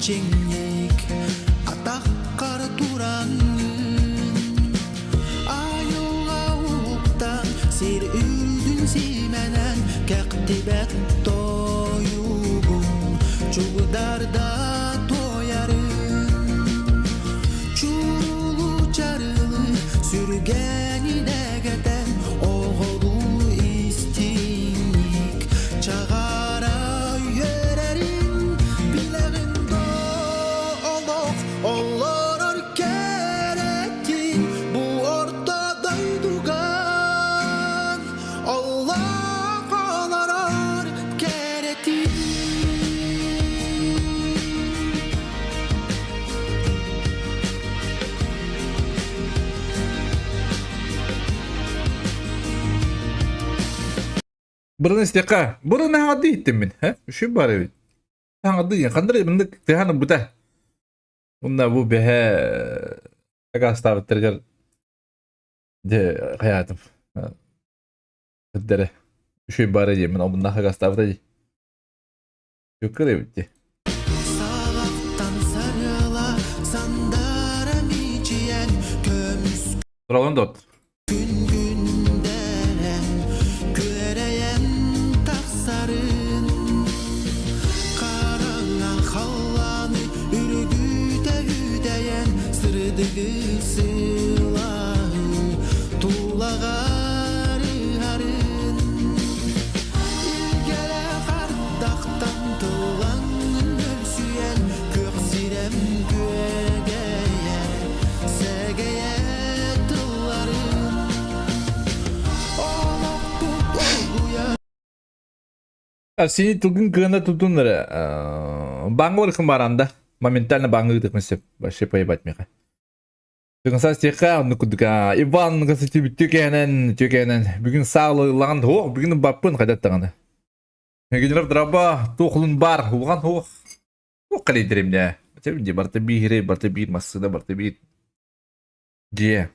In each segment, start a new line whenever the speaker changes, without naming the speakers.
çengek atak kar turanın ayuğa uğuktan ser üldün simenen kektibet toyugun çuğdarda toyarın çurulu çarılı sürgeni degeten oğulu istinlik çağara yörerin bileğinde olup olur keretin bu ortada duydugan Allah ağlar keretin.
Burun isteka. Burun ne adı ettim ben? He? Şu bari. Sen adı ya. Kandır bundak tehanım bu da. Bunda bu behe. Aga stavittirger. De hayatım. Dere. Şu bari diyeyim ben. O bunda aga stavittirger. Yukarı bitti.
Sağaktan sarıla sandarım içiyen kömüs
Duralım dot.
gün günderen göreyen taksarın karana hallanı ürgüde hüdeyen sırdığı sılahı tuğlagarı harın ilgele kardaktan tılangın ölsüyen kök sirem gögeye segeye tılların olaktu olguya.
Seni tugün kığına tutunları. Bangı orkun baranda. Momentalna bangı gıdık mesela. Başı payı batmaya. Çünkü sen steka onu kuduk. Ivan kasıtı bir tükenen. Bugün sağlığı hoğ. Bugün bappın kadat tağını. Gidinir draba. Tuğulun bar. Uğan hoğ. Hoğ kaledirim ne. Tabii barta bir hire. Barta bir masada. Barta bir. Diye.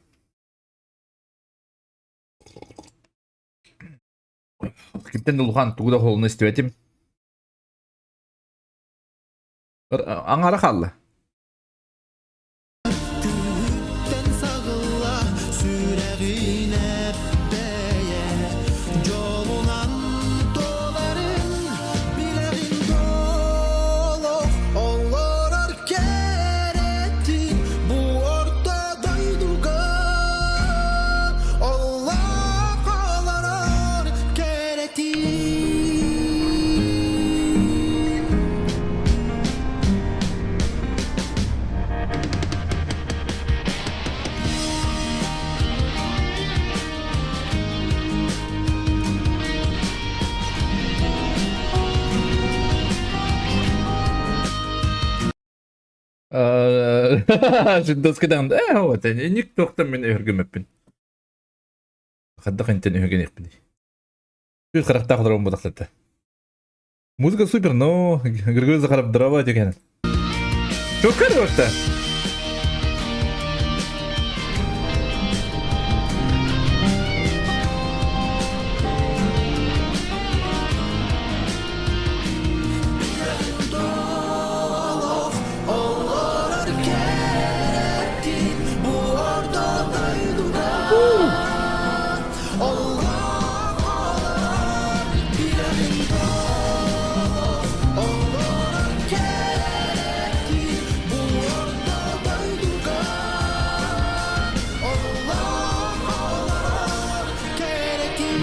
Kimden de Luhan tuğda holunu istedim. Angara kallı.
Gütten sağıla süreğine beye yolunan doların bileğin dolu olur keretin bu ortada duydugan Allah ağlar keretin.
Şimdi kadang evet nik toktan men örgüm öpün. Kadda kanten örgün öpün. Bir karakter kadar bu dakikada. Muzika süper no. Gırgırızı karab drama diyor. Çok karı orta.
Olur keretin bu ortada duydugan Allah ağlar bileğin dolu olur keretin bu ortada duydugan Allah ağlar keretin.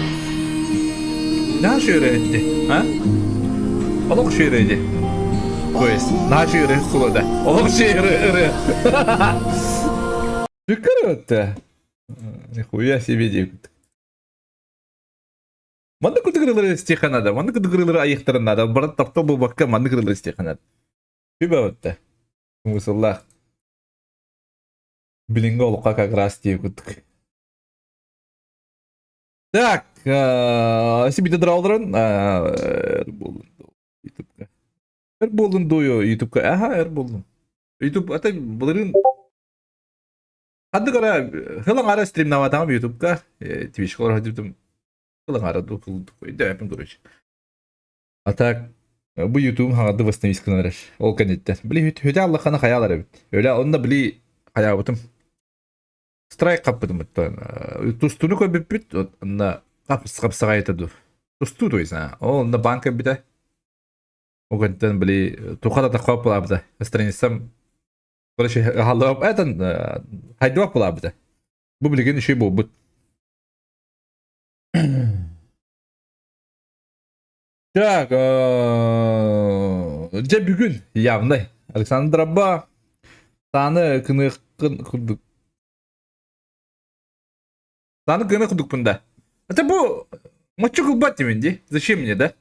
Ne şey öğrendi? Ha? Oğlum şey öğrendi. Pues, ne şey öğrendi kulada? Oğlum şey öğrendi. Yukarı orta. Nихуя себе девка. Манда кудыгрылары стиханада, манда кудыгрылары аяқтарынада, барат тапта бұл баққа манда кудыгрылары стиханада. Күбі өтті. Мысаллах. Білінгі олыққа как раз дейі күттік. Так, себе дралдырын. Эрболдун дойо ютубка. Ага, Эрболдун. Ютуб, ата бұлырын Хадды кара хылың ара стрим наватаңым ютубка, твич колор хаддым хылың ара ду кылдык. Да, yapın короче. А так Bu YouTube'un hağıdı vasıtını iskanalar. Ol kanetler. Bili hüte Allah'ını hayalar evet. Öyle onda bili hayabıtım. Strike kapıdım hatta. Tustunu koy bit. Onda kapısı gayetadı. Tustu da ise. Onda banka bir de. O kanetler bili tukada da kapı abi de. Stranisam. Böyle şey halı eden haydi bak abi de. Bu bilginin şey bu. Так, же бүгүн явный Александр Абба саны кудук. Саны кыны кудук бунда. Это бу мочу кылбат деменди. Зачем мне, да?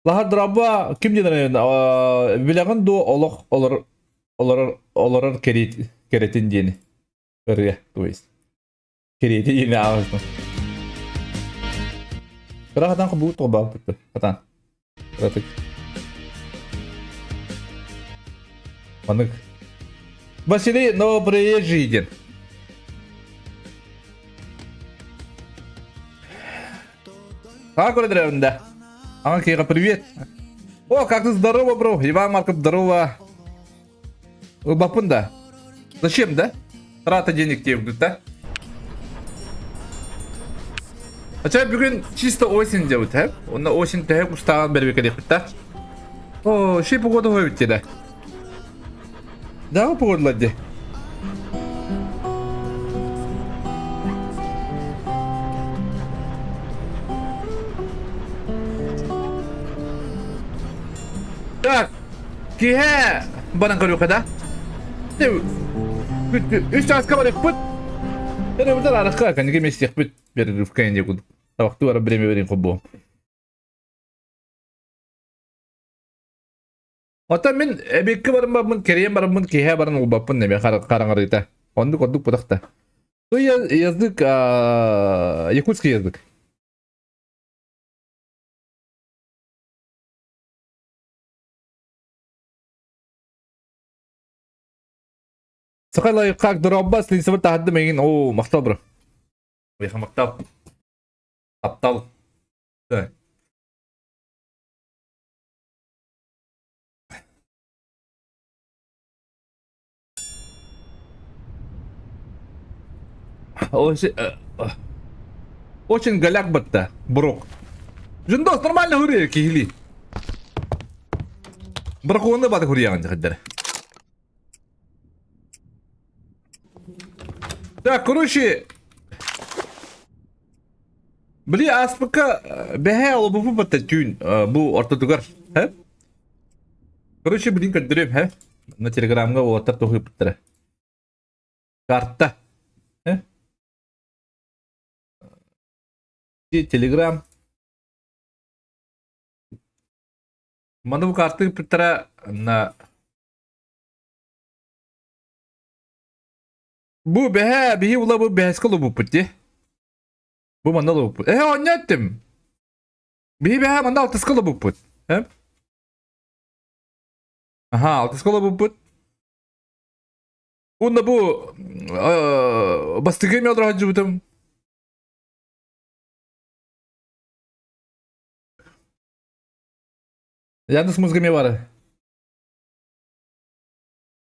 Лахар Драбба ким деден билеген до олох олар керетин дени. Örge, то есть. Керети дени ağızdan. Kırakadan bu toba bitti. Katan. Kıratık. Manık. Василий Новоприезжий. Как вы, древнда? Ага, Кира, привет. О, как ты здорово, бро. Иван Марков, здорово. Бапунда. Зачем, да? Трата денег тебе в да? Acaba bugün чисто осень делают, he? Onda осень tek ustağın beri bekledik bitti. O şey pogoda koy bitti de. Daha pogodladı. Так, kihe barang kau kada? Üç tane kabar yapıp. Ben burada araka kan gibi mesih bit bir rıfkayın yakın. Waktu ara время verin kubu. Hatta men ebekki barın babın kereyem barın kihe barın ubapın ne be karang arita. Ondu koduk putakta. So yazdık Yakutski yazdık. Sakala как дробас линсовый tahaddı megin. Oo maktal bro. Beha maktal. Aptal. Evet. Очень голяк бата, брок. Жындос нормально хурия кихли. Бракуны бата хуриян жахаддар. Так, короче, бли аспыка бэхэ олобу бата тюн бу ортодугар, he? Короче, блин каддырем, he? На телеграмга отар тохуй баттара. Карта, he? Телеграм. Мана бу карты баттара на bu behe bihi ula bu beheskolu bu putti. Bu mandalı bu put. Anlattım. Bihi behe mandal altıskolu bu put. He? Aha altıskolu bu put. Bunda bu bastıgı mı olur hacı butum. Yalnız muzgı var.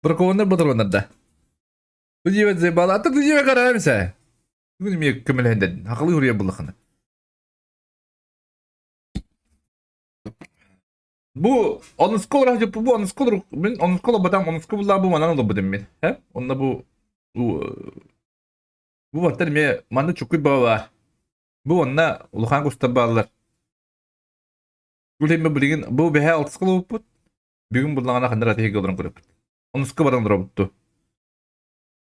Bırakovanlar bırakovanlar da. Tujuan zebal atau tujuan karena misalnya, itu nih kemelehan dan haklı huriya bulakana. Bu onun skor aja bu onun skor ben onun skor badam onun skor bu mana oldu badam ben, he? Onda bu vakti mi mana çok iyi baba. Bu onda uluhan kustabalar. Gülüm bilgin bu behe alt skor bu put. Bugün bulana kadar atıyor gelen grup. Onun skor badam robottu.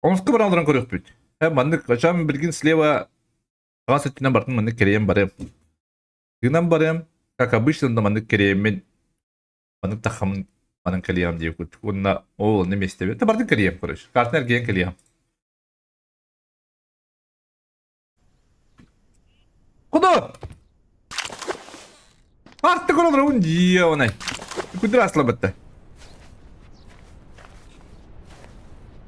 Онсқы бір алдыран көрек бүйт. Мандық, қашам білген слева ға сәттінен бартын мандық керейем барем. Гынан барем, как обычно, мандық керейем мен мандық тақамын мандық келейем дейіп көт. Онына ол не месте бе. Та бартын керейем, көреш. Картын әргейен келейем. Құды! Арты көрілдір оғын жия онай. Күдір асыла бітті.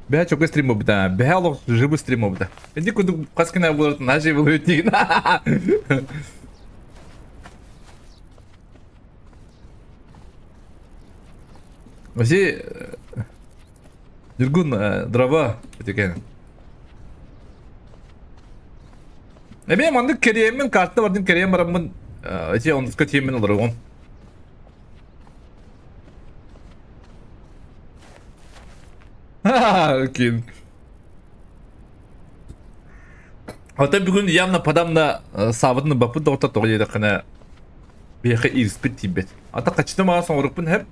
Беха çok stream bu da. Beha lo живу stream bu da. Bence kudu kaskına bulur. Naji buluyor değil. Вообще, Дергун, дрова, öteken. Ben mandık keriyemin kartı vardım keriyem baramın onu skatiyem olur on. Ha, okey. Hatta bugün yamna padamla savadını bakıp da orta doğru yedekine bir yaka irspit tibet. Hatta kaçtı mağaz sonra hep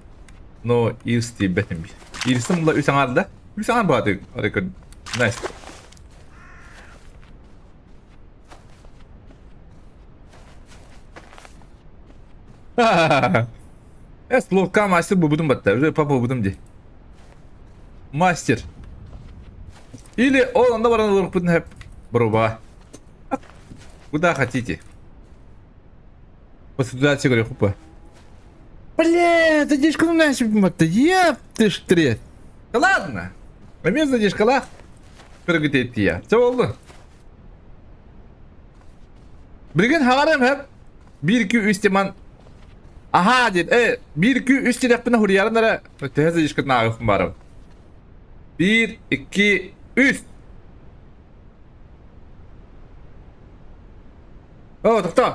no irs tibetim bir. İrsim bula üsangar da. Üsangar bağdı. Harika. Nice. Es lorka master bu budum batta. Öyle papa budum di. Master. Или он anda varan lork budum hep. Бруба. Куда хотите? После туда говорю, хупа. Бля, задержка на это, еб ты штрет. Да ладно. Момент задержка лах. Прыгает я. Все oldu. Bugün havarım hep 1-2-3 teman. Aha dedi. 1-2-3 direkt bana huriyarınlara. Teyze ilişkiden ağıfım varım. 1-2-3. Oh, doktor.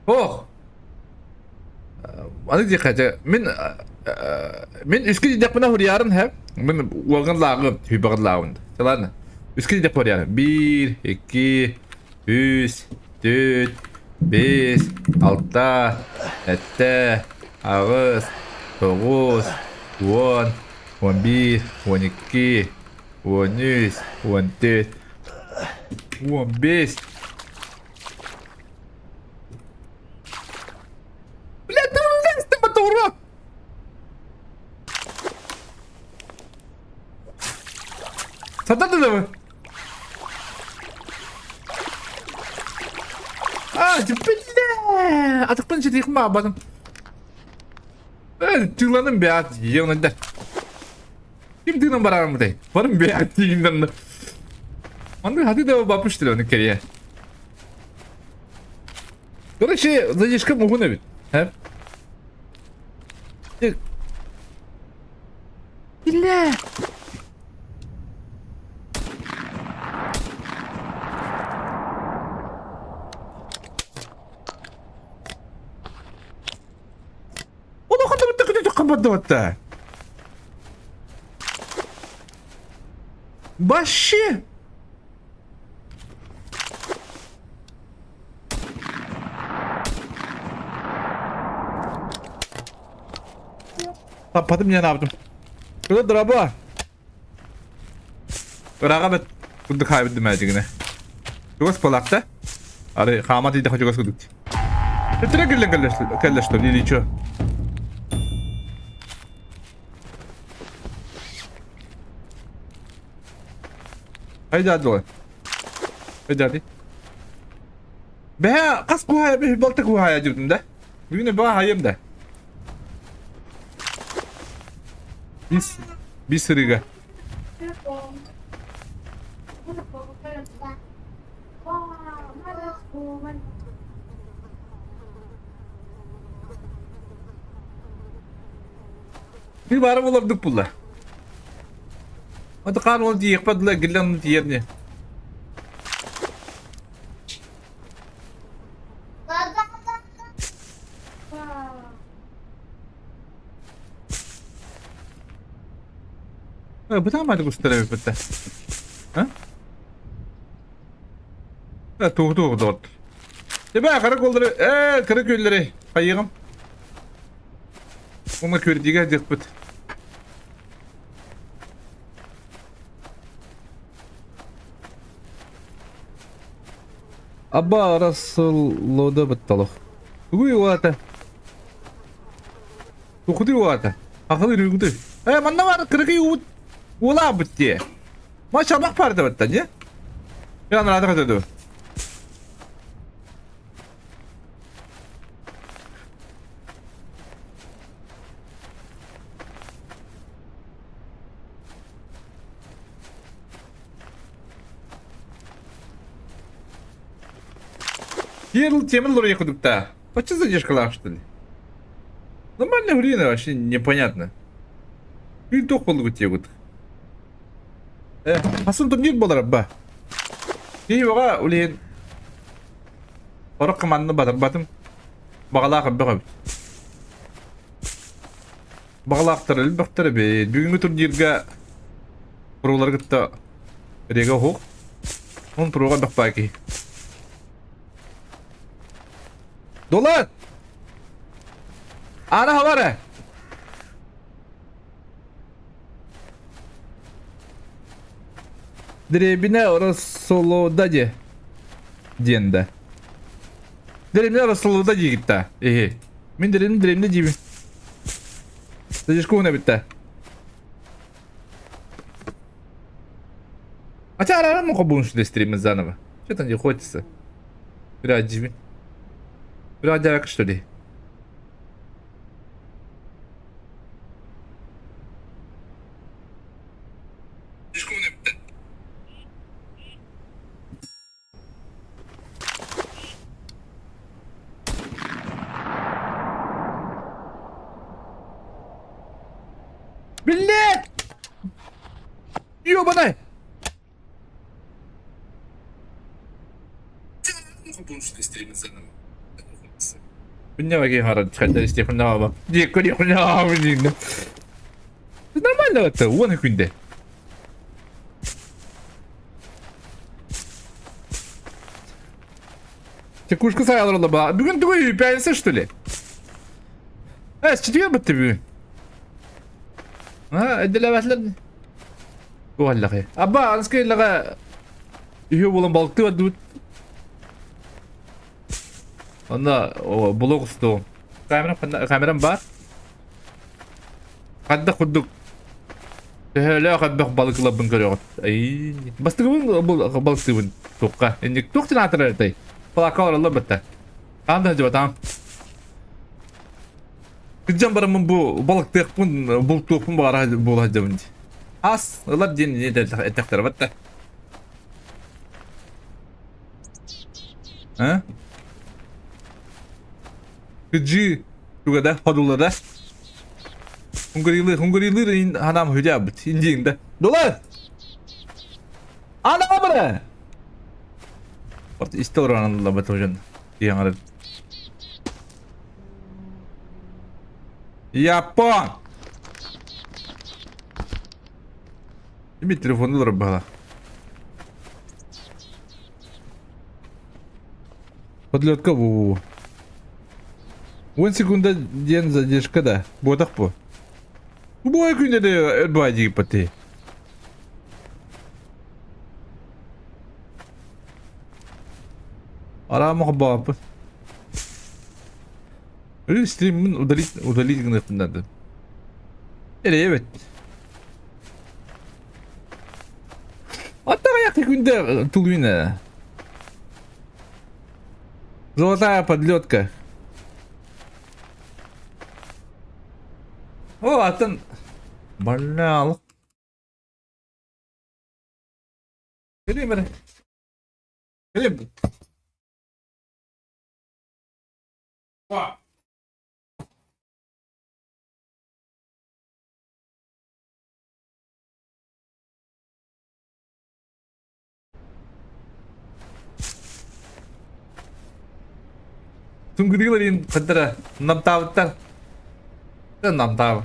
Oh. Anı dikkatle. Min üskü didek bana huriyarın hep. Min uğun lağım. Hübağın lağım. Çalarına. Üskü didek huriyarın. 1, 2, 3, 4, 5, 6, 7, 8, 9, 10, 11, 12, 13, 14, 15. Блядь, ты влезь, ты моторок! Сатады да вы? Бля! Атықпен жетейік ма, батым? Тыңланым бе ат, еунайдар. Kim tığından bararım bu dey? Varım be ya tığından da. Andır hadi de bakmıştır onu keriye. Короче, задержка могу навіть. He? Бля. Onu kadar bir tıkıcı kapattı hatta. Başı. Tapadım ya ne yaptım? Burada draba. Rağbet. Bunu kaybettim mercekine. Çok polakta. Arı kamat idi çok kuduk. Tetire güllen kallaştı liliço. Haydi hadi oğlum. Haydi hadi. Be kas kuhaya be balta kuhaya girdim de. Bugün ben hayım da. Bir sırıga. Bir varım olurduk bunlar. Hadi kan oldu yıkmadılar gillanın yerine. Bu da mı hadi gösterelim bitti? Ha? Ha doğru doğru. Ben karakolları, karaköyleri kayığım. Ona kördüğü dikkat. Abba arasılloda battalı. Kuyu vata. Kuyu vata. Akıllı yürüdü. Manna var kırıkı uğula bitti. Maşallah parda batta ne? Bir an rahat ediyor. Yerli temel oraya kudukta. Что за дешкалах, что ли? Нормально время вообще непонятно. Bir tok balık ötüyor gıdık. Hasıl turnier bolar abba. İyi baka uleyin. Orak kamanını batım. Bağla kabbe kabit. Bağla aktarılır baktara be. Bugünkü turnirga prolar gıtta rega hok. On proga bakpa ki. Dolar. Ana havara. Дребіне Расолодаде денді. Дребіне Расолодаде гитті. Мен дребіне деймін. Дәжешкі оңа бітті. А тебя рано мог обунуть стримить заново? Что там не хочется? Играть Джимми. Играть Дяк, что ли? Millet! Ёбаный! Меня лagi harap çıkartlar işte bunu ama. Diye konuyor bunu ama dinle. Нормально это, вон их günde. Текушка sayılırlı ba. Bugün duyu piyasa что ли? С четверг bitti bugün. Ha, edilemetler. Vallahi. Abba, anıskı laga iyi olan balıktı var dut. Onda o blog ustu. Kameram var. Kadda kuduk. Hele kadda balıkla bun görüyor. Ay, bastı bun balıktı bun. Tukka. İndik tuk tin atır tay. Plaka oralı bitti. Tamam da acaba tamam. Gideceğim baramın bu balık tekbun bu topun bağırı bulacağım diye. As, ılar diye ne de etekler var da. Ha? Gıcı, şu kadar hadulada. Hungarili hanam hücab bit incinde. Dolar. Ana bana. Orta işte oranın da bat hocam. Diyen aradı. Yapon. Bir telefonu var bana. Подлетка ву. 10 секунда ден задержка да. Ботах по. Бой күнде де эрбади пати. Ара мохабба. Öyle stream'in удалить гневнады. Evet. Hatta ayakta günde тулвина. Золотая подлетка. О, атын больнялык. Келем. Келем. Ва. Тunggurilin kadra namtavtar. Namtav.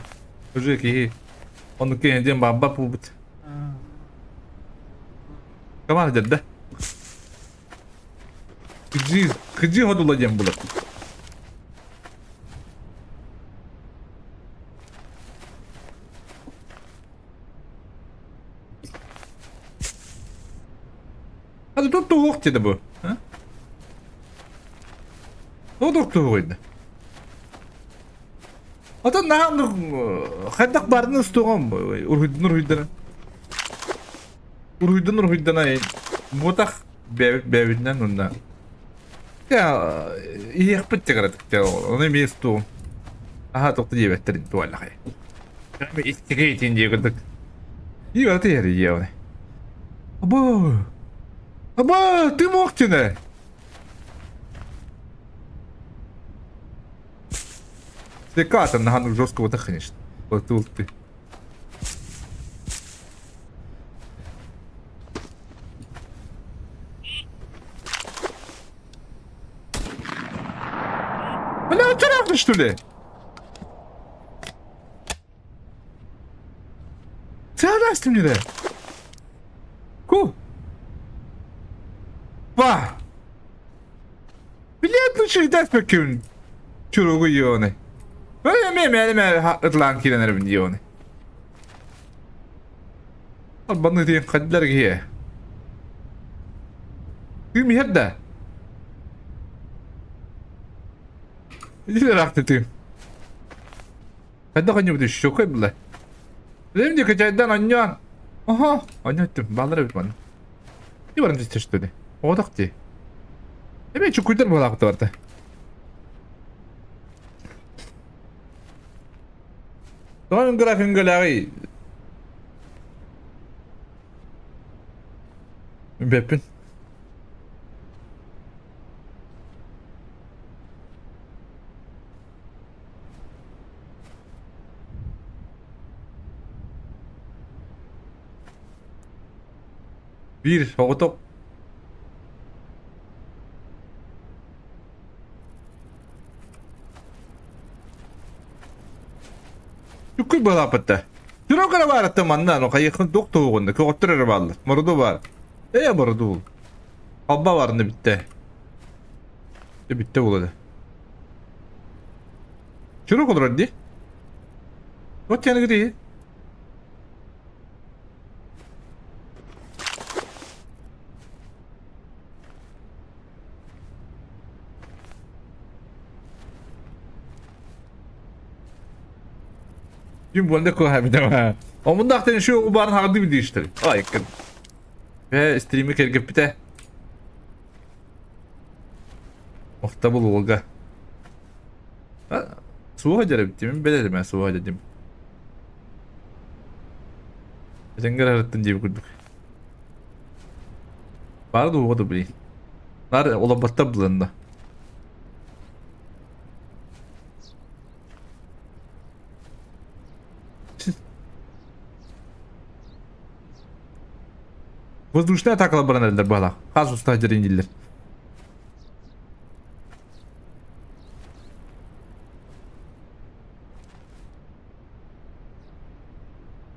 Уже ки. Он кенде баба пубут. Камар жадда. Кыжи ходуладем булат. Hadi tut tuğuk dedi bu. Ha? Ne doktor oydu? Atan nahamdı xadak barını istoğum urhuydun ay mutak bevinden onda. Ya iyi yapıp çıkardık ya onu mi istoğum. Aha doktor diye betterin tuvallahay. Kami istikaytin diye kırdık. İyi var teyari ya onu. Aba, ты мог ты? Стекатор на ганну жорстко вода, конечно. Вот тут ты. Бля, тарахли, что ли? Царасти мне, да? Ку? Ва! Блядь, ну что, дай спокойно. Чурогу ионы. Я ытлан киленер бин ионы. Албаны дейін қадилар кие. Күйм ерді. Иділер ақты түйім. Қайда қойны бұды шоқай бұлай. Білем де көчайдан аньян. Аха, аньян өттім, балары өтман. Не барым десте что де? Одақ де. Эме чукуйдар бұл ақыты барды. Doğan grafin gölaği. Bepin. Bir hoğutok. Чукуй была пата. Чурокара бар атаманна, но кайыкын ток тоогунда көктөрөр баалар. Мурду бар. Мурду. Алба барында битте. Битте болду. Чурок olur hadi. Вот я говорю. Gün boyunca koyabilirim ha. Onun da aktarın şu ubarın hardı bir değiştir. Ay kız. Ve stream'i kergip bite. Ofta bul olga. Suha hacara bitti mi? Beledim ben suha dedim. Cengar arattın diye kurduk. Vardı o da bileyim. Nar olabatta bulanda. Воздушная атака барандар бала. Хаз уста жирендилер.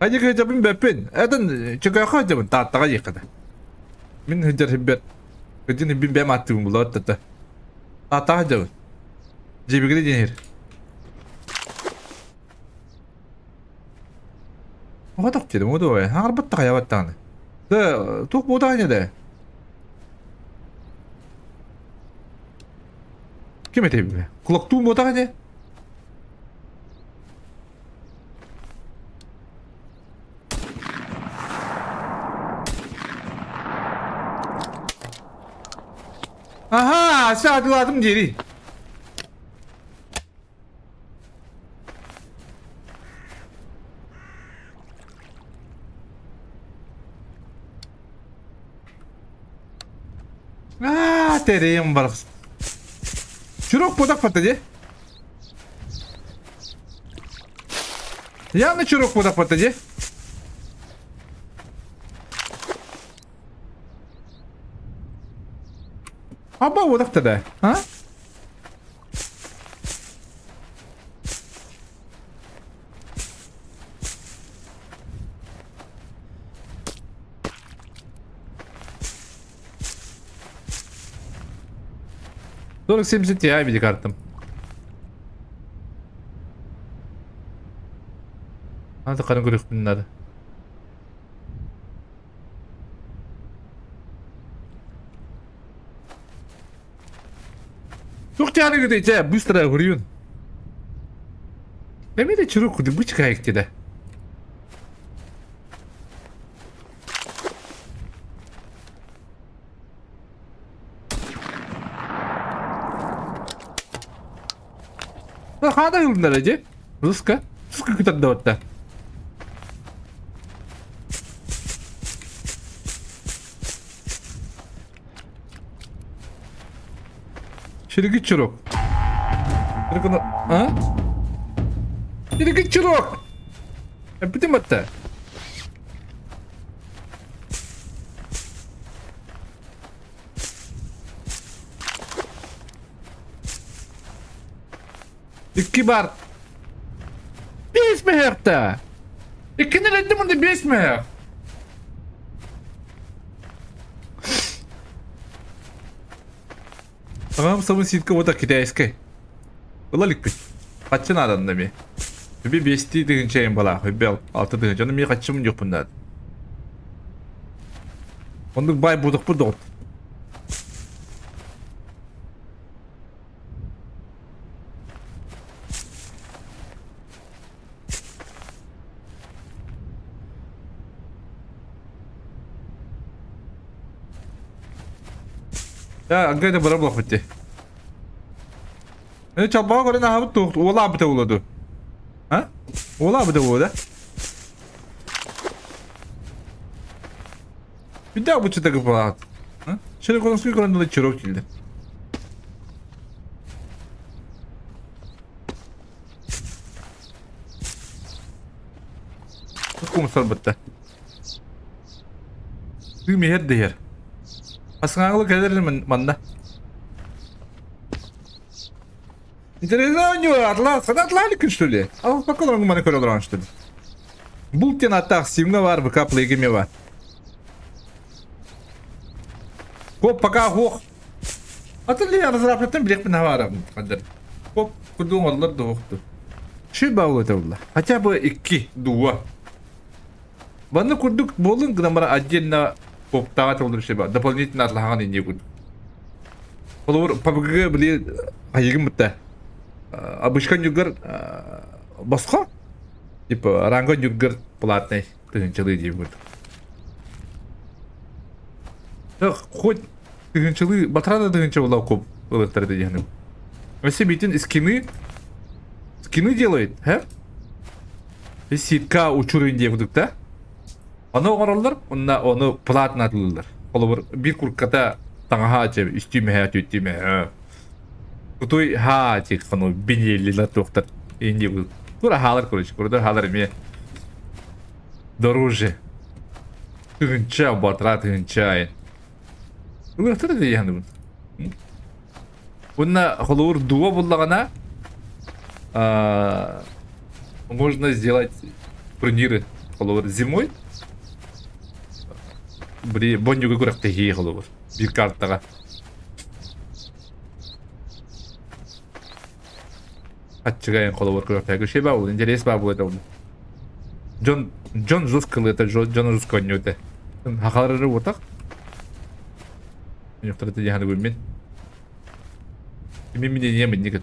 Hadi kajabın bepin. Eden çıkıyor kajabın tahtaga yıkadı. Min hıcar hibbet. Kajın hibbin bem attığım bula ottata. Tahtaga kajabın. Cebigiri jenir. O da dedim o da o ya. Harbat da kayabat tane. Da tok boda aynı da. Kim etebi? Kulak tuğum boda aynı. Aha, aşağı duladım geri. Tereyim balık. Çuruk bodak patladı. Yani çuruk bodak patladı. Aba bodak da. Ha? Doğru simsit ya bir kartım. Hadi karın kırık bunları. Çok canı gidiyor ya bu sıra vuruyorsun. Benim de çürük kudu bu çıkıyor de. Hada yolunlar acı. Ruska. Ruska kutan da orta. Şirgi çürük. Ha? Direkt çırok. Bitim hatta. İki bar. Beş mi hekta? İkini reddim onu beş mi hek? Tamam savun sitka o da kidayske. Olalık bir. Kaçın adamda mi? Bir besti dığın şeyin bala. Hübbel altı dığın canım bir kaçımın yok bunlar. Ondan bay bulduk bu doğru. Ya gayda bana bak bitti. Ne çabağa göre ne yapıp doğdu? Oğla abi de uladı. Ha? Oğla abi de uladı. Bir daha bu çıta kapağı. Ha? Şöyle konuşuyor konuda da çırok geldi. Kumsal bitti. Bir miher değer. Aslanlık ederim bana. Интересно, atlas, atlarlık что ли? Al bakalım bana köre olan işte. Bulten atak simge var, bu kaplı egimi var. Hop paka hoch. Hatırlıyor razrapletten bilek bir ne var kadar. Hop kuduğum onlar da hochtu. Şu bağlı da Хотя бы iki dua. Bana kurduk bolun gramara отдельно hop taat olur şey var. Дополнительно atlahan ince kurduk. Olur PUBG bile ayıgım bitti. Обычно югар басқа типа ранга югар платный тыгынчылы дейм вот. Хоть тыгынчылы батрада тыгынчы болау көп ылыктарды дегенім. Өсе бейтін скины делает, ха? Ситка учурын дейм будық да? Оны оңаралар, оны платно атылылар. Олы бір курката таңаға жеп, үстіме хәт өттіме. Той ха тик хано бинели на тохтат инди бу. Тура халар короче, курда халар ми. Дороже. Тынча батра тынча. Ну хтар да яны бу. Унна холур дуа буллагана можно сделать турниры холур зимой. Бри бонюга куракта хи холур. Bir kartага. Отчигаем холовор кровь. Şey bağlı, interes bağlı это oldu. John жесткий это John жесткий не это. Хахарары вот так. Yok tabii yani bu min. Min diye mi niket.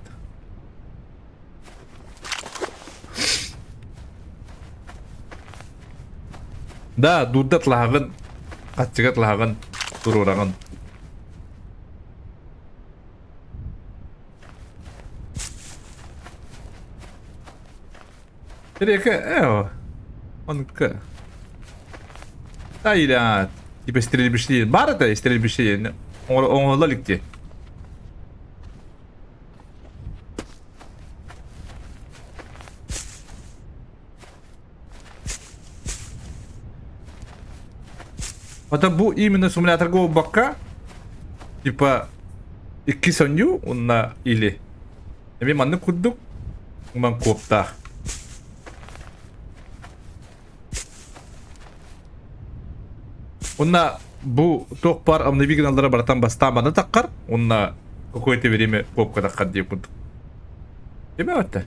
Da durdat lahagın. Kaçıgat lahagın. Dururagın. Река, он к. Да или типа стрельбищи. Барата стрельбищи. Он лаликти. Это был именно симулятор Go бака. Типа iki sonju unna ili. Tapi mana kuduk mangkopta. Унна бу тох пар амнавиганалдара бартан бастаманы таккар. Унна какое-то время попка таккар деп буд. Деме атта.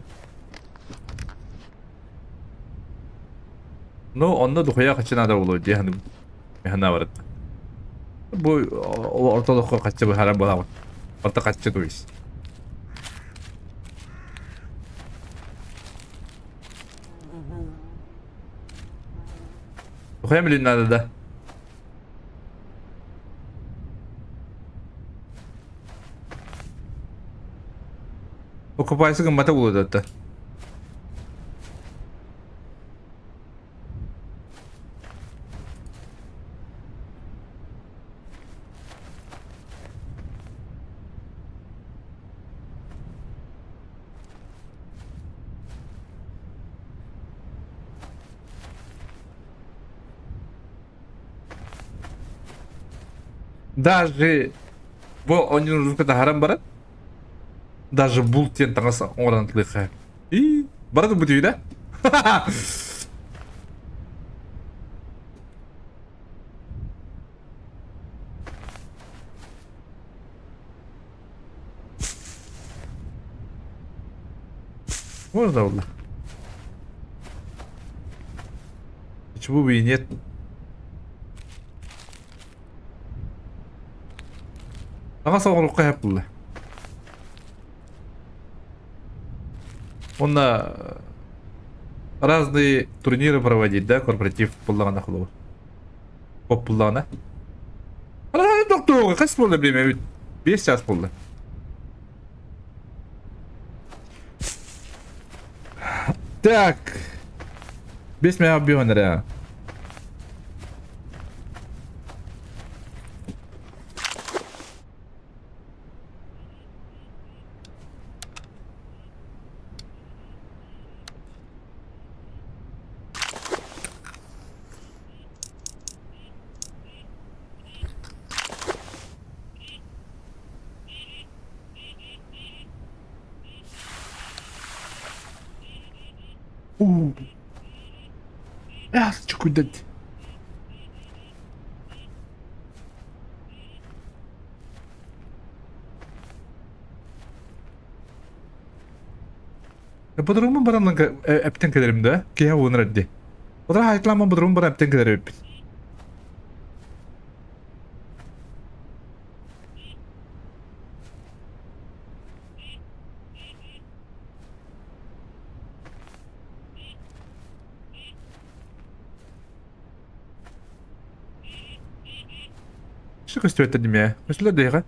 Но онда духая качанада болот деханып. Механа барат. Бу ортодокко каччы харам болабы. Орта каччы туйс. Духая милин надо да. Okupaysı gımbata buluyordu hatta. Даже bu onun rızkı haram barat. Даже bul tiyen tangasa orantlığı. İyi. Barat bu diyor da. Orada valla. Hiç bu bir niyet. Tangasa orukka hep valla. Он разные турниры проводить, да, корпоратив пуллагана хулу. Поп пуллагана. Ала доктор, kaç buldu bilmiyorum. 5 saat buldu. Так. 5 меня убил, наверное. Çok güzel. Bodrum'un baranla epten kederim de. Kiya onu reddi. Odra hayıklanma Bodrum'un baran epten kederim. Что костюм это не меня? Если дыра.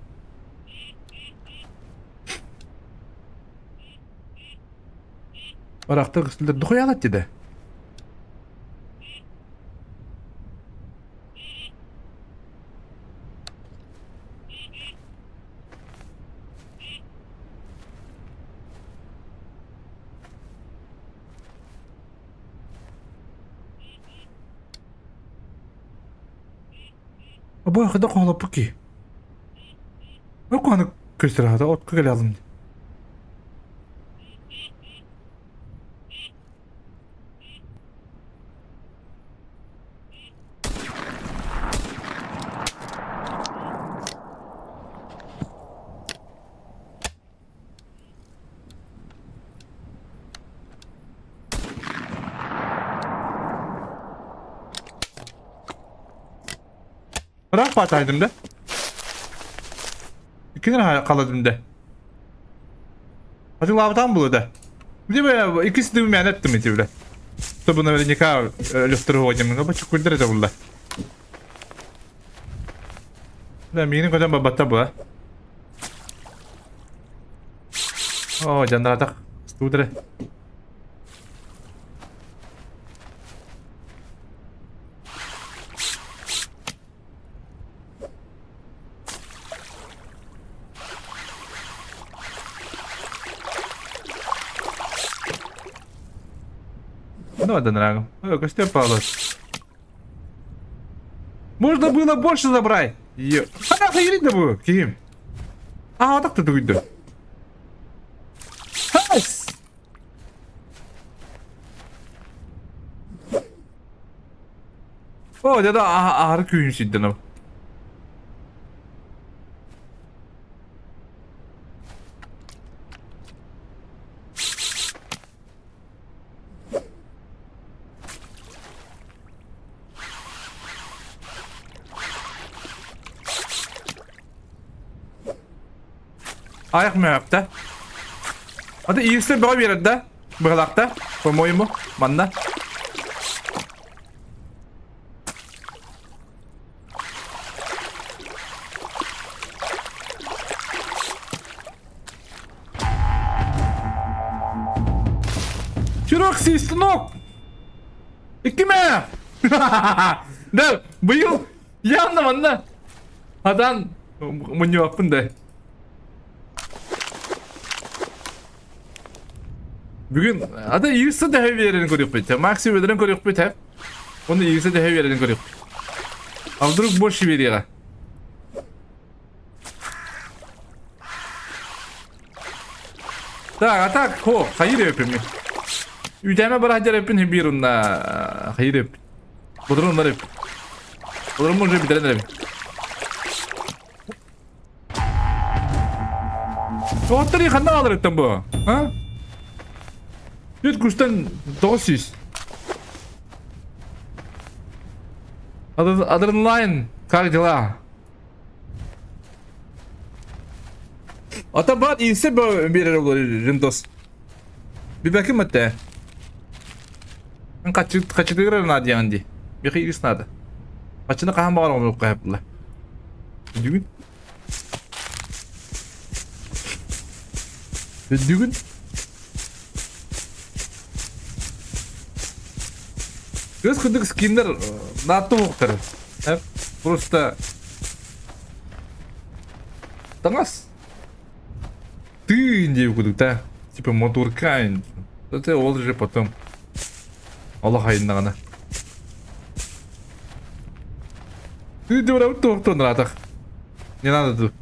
Арахта костюм духуя алат dedi. Bu akıda qoğlapı ki. O kanı köstürahada otka gel alın. Bırak bataydım da. İkini kaladım da. Hadi lavdan bulu da. Bir de böyle ikisi de bir ettim iti bile. То бы наверняка люстру водим, но почему куда это было? Да, мини куда бы бата бы. О, жандар так, студре. Ну, да, нравится. Костюм полос. Можно было больше забрать. Ё. А нахуй видно было, Ким. А, вот так ты видно. Хайс. О, да, ağrı köyün şiddetim. Ayak mı yaptı? Hadi iyisi böyle bir yerde. Bırakta. По-моему. Bana. Чурок станок! И кime? Да, был явно bana. Adam bunu yapın da. Bugün ada iyisi de heviyerini görüp bitti. Maksimum'dan görüp bitti. Onu iyisi de heviyerini görüp. Aldırık boş veriyor. atak ho hayır öpüm. Üdeme barajar öpün bir onda hayır öp. Budurunlar öp. Budurun mu bitirenler. Çoğutları yıkandan alır ettim bu. Ha? Yüz kuştan 900. Adırın line. Как дела? Ata bak iyisi bu bir olur Rindos. Bir bakayım hatta. Ben kaçırdılar nadı yani. Bir şey isnadı. Kaçını kahan bağır onu yaptılar. Düğün. Düğün. Göz kırdık skinler nattı oktar. Hep просто Танас. Ты не куда да. Типа моторкайн. Это ол же потом. Аллах айындағана. Ты дурау тоқтон радақ. Не надо тут.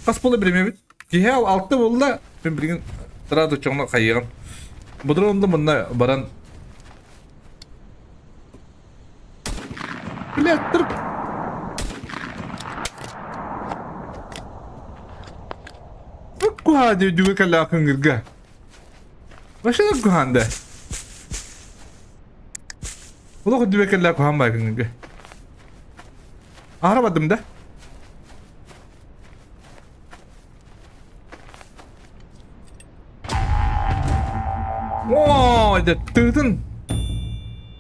Қас болы білемебет. Кихел алты болды. Мен білген тұрады çoğuna қайыған. Бұдыр онды мұнна баран. Блядь, тұрып. Kuha diyor juga kalau aku ngerga. Başka da kuhanda. Ulan ku diyor kalau kuhan bak ngerga. Aramadım da. Wow, da tırdın.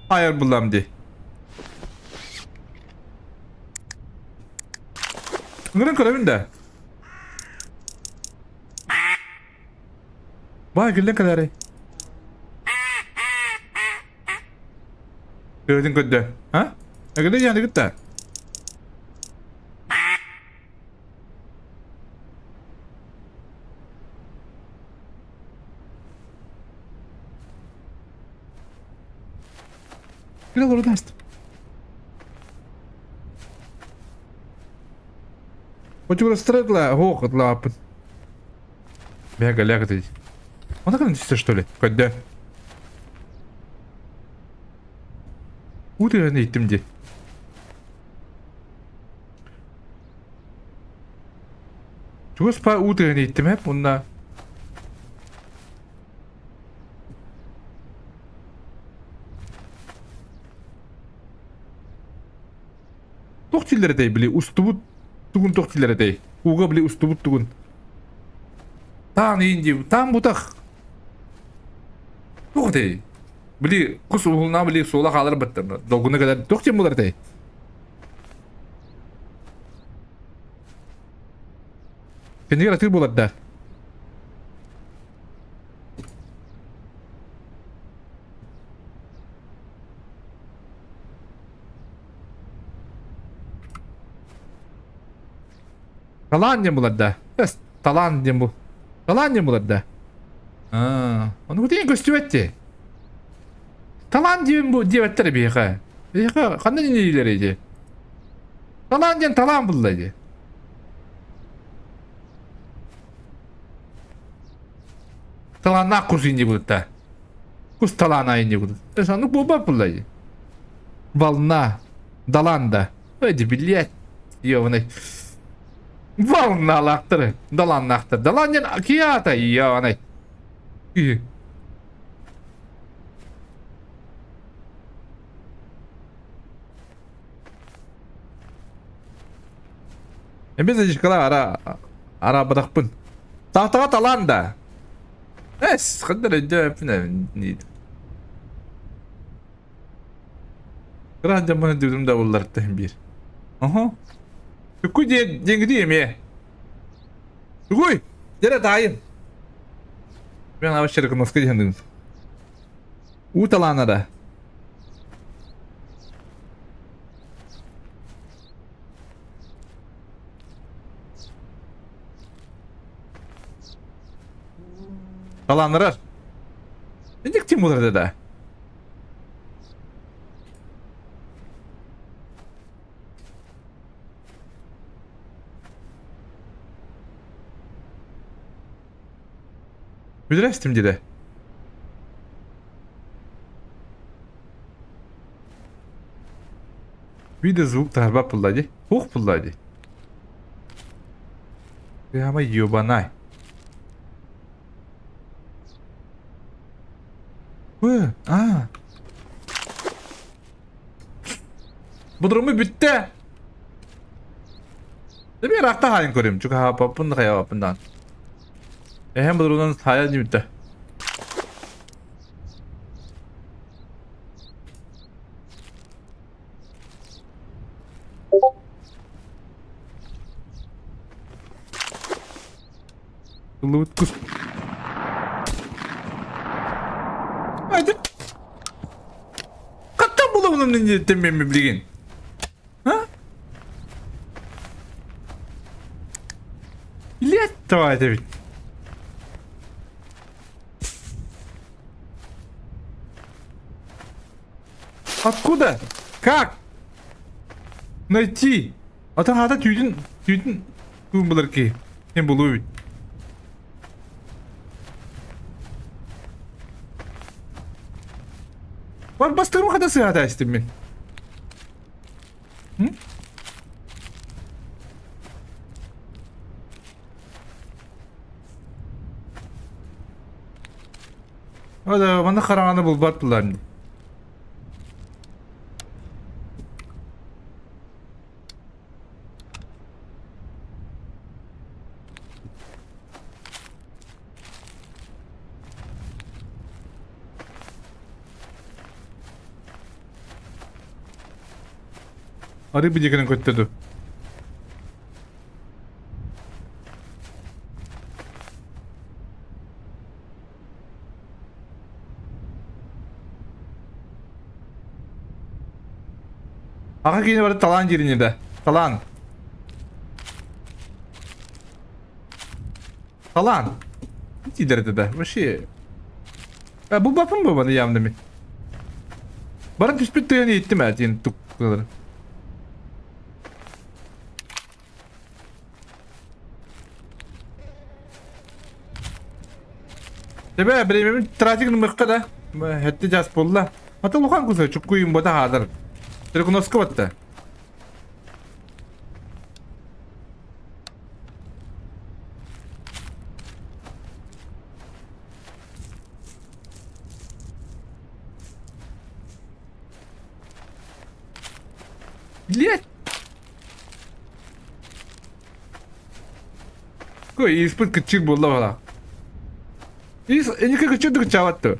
Hayır bulam di. Ngereng kalamin da. Vay gülle kadar. Gördün kötü. Ha? Ne kadar yani gitti. Biraz orada açtım. Хочу расстрелять, хохот лапы. Бега, лягать. Он ограничится, что ли? Когда? Утря не идти мне. Чего спа утря не идти, мэп? Он на... Тоқтилердей, били, устубут тугун тоқтилердей. Уга, били, устубут тугун. Там инди, там бутах. Yok dey. Bili kus uğulna bili sola kalır bitti. Dolguna kadar dokçum bular dey. Kendi yaratır bular da. Talan diye bular da. Yes, talan diye bu. Talan diye bular da. Onu bu deyin göstüvetti. Talan diyen bu diyevetleri bir yaka. Yaka kandan ileriydi. Talan diyen talan buldaydı. Talan nak kursu indi bulutta. Kus talana indi bulutta. Sandık bu bak buldaydı. Valna. Dalanda. Hadi bilyet. Yovunu. Valna laktırı. Dalan laktırı. Dalan diyen akiyata yovunu. İyi. Biz de çıkala ara bırakpın. Tahtağa talan da. Es, kadar önce hepine neydi? Kırancam bana dürdüm davullar bir. Aha. Kuy diye diyeyim ya. Kuy. Dere dayım. Ben avaşları kırmızı kıyandınız. Utalanlara da. Talanlara. Ne diktim burada da? Büdürestim dedi. Bir de звук tarba pullaydı. Huk pullaydı. Ama yobanay. Aa. Bu durumu bitti. Bir rakta halin göreyim. Çünkü hapapın da kaya hapından. Hem bu durumdan hayal bitti. Loot kus. Hadi. Katta bulamanın niyetten ben mi bilgin? Ha? İliyat tamam evet. Откуда? Как? Найти? Ата хата түйдін күн бұлар ки. Мен бұлу бит. Var bastırma kadar sıhhat açtım ben. Hı? Hadi bana karağını bul battılar. Arı bir dikinin kötüdü. Aka kini var talan yerine de. Talan. Talan. Hiç ileride de. Bu şey. Bu bakın mı bana yamdı mı? Bana tüspüt dayanı ettim erdiğini tukları. Tabii benim trafik numara da. Hatta jas bolla. Hatta lokan kusa çok kuyum bada hazır. Telefon nasıl kapattı? Блять! Кой из-под качик была вала. Ini kecil tu kecawat tu.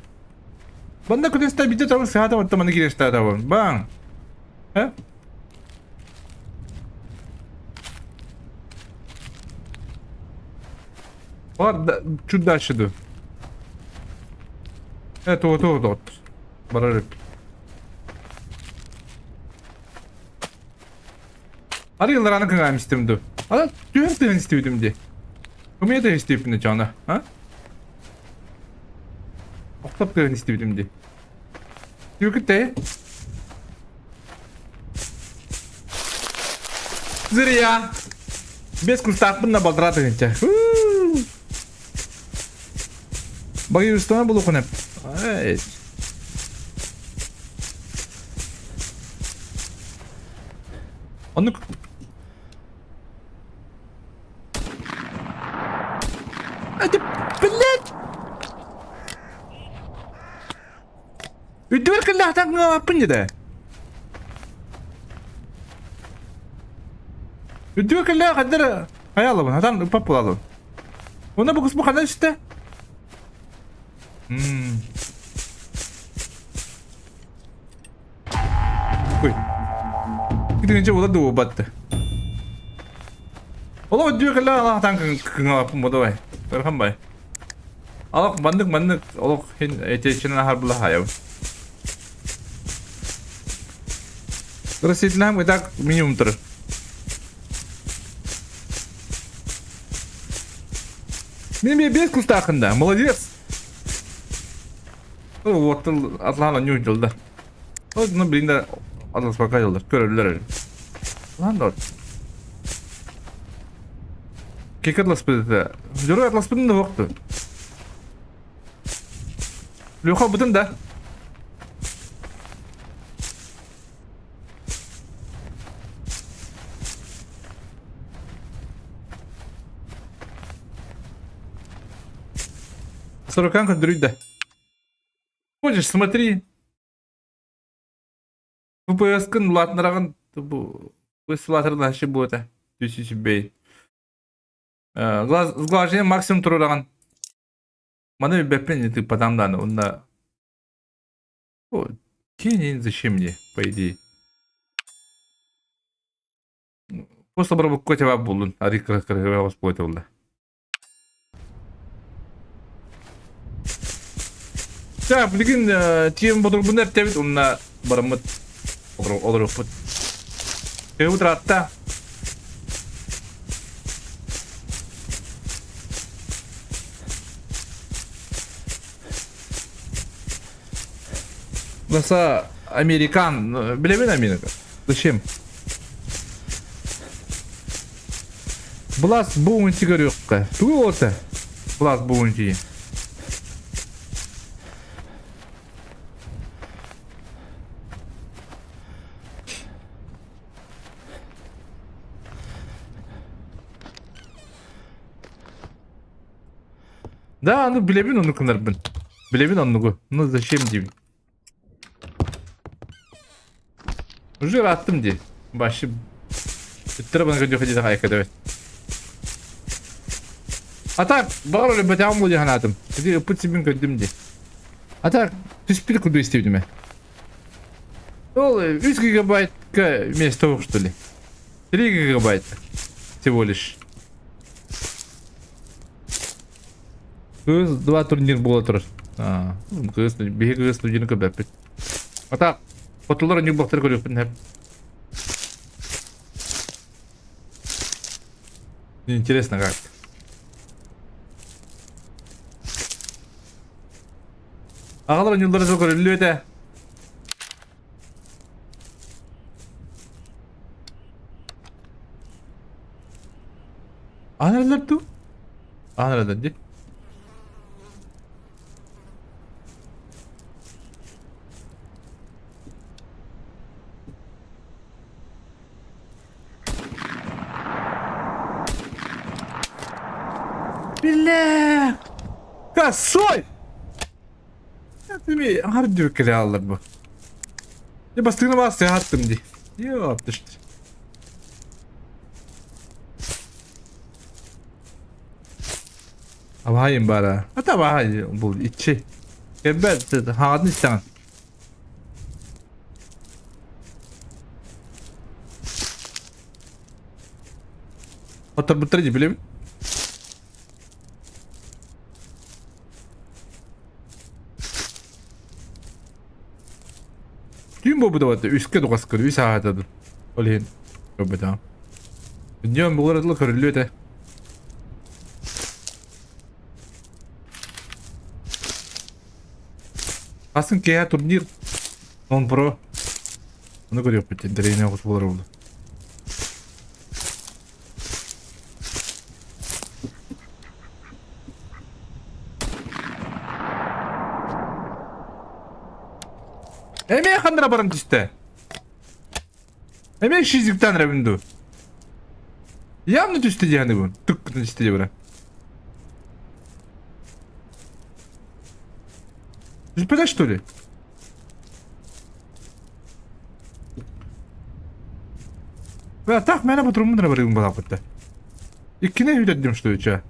Banda kau testa bicara tahu sehat atau teman kita testa tahu, bang. Eh? Var çud aşıdı. Evet o. Bararık. Arıyorlar anı kınayım istemdi. Adam diyor da istedim diye. Kumaya da istedim de cana, ha? Oktap kırın istedim diye. Diyor ki de. Zırya. Без кустарпын да балдырады генче. Баги үстөне болу көнеп. Ай. Onu Hadi bilet. Üdür kılahtan ngapın ya. Üdür kılah kadar hayalı bana. Tam pap bulalım. Ona bu kısmı kadar işte. Koy. Gidince o da doğu battı. Oğlum üdür kılah Allah'tan ngapın bu da vay. Berkan bay. Allah bandık. Allah eteğine harbula hayal. Terus нам и так минимум 3. Мне без куста ханда, молодец. Вот Атлана не увидел, да. Вот, ну, блин, да, Атлас пока елдар, көрөлөр. Ладно. Кек Атлас беді, жүрі Атлас беді де оқты. Люха бутын да. Сороканка дрюда. Хочешь, смотри. VPS-кын латнырагын высылатырда ши бота. Түсүсү бей. Сглажение максимум турураган. Мана беппен ты подамдан, он на... О, тени зачем мне, по идее. Просто бұры көте бап болдың, арик кіргіре бас бойты болды. Ja, bilgin tiem bodur bunlar tebit onunla barımıt olur okut. Kevut rahatta. Mesela Amerikan bilemin Amerika. Zачем? Blast bounty görüyor ki. Tuğu olsa. Blast bounty. Да, ну билебин onu кынар бин. Билебин onu. Ну зачем дим? Уже attım diye. Başı bittire bana gidiyor hadi daha yakada. Atak, bağır öyle batağım oluyor hanatım. Hadi ıpıt sibin gördüm diye. Atak, tüspili kudu istedim ben. Ol, 3 гигабайт вместо того, что ли? 3 гигабайта. Всего лишь. Kız 2 турнир bola turur. Kız bir kız tudunu köp. Atak, fotolar önce baktır görüyorsun hep. Интересно как. Ağaların yılları çok görülüyor da. Nereler tu? Nereden di? Bile. Kasoy. Tabii harbi diyor ki alır bu. Ya bastığına bas ya attım di. Yok işte. Ama hayır bara. Hatta hayır bu içi. Evet, hadi sen. Hatta bu tarafa bileyim. Tüm bu da üstte dokuz kırıyor, saatadır. Olhin. Yok tamam. Dünya bu kadar da kırılıyor da. Aslında ki turnir non pro. Onu görüyor peki. Derine futbollar oldu. Emeğe kandıra barın işte. Emeğe şizlikten revindu. Явно düştü yani bu. Tık düştü bura. Şüphede что ли? Ve tak mene bu durumu da barın bana kutta. İkine hüledim что uça.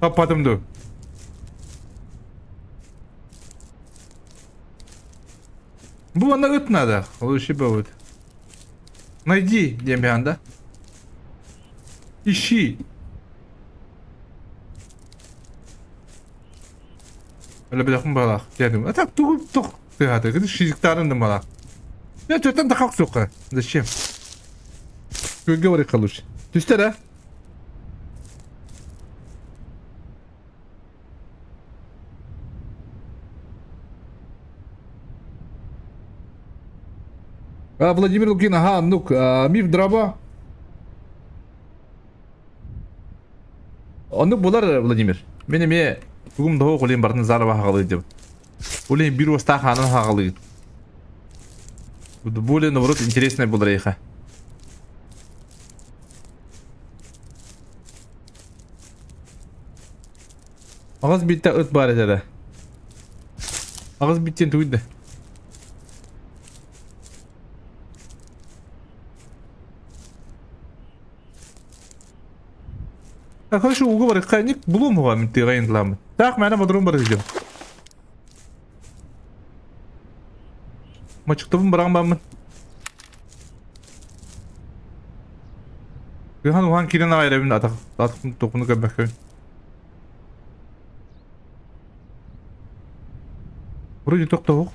Kapadım da. Bu bana ıt надо. Лучше бы вот. Найди Демьян, да? Ищи. Öyle bir takım balak. Dedim. Atak tuğup tuğ. Hadi gidip şiziklerin de balak. Ya çöten de kalk sokağa. Zачем? Gölge var kalış. Düşte de. Владимир Лукин, ага, ну-ка, миф дроба. Onu bular Vladimir. Benim ye bugün daha kolayım barın zarba haqalıydı. Olayım bir usta hanın haqalıydı. Bu более наоборот интересная была рейха. Ağız bitti ıt bari dedi. Ağız bitti tuydu. Arkadaşı ugu var kaynik bulum mu var mı tirayındılar. Tak mana bodrum var hocam. Maçıktım bırakın ben mi? Göhan uhan kirin ayır evinde atak. Atakın topunu göbek köyün. Burayı tok tavuk.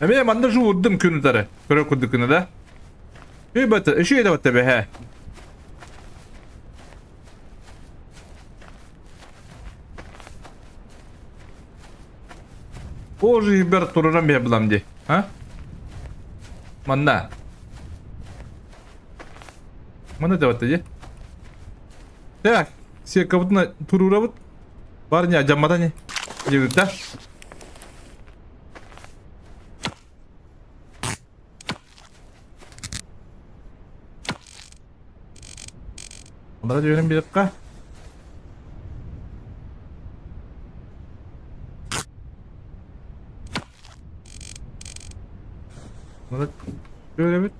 Ama ben de şu vurdum künütere. Kırık kudu künü de. İyi batı. İşi de batı be he. Oji bir tururam bir bulam di. Ha? Mana? Mana da batı di? Ya, siya kabutna tururam. Var ni acamada ni. Yürütte. Bana diyorum bir dakika. Bana şöyle bir.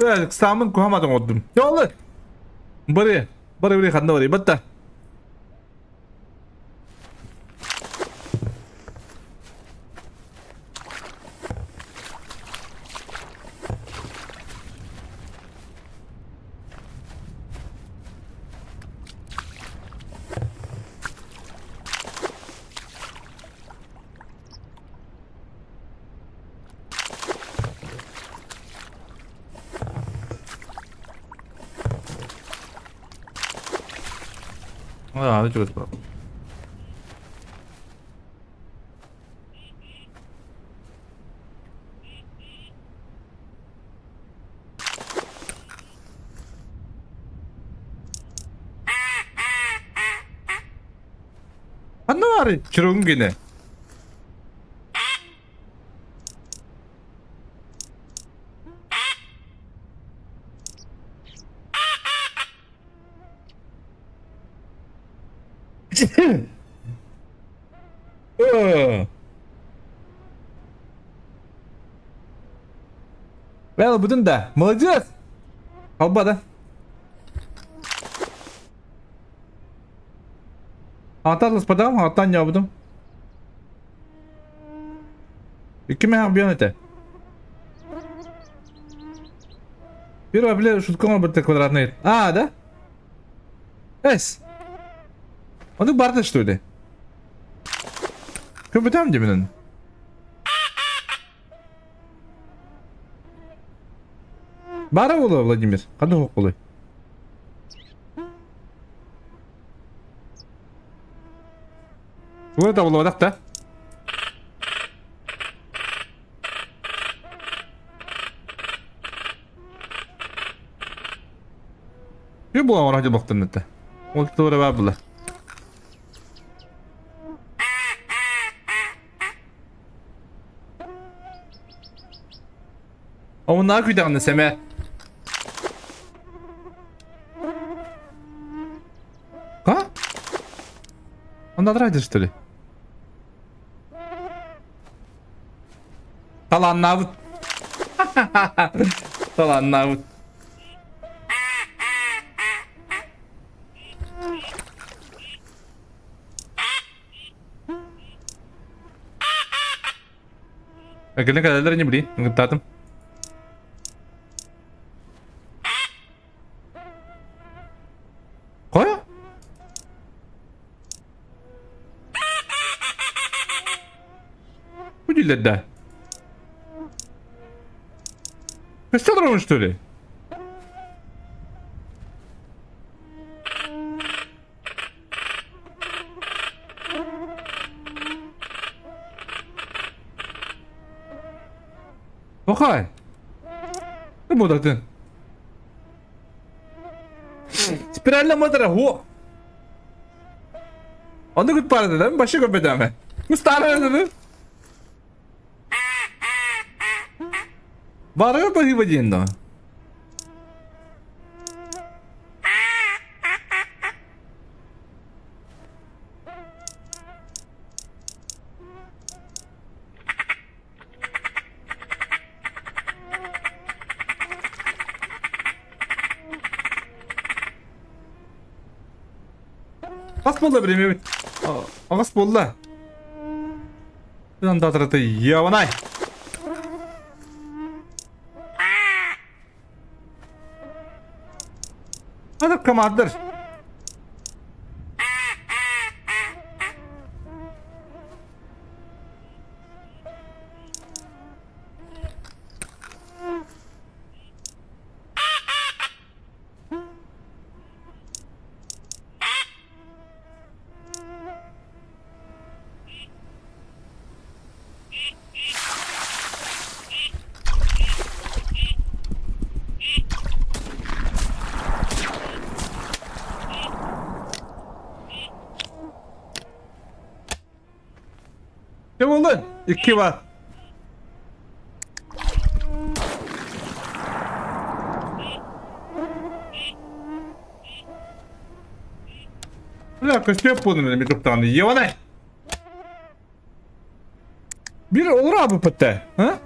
Böyle kısamın kuhamadım oldum. Ya Allah. Bari. Bari kanda bari. Batta. Hadi çok bak. Anne var çırağın gene. Well, bütün de. Молодец. Kalbada. Anahtarla spadam, anahtar ne yaptım? İki mi yapıyorsun öte? Bir var şutkama bir tek kvadratный. Да? Эс. Onu barda что ли? Köpütem dibinin. Бара было, Владимир. Кады хок болой? Бұл да болу адақ та? Не бұл амар хаджа бақтын әтті? Ол тұра бәр бұла. Onun daha küydağını seme. Ha? Он надрайдер, что ли? Талан навык. Талан навык. Akıllı kadarlar ne bileyim? Ngıttadım. Koy. Bu bile de. Kaçta durmuş öyle? Okay. Ne bu da? Spiralle madara ho. Onu gut para dedim, başı köpeden mi? Mustara dedi. Var ya bakayım bacında. Kas bolda bir evet. Ağas bolda. Lan da yavanay. Hadi kamadır. Ne oldu? İki var. Bırak kaçtı yapalım benim bir tane. Yavanay. Bir olur abi pıttı. Ha?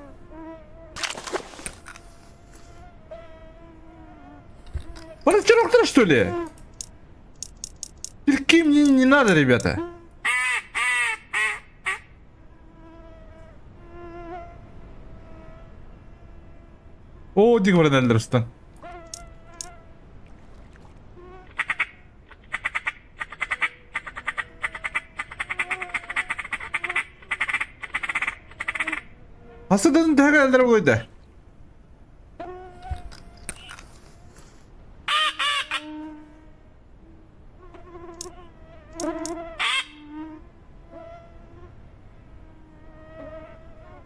Bana çırıktır что ли? Bir kim не надо, ребята. O diyor oradan elleristan. Hasıdın tekrar ellere koydu.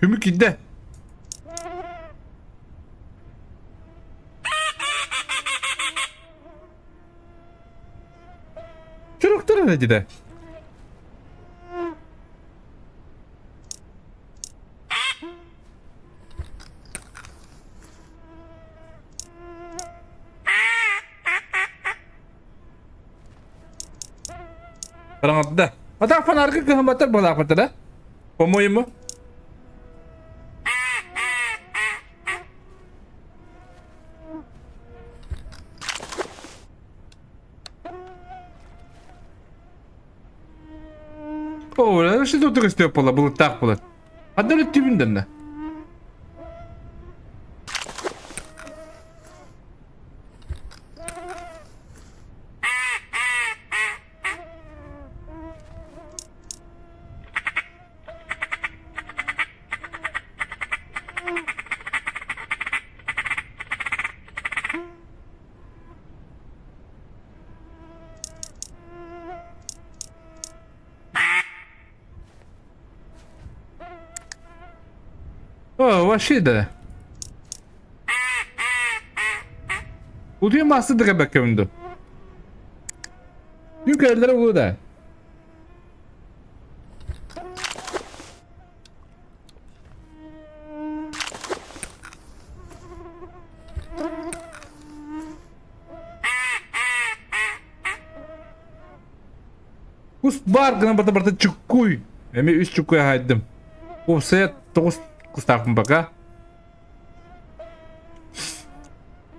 Hümük giddi. Çırıktır öyle de. Karanlıkta da. Hatta fanarkı kıhımbatlar balaklıkta da. Komoyu mu? Oğlan işte otur istiyor pola bulut tak pola. Hadi öyle tipinden de. O вообще da. Bu diyor mahsı dıra bakımdı. Yukarılara bu da. Us bargına barda çukuy. Emi üst çukuya haydım. O saya tokus kustakım baka.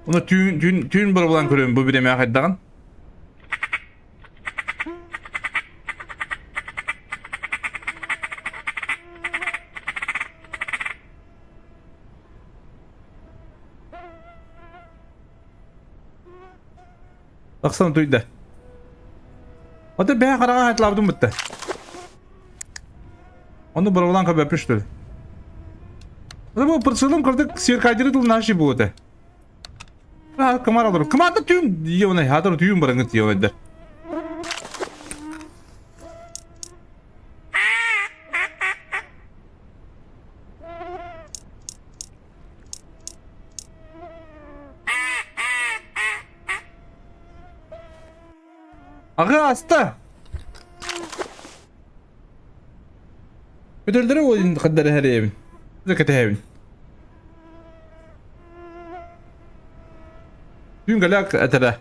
Onu tün bir bulan görüyorum bu bir demeye haydan. Baksana duydu. O da bana karağa hayatlavdım bitti. Onu bir bulan kabı yapmıştır. Bu pırsılım kırdık sir kaydırı dıl naşı bu öte. Ha kamar alır. Kamar da tüyüm diye ona hadır tüyüm barangı diye ona der. Aga hasta. Ödüldürü oyun kadar her evin. Zekete evin. Dün galak etele.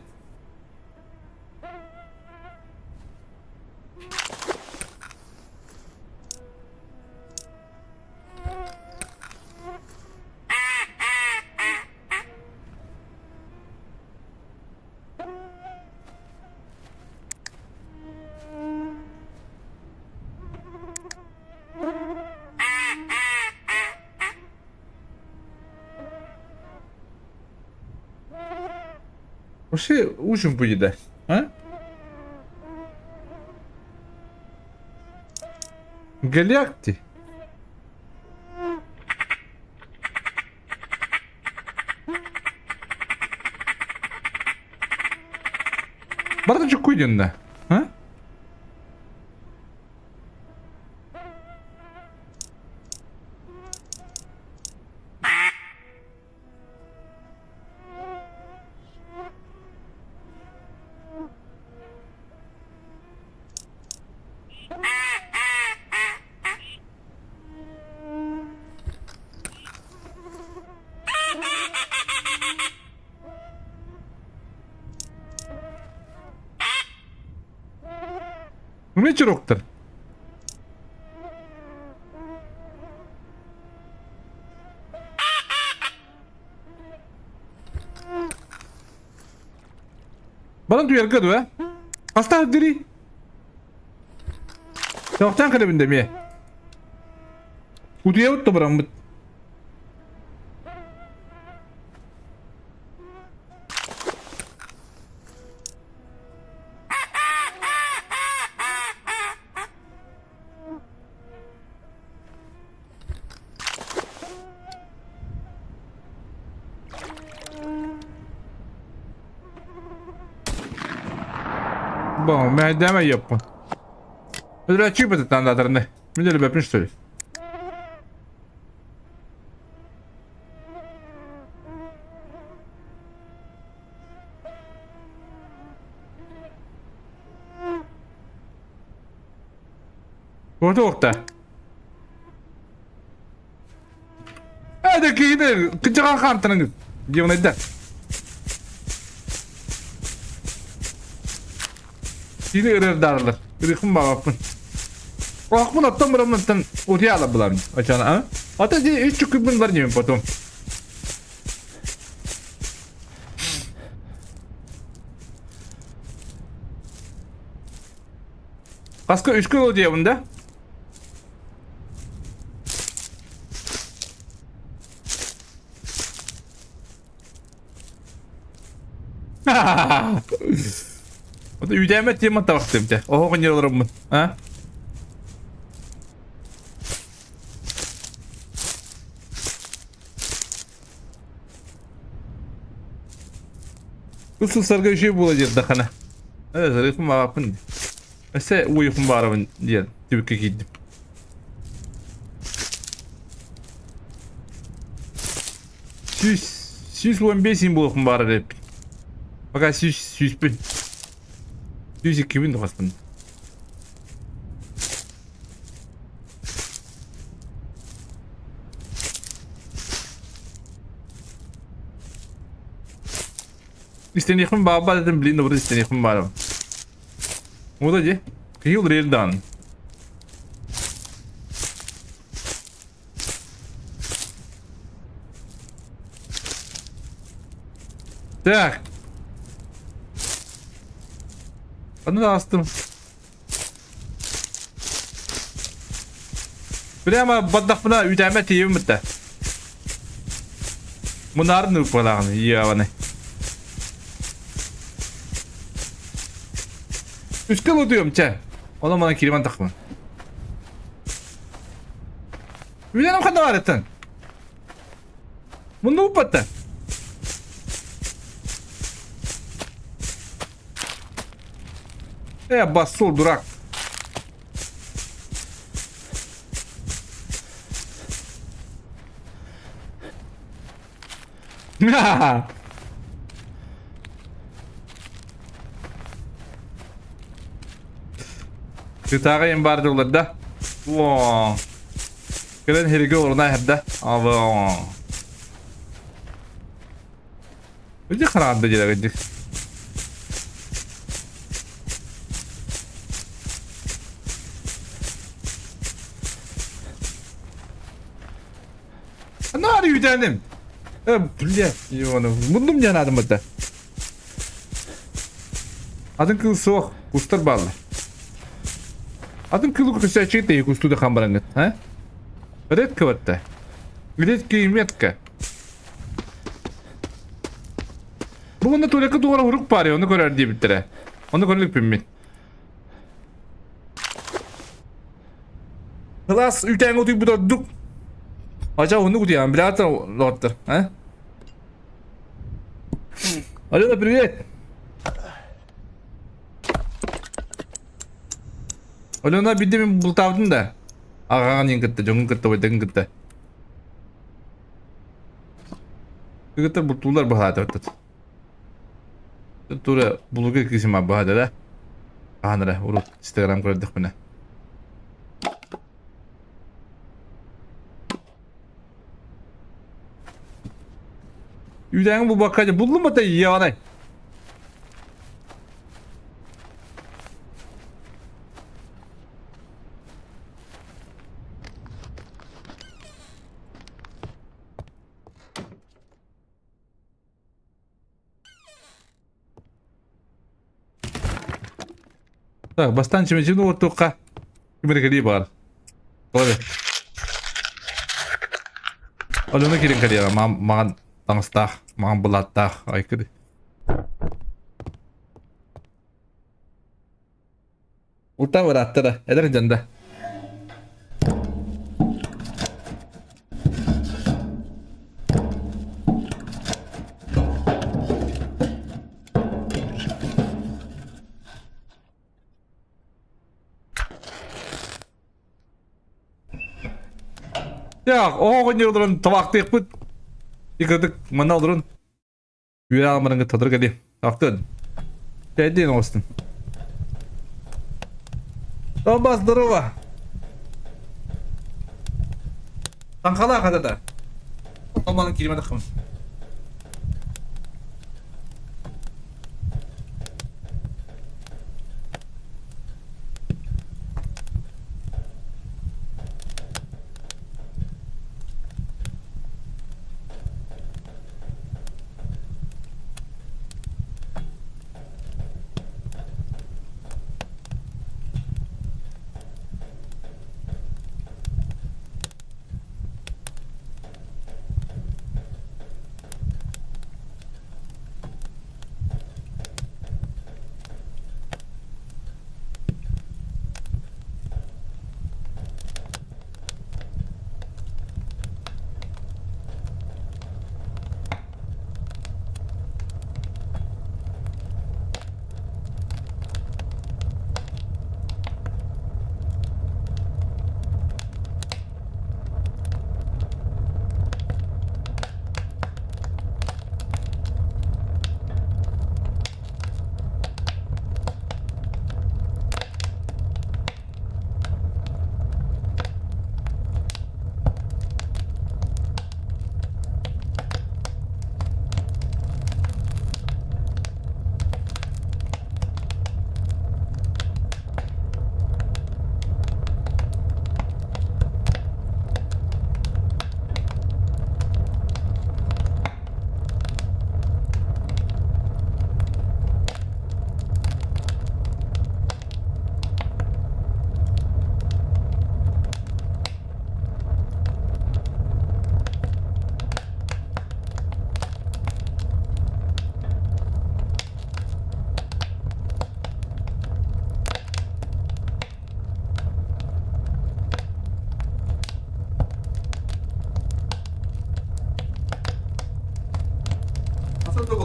O şey uçun bu gider. Ha? Geliyaktı. Bana çok koydun da. Ha? Bu ne çıroktur? Bana duyar kadı ha? Hasta diri. Tavuktan kalebinde mi? Uduya uttu buram bu. Bon, ben deme yapma. Öyle açık bir tane daha ne? Müdürü öpmüş söyle. Orta. Hadi ki yine kıçakan kartını diyor ne der? Yine ırar darlar. Rıkım bağapın. Akmın attan buramdan ortaya alabilen açana ha? Hatta diye hiç çok bunlar diyeyim potom. Kaska 3 kilo diye bunda. O da üdemet diye mi tabaktım de. Oho kan yaralarım mı? Ha? Usul sargı bir şey bulacağız da kana. Evet, sargı mı yapın? Mesela uyukum bağırımın diye tübük giydim. Süs 15 bulukum bağırır hep. Fakat süs bin. Süs 2000 de aslında. İstediğim baba dedim bilin de burada istediğim var. O da ce. Kıyıl reeldan. Так. Onu da astım. Prямо badakfına üdeme tiyim bitti. Bunlar ne falan ya bana. Üç kilo diyorum çe. Ona bana kiriman takma. Üdenem kadar var etten. Bunu mu patta? Bas sol durak. Gıtağa en barda olur da. Wow. Gelen herige oruna herde. Ava. Öyle karanlıkta gelecek. Ne arıyor canım? Bile. Bunu mu yanadım burada? Adın kıl soğuk. Kustur ballı. Adın kılı kısa çıktı. Kustu da kambarangıt. Ha? Red kıvırttı. Red kıymetka. Bugün de tuvalete duvara vuruk bari. Onu korar diye bittire. Onu konulik pimmin. Klas ülten otuyu bu da duk. Acaba onu kutuyan. Bilatan lottır. Ha? Alo, привет. Alona bir de mi bultavdın da. Ağağın yıngıttı, jongun kıttı, oydan kıttı. Kıttı bultular bu hada öttet. Tura buluga kişim abi bu hada da. Ağanıra, urut, Instagram kuradık bana. Yüden bu bakacı buldun mu da iyi anay? Tak, bastan çimecini ortuqa. Kimere kali var. Oleh. Alona kirin kali ya, makan tangstah, makan belattah, ay kiri. Uta berattı da, eder canda. Ya, o oynuyorların tabakta bu. Yıkadık, mana olurun. Yüre almanın tadır gadi. Taktın. Dediğin olsun. Tamam, здорово. Tankala kadar da. Olmanın kelime takımız.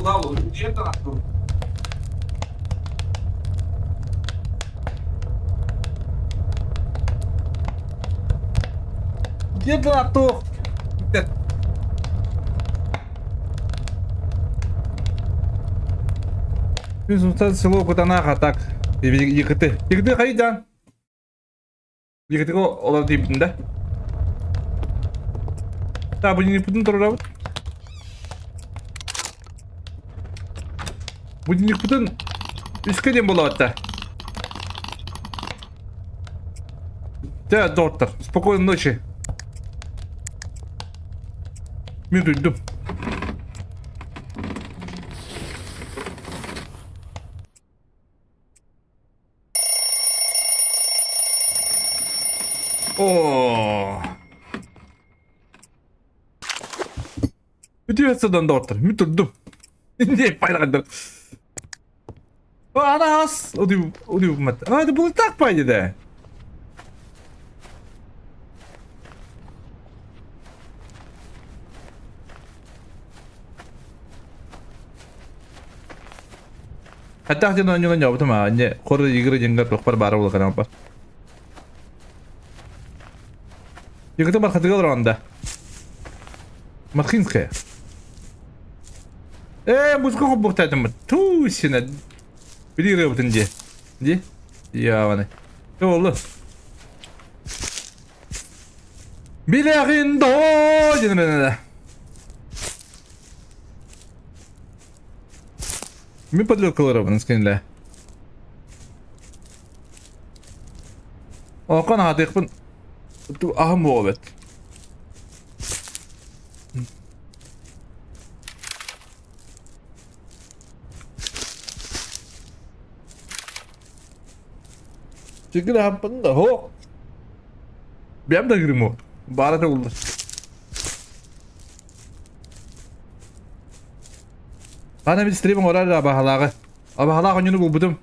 da olur. Diye de attım. Diye de attım. Bitti. Biz usta solo kutana katak. Yıkıtı. Yıkıtı kayıcan. Yıkıtı o olan dibinde. Daha bu yeni pudun durur. Bu yeni pudun üst kadem bulu hatta. Да, доктор, спокойной ночи. Müdürdüm. Oo. Müdürsün doktor, müdürdüm. Ne paylaştın? Anas, o diyor mat. Hadi bunu tak paydı de. Hatta jangan nyonya nyoba tuh mah, nya kor yigre jenggat lokpar baru lah kenapa? Yigre tuh marka tiga orang anda. Markinskaya. Muska hobok tadi mah. Tuh sini. Bili rebutin je. Je? Ya mana? Tuh Allah. Bilakin do, jangan. Mi подлил колорован скинле. Okan hadi yapın. Tu ahım oğlet. Çünkü de yapın da ho. Benim de girim o. Bari de olur. Bana bir streaming orar da bahalağı. Bahalağı oyunu buldum.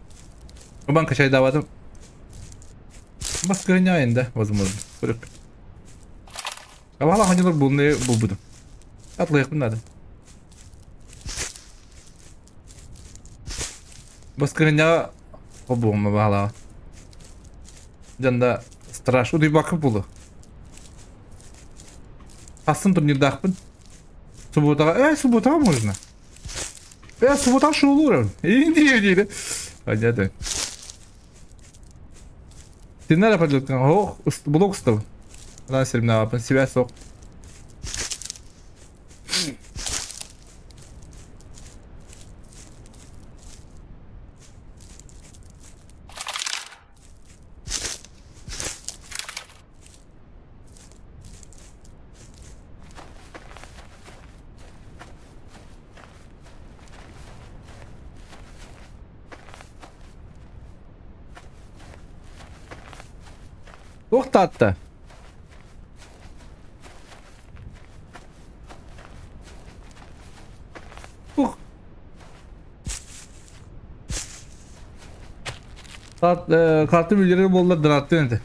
Ben kaçay davadım. Bas kırınca ayında vazımızdı. Bırak. Bahalağı oyunu buldum. Atlayık bunlardı. Bas kırınca o bulma bahalağı. Canda straş. O da bir bakıp bulu. Aslında turnirde akpın. Subota mı можно? Я суббота шел урон. Иди. Понятно. Ты надо подлетка. Ох, блок стал. Надо все равно на себя сок. Çok tatlı. Kartı bilgileri bollar danattı neydi?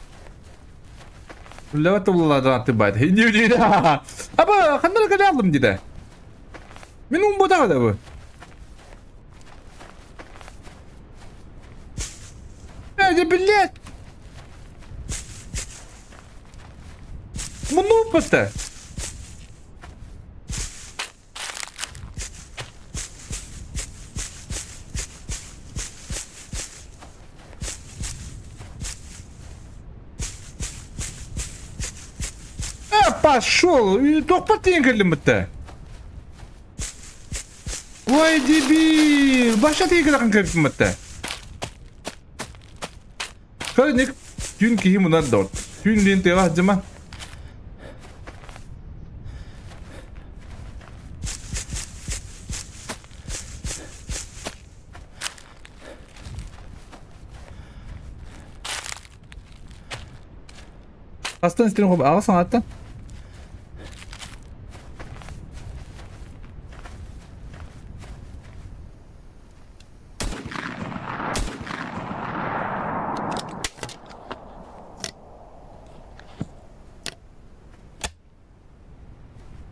Levet bollar danattı baydı. Hindi. Ama kanlara kadar aldım dide. Benim bu da bu. Hadi billet. Bunu pasta. Пошел! Только потенькали мы-то. Ой, дебил! Başa tekrar kanka мы-то. Kardeşim, dün ki bunlar dört. Dün din tevah zaman. Aslan istedim abi. Ağlasana hatta.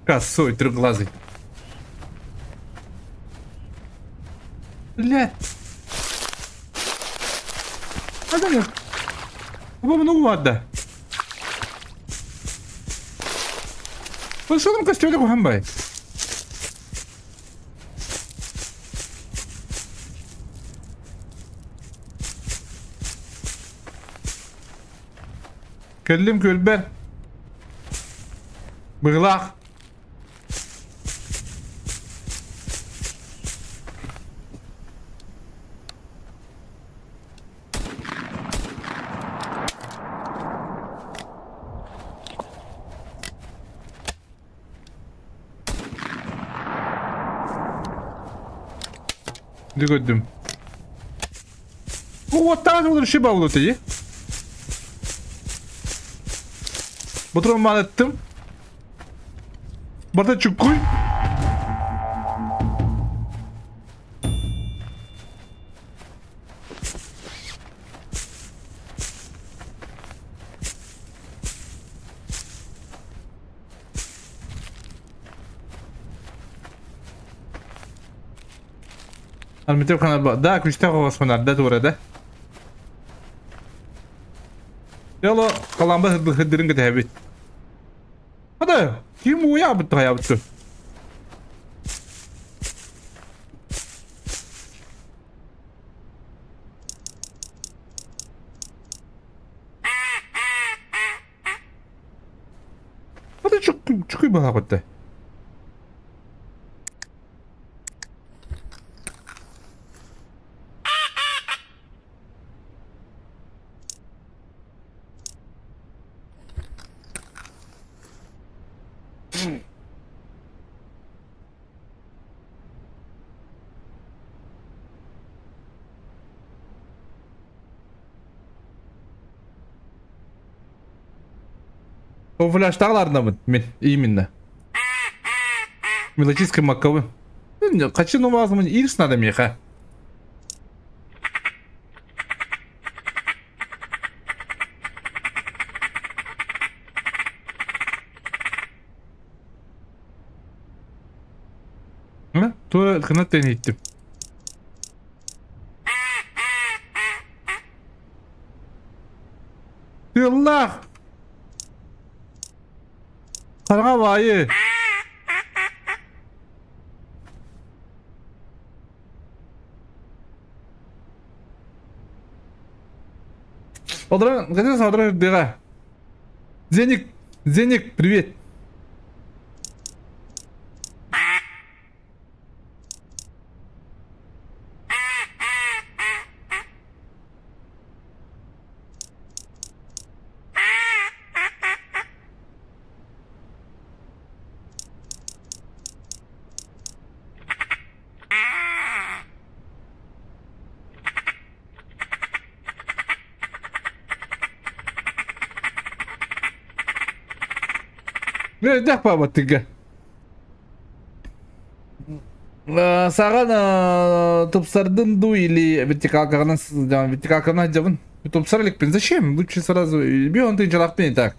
Косой, трехглазый. Lan. Hadi lan. Bu bunu vardı. Bakalım kaç tane kohan bay. Kellim kölber. Bıglak. Ne gördüm? Bu vattan olur şey bağlı teyi. Bu durumu mal ettim. Burada çukuy. Almite kanal daha küçükte kovasmalar da orada. Yalo kalamba hıdırın gıdı hebit. Hadi kim bu ya bitti ya bitti. Hadi çıkıyor bu hakikaten. O flash dağlarında mı? İyi minne. Мелодический маковы. Kaçın o ağzımın iyisin adam ya ha. Ha? Tuğra kanat deneyittim. Allah! Karga bayı. Одран, где ты смотришь дыра? Зеник, Зеник, привет. Ne yapma battık. Саған топсардың ду или вертикалканы жабын топсар элекпен зачем лучше сразу бьон ты жалакпен так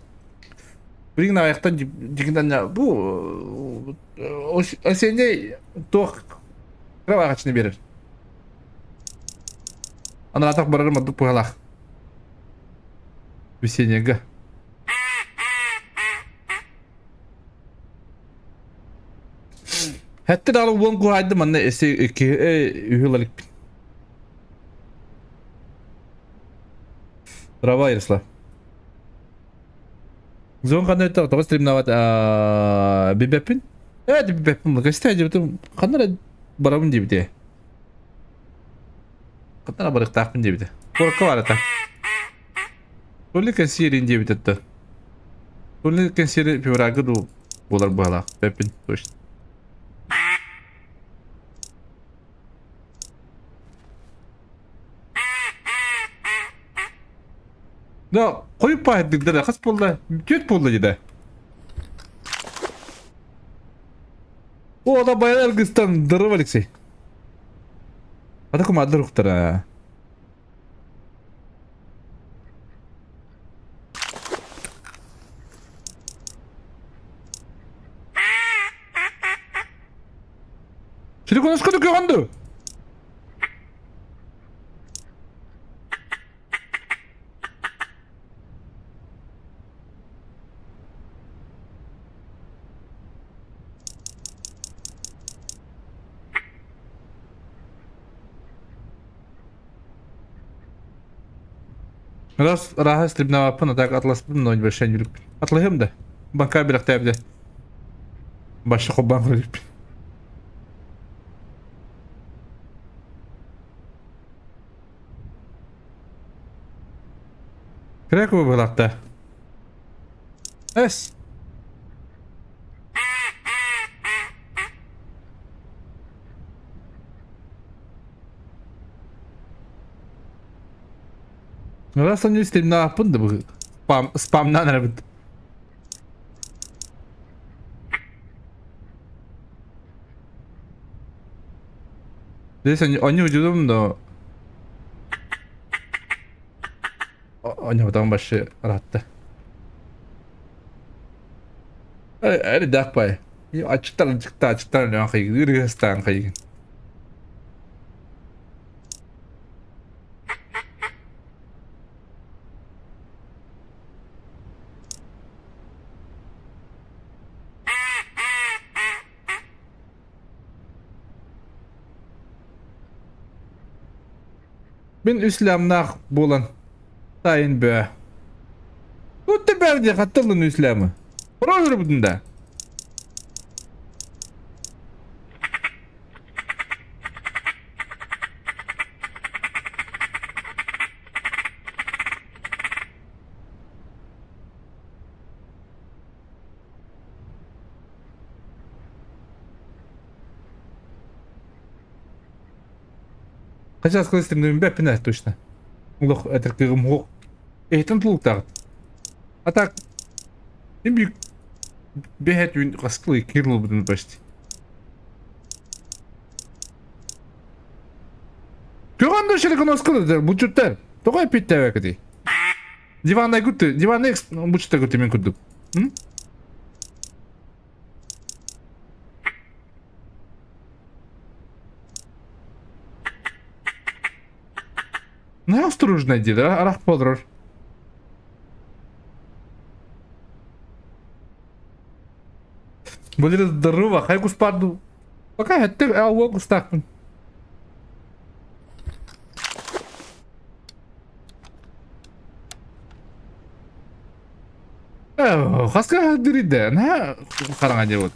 бирин аяктан жигинден бу осенде ток крава ачны берер ана атак барарым ду пугалак весеннеге Hatta da alıp bu haydi manne ese ki ühülelik. Bravo Yaroslav. Zon kanal ta tabas streamnawat bibepin. Evet bibepin mi? Kaçta acaba kanal barabın diye bir de. Kanal barık takpın diye bir de. Korku var ata. Tolli kansiyerin diye bir de. Tolli kansiyeri pivragı du bolar bu hala. Bibepin. Toşt. Da koyup payettik de kas bolda köt bolda jede. O da bayağı Kırgızistan dırı var ikisi. Hadi kuma adı ruhtara. Şimdi konuşmadık yok andı. Раз rahat strip ne yapın atak atlas bunun oyun başan yürüp. Atlayayım da. Banka bir akta bir başa koban yürüp. Kırık bu balakta. Es. Rastan yüz strip ne yapın da bu spamdan arabın. Neyse onu vücudum da oynamadan başı rahattı. Öyle dak pay. Açıktan ne kayık. Yürüyestan kayık. Ben üslamnak bulan. Sayın be. Bu da berdi katılın üslamı. Projer bunda. Kaças kılıştım demin be pina точно. Улох этеркегим хук. Эйтен тулуктагы. Атак. Эм büyük behet yün kaskılı kirli budun başti. Göğanda şerik onoskılı bu çutlar. Toğay pitte vakti. Divanda güttü. Divanda bu çutta güttü min kudduk. Hı? Ne осторожно dedi. Arak podror. Будет здорово, хай гуспарду. Пока это алго густакмын. Хаска дириде. На караңа деп от.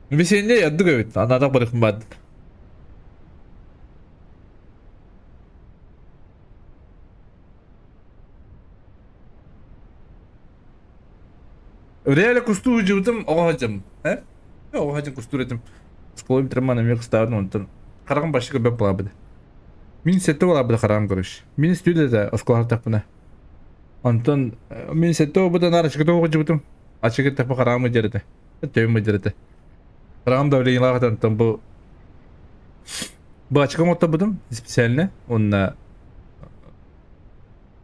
Весенне ядды көбөт. Анада барыкын бады. Реально кусту жыбытым оғажым. Оғажым кусту ретім. Сколы бітірман әмек ұстағын онтын. Қарағым башы көбеп бола беді. Мен сетті бола беді қарағым көріш. Мен студияда осколар тақпына. Онтын мен сетті обыда нар ашықыты оғы жыбытым. Ашықыт тақпы қарағымы жерді. Төйім жерді. Қарағым да өлейін лағыдан тын бұл. Бұл ашықым отта бұдым. Специально. Онына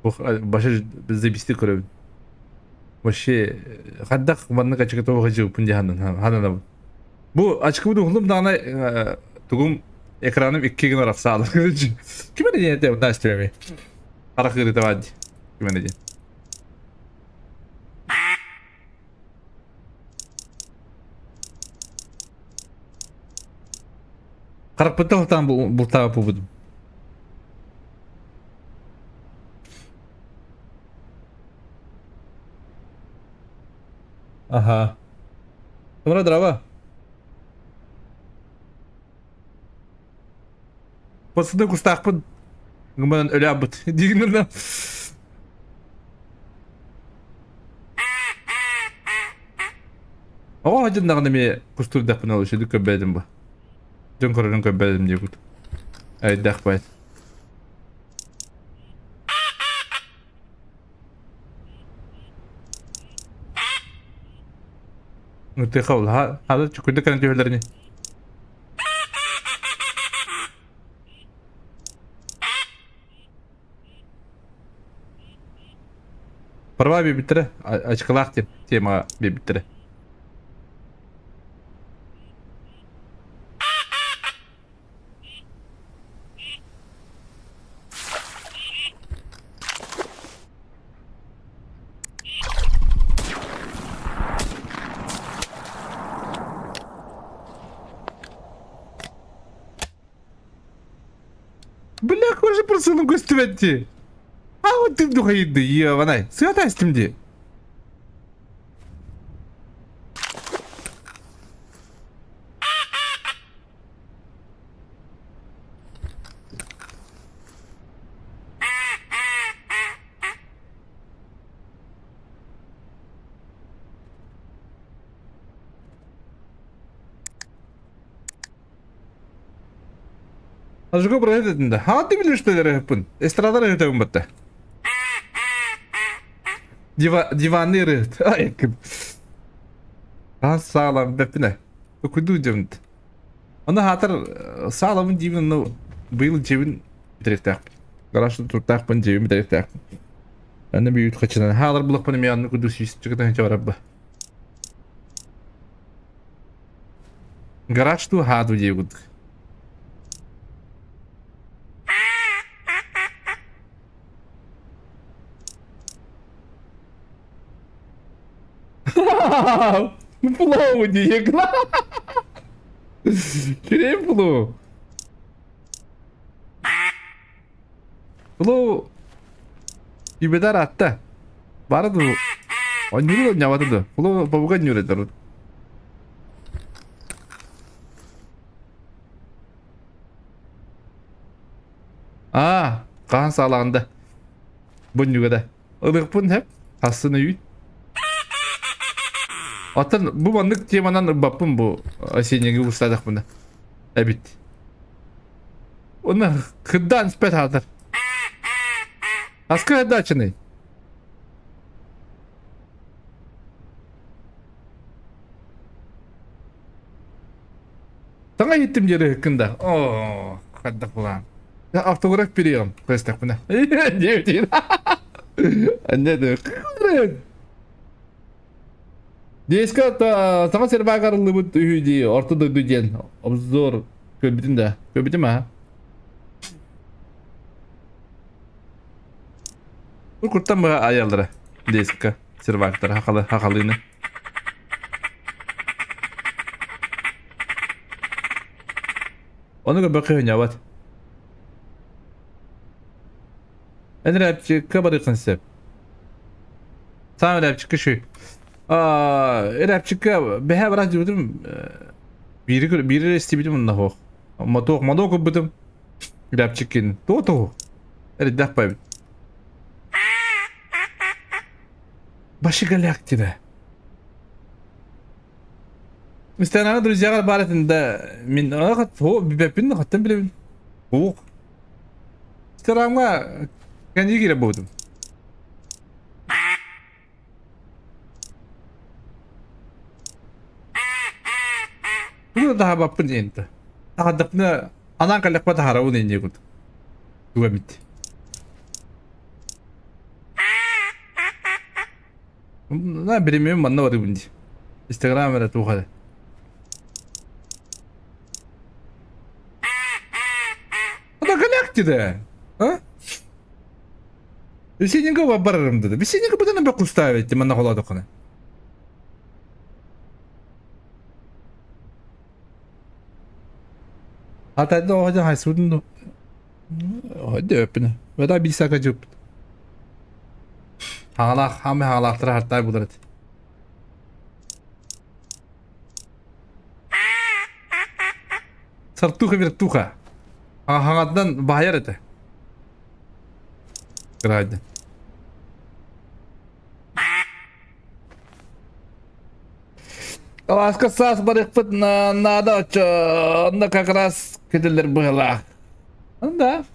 башы бізді бісті көребін. Вообще хаддак ванна качык тоога жыгып ханана. Бу ачкы буду хулум дана тугум экраным 2 gün arası sağlar. Kime ne diyeyim de nasıl diyeyim? Ara kırı da var. Kime ne diyeyim? Karak pıtı haftan bu tabi budum. Ага. Sonra дрова. Посыды кустақпын. Гыман өлі абыт. Дегінірді. Оға хажындағында ме кустурдақпын алышы дүк көббәдім ба. Жон көрінің көббәдім де күт. Әйдақ байт. Ngerti kau lah, ada cukup dekat jualannya. Prva bir bitir, açıklar tema bir bitir. Koşu pırsının göstüvetti. Ha o tüm hayırdı ya bana. Sıra istimdi. Azıcık buraya dedin de. Hadi bilir üsteleri yapın. Estrada rıhıtağım battı. Divanlı rıhıt. Ay kım. Ha sağlam bepine. Okudu cevint. Onu hatır sağlamın cebinin bu yıl cebin bitirektak. Garaşlı turtak ben cebin bitirektak. Ben de bir yut kaçınan. Hağlar bulak benim yanını kudu süyüsü çıkıdan hiç var abba. Garaş tu hadu cebi kudu. Pulou diyecek lan. Şuraya pulou. Pulou. Ibedar hatta. Vardı. O nyuru da vardı. Pulou babuga nyuru da. Aa, kan sağlandı. Bu nyuru da. Ilık pun hep. Aslında yut. Atan bu manlık temadan babım bu aşenyegi ustadık bunu. Evet. Onu hıddan spet aldır. Askı hıdda açını. Sana gittim yeri hakkında. Oo, hıdda ulan. Ya автограф veriyorum. Kıstak buna. Ne değil. Anne de. Деска та сама сервагарlı bu hüdi ortada düzen obzor köbütün de köbütü mü ha? Bu kurttan mı ayarları deska servaklar hakalını. Onu bakıyor ya vat. En rapçi kabarı konsept. Tamam rapçi kışı. Rapçika beha biraz diyordum. Biri istedim bundan ho. Matok kubudum. Rapçikin. To. Evet dah pay. Başı galakti de. Müstahane друзья baratında min akat ho bibepin hatta bile. Ho. İstirama kan yigire budum. Bunu daha bakın ente. Daha dakna anan kalak pada harawun ente gud. Dua mit. Na premium manna var bundi. Instagram'da tu hada. Ada galakti de. Ha? Senin gibi bararım dedi. Senin gibi bana bak usta etti manna kola dokana. Hatta da o hocam haysudun da. Hadi öpüne. Ve da bir sakacı öpün. Hami halakları hatta budur et. Sartuka bir tuka. Hangatdan bahayar ete. Graydı. Alaska sas barıkfıt nada açı. Onda kakras kediler bıhla. Onda.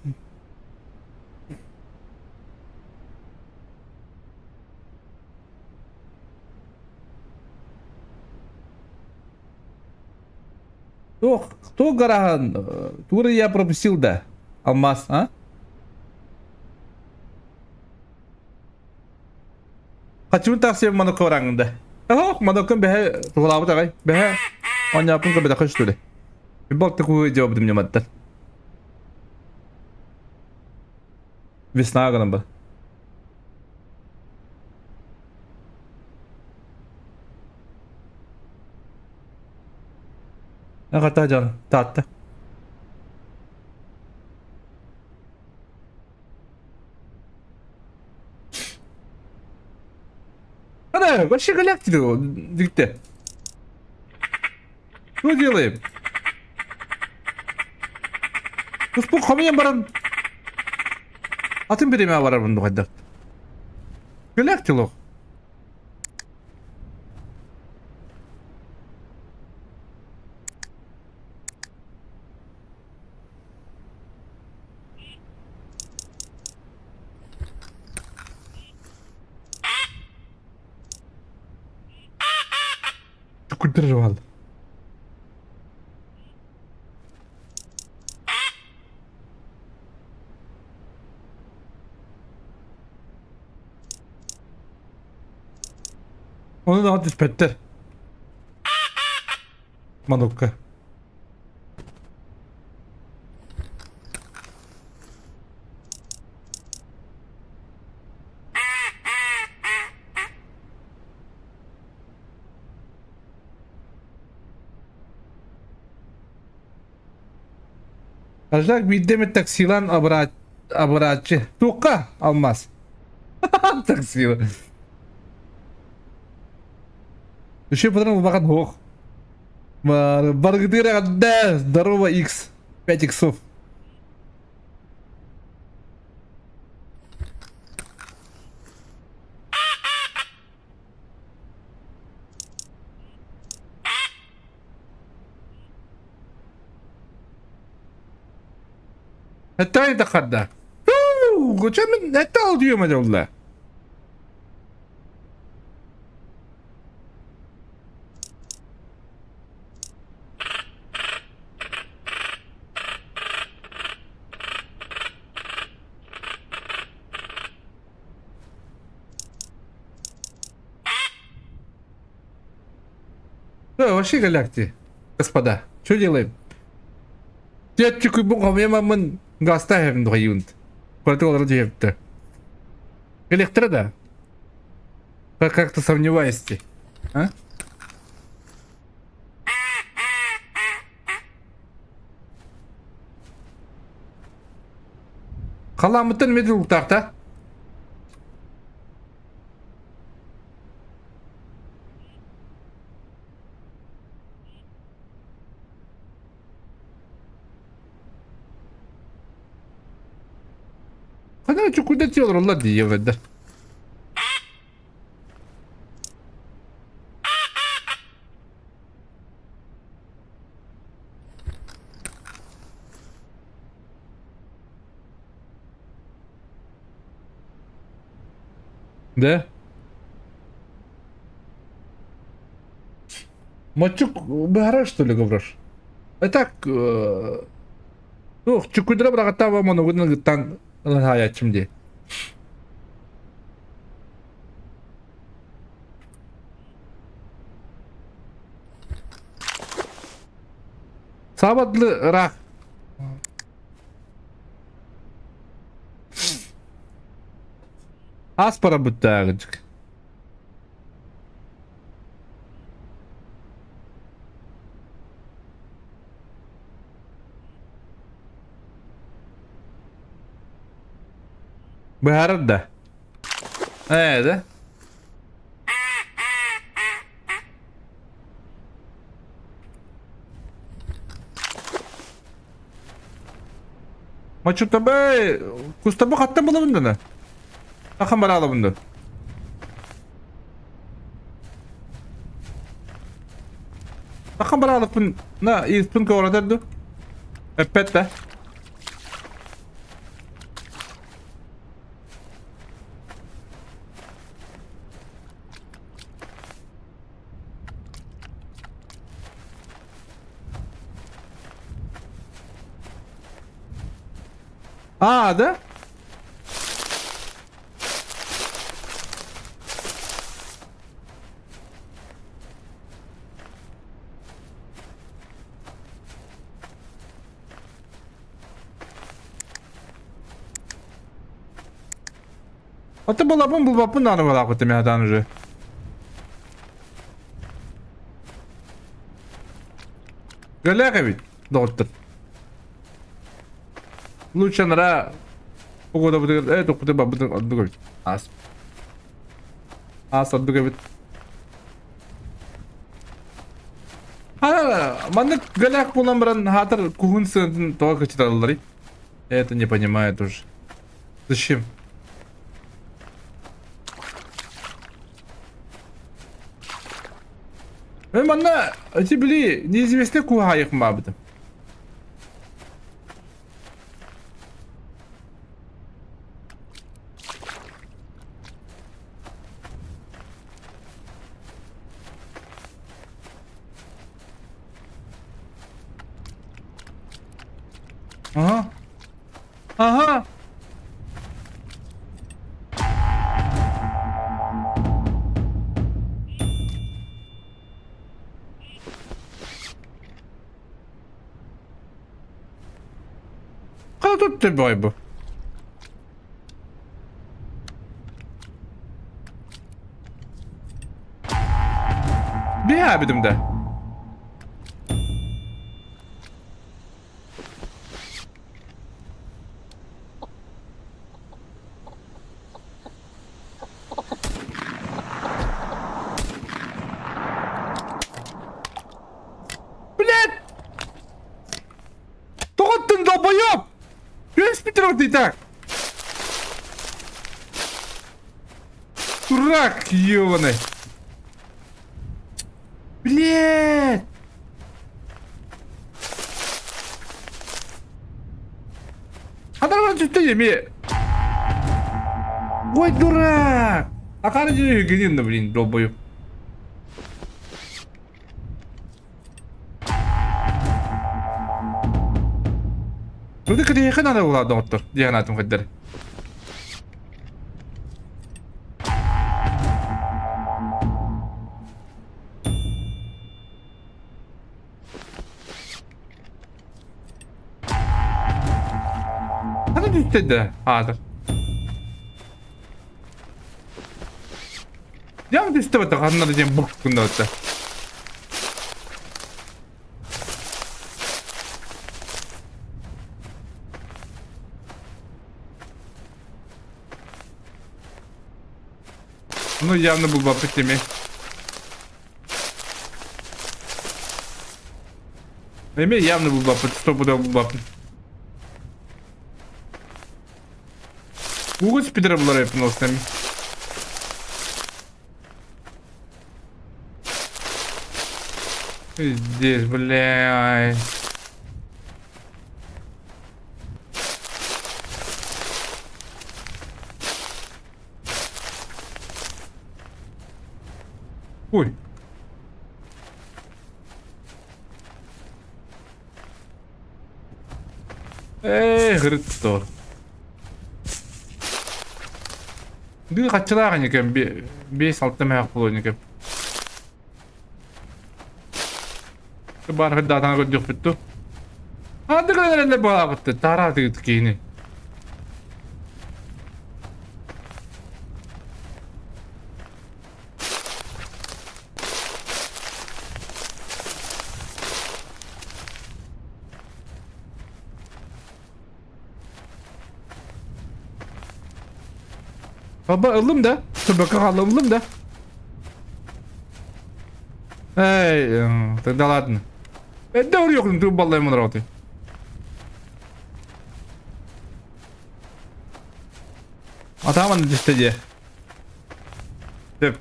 Tuh, tuh garahan. Tuh ya пропустил да. Алмаз, а? Kaçımı tavsiye manok orangında. Oh, manokun behe tuğlabı da gay. Behe on yapın kabı da kaç tüle. Bir baktık bu cevabı dimle madden. Visna ağanım bu. Ne kadar canım, tatlı. Вообще галактику, дикте. Что делаем? Успу хамиям баран. Атын береме барар бунду кайда. Галактило. Кудырвал. Onu da hadi Petter. Manukka. Arkadaşlar bir demet taksilan abaratçı. Tukka almaz. Taksilan. Еще потом bakın hoch. Благодаря да, здорово X. 5 иксов. Hatta يتخدى. Koca من hatta alıyor mu acaba? Да, вообще галакти, господа. Что делаем? Дядь чукуй бу я мамын гаставим двоюнт. Протокол директор. Электро да. Как-то сомневаюсь. А? Kalamıtın medul tahta. Kadar çok üretiyorlar onlar diye verdi. Да? Мачук бара что ли говоришь? А так, ну, чукудра брагата вам он угодно гтан лаячим ди. Сабадлы рах. Az para bıttağıcık. Baharat da. Evet. Maçutta be. Kusta bu hatta bulabında ne? Akın bana alabında. Akın bana alıp na ispin kavradardı. Epet de. Aa da. Atı bulapın bulapın nanı var akıtım ya tanrı. Gölek evet. Doktor. Лучше нра. Погода будет. Тук бабы отдугать. Ас. Ас отдугать. Маннык галяк булан баран хатыр кухун сынтын тоға кычыталылар. Это не понимаю тоже. Зачем? Манна, эти были неизвестные куха их мабыты. Ага. Ага. Када тут ты бойбу? Bir abidim de. Блядь! Тоғыттың долбоёб! Весь Петров ты так! Дурак, ёбаный! Блядь! Адamlar tuttu mi? Ой, дурак! А как же гнин, блин, долбоёб? Burada kırıya yakın da ulan doktor. Diyanatım kadar. Hadi düştü de. Hadi. Ya mı düştü batak? Anları diyeyim bu kunda olsa. Ну, явно был бы теми. Эми явно был бы что буду бы. Угу спидера была рэпнул с нами. Здесь, блядь. Ой. Грыттор. Bir kaçılar ekan, 5-6 mayaq bolon ekan. Бар хаддан гөдөх битту. Хаддаг эле баапты, тараа дигит кийни. Baba ılım da. Tabaka ılım da. Эй, тогда ладно. Да урёкнул ты баллай ему роты. Атаман дистеде. Деп.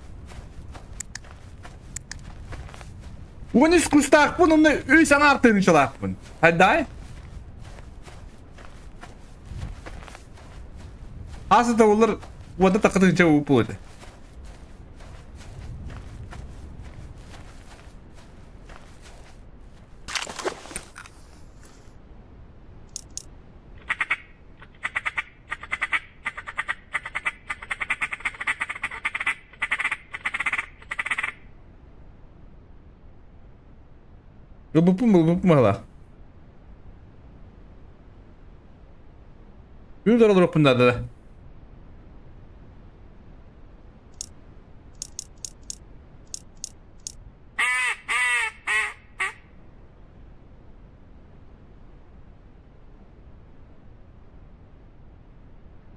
Он из кустах bunun үй санартын чылакпын. Хайдай. Асыда олар вода такытынча ууп болду. Помогла. Uдар olarak bunda da.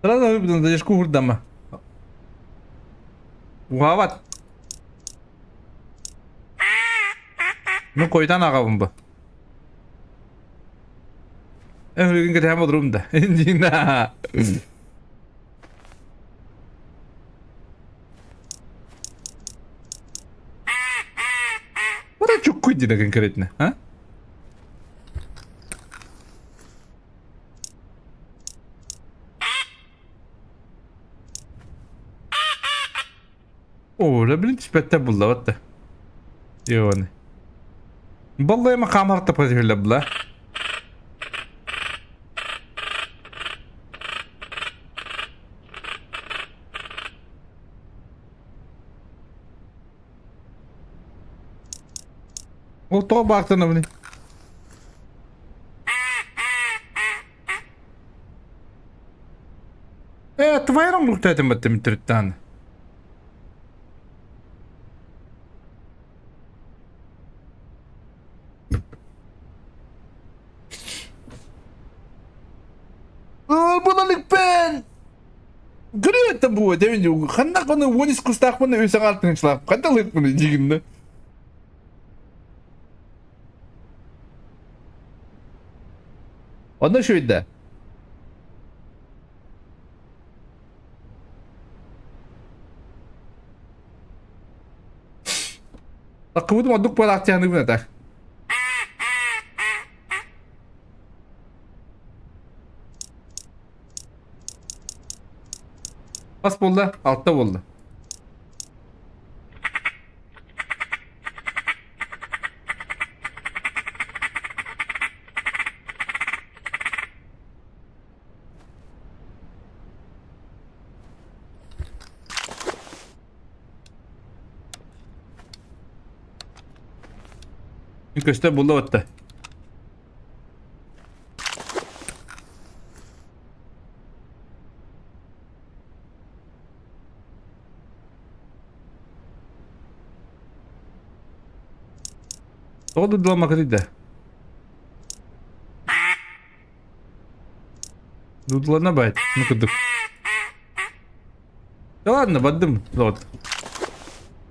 Сразу выпадем за дешку хурдама. Угават. Bu koydan ağabım bu. Ömrün gidelim olurum da. İncina. Bu da çok kuydu da konkretne. Ha? Ora birinci pette buldu vatta. Yani. Vallahi ma kamar tapazı hile bula. O to baktığına bunu. Твоя нукта этим этим тритан. Bunalık ben. Görüyor da bu demin kannak onu vonis kustak bunu üsen altın çılap. Kadalık bunu jiginde. Onda şöyle. Akıbıdım aduk para atyanı bu ne tak. Bas bolda, altta bolda. Köşte bolda vatta. Oldu dulamak dedi. Dudlarına bayt. Ne kıdık. Ya ладно, badım. Zot.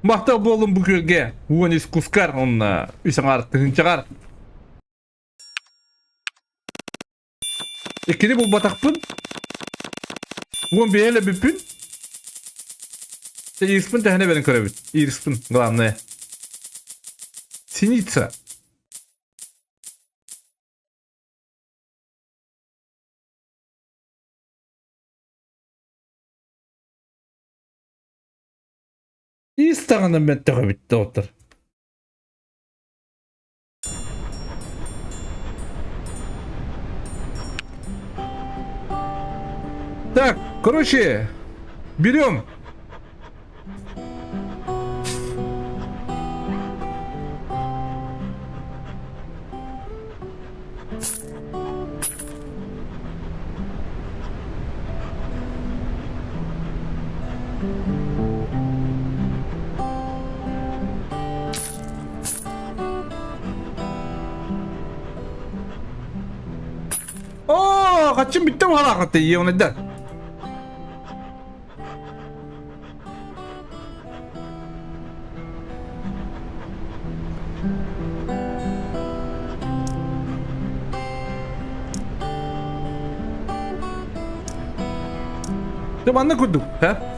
Mahta bu oğlum bu kölge. Uvanis kuskar onunla. Üsen artığın çıkar. İkili bu batakpın. Uvan beyle büpün. Sen irspın tehne verin körevit. İrspın. Главное. Синица. İstağının ben tığı bitti otur. Так, короче, берем. Kaçım bitti mi halakatı iyi o neden? Coba ne kurduk ha?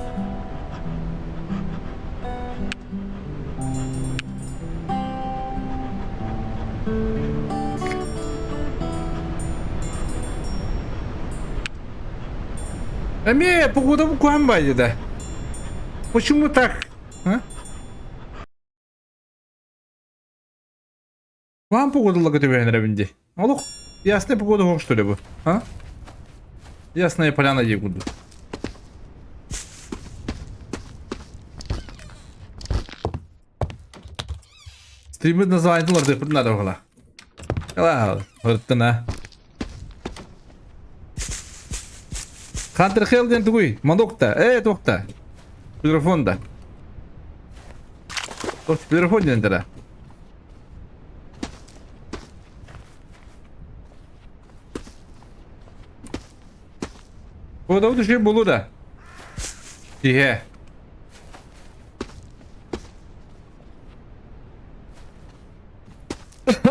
Погода bu kuhan baydı da. Почему так? Ha? Kuhan погода kötü beğenir bindi. Oğlum, ясная погода hoş что ли bu? Ha? Ясная поляна diye kudu. Stream'in nazaretler de bunlar da ola. Helal, hırttın ha. Hunter Hell'den tuğuy, mandokta, dokta. Telefonda. Telefon dendere. O da bir şey bulur da. Diye.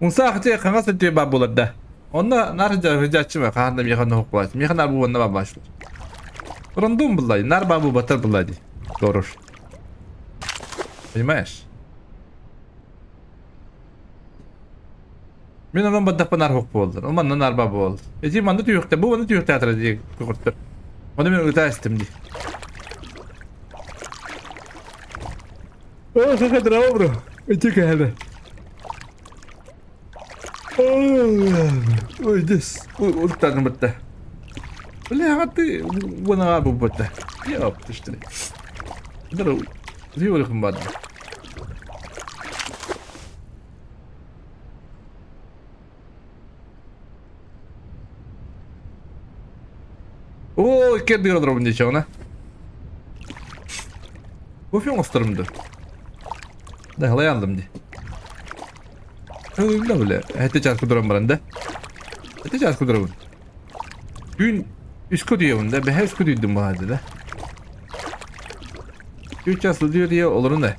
Unsa hati kangas tüye bab bolad da. Onda narja hıjatçı mı? Kahanda mekanda hokbaz. Mekanda bu bunda başlar. Random bullay. Nar babu batar bullay. Doğruş. Понимаешь? Men onun badda panar hok boldur. O mandan arba bol. Eti manda tüyükte. Bu manda tüyükte atara diye kurttur. Onu men öta istim di. Oh, sakın drama bro. Eti kahve. Oy des. Ultan batta. Öyle hadi bana arba batta. Yaptı işte. Daro. Diyorum badda. Oo, iki diyor adamın diye ona. Bu film ostlarımdı. Da halay aldım diye. Öyle böyle. Hette çarpı kuduram baranda. Hette çarpı kuduram. Dün üst kuduya bunda. Ben üst kuduydum bu halde de. Üç aslı diyor diye olurun da.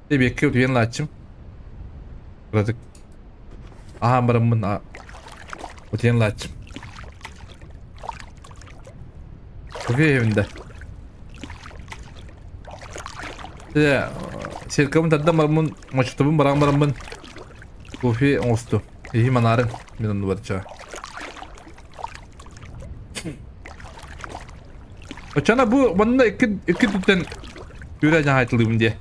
Bir bekliyordu yanına açım. Bıraktık. Aha baramın. Otiyen laçım. Kofi evinde. Ya, şirkamın tadda marmun maçtubun baramın. Kofi ostu. İyi manarın. Bir onu var çağa. Açana bu bana da iki tütten yüreceğim hayatılıyım diye.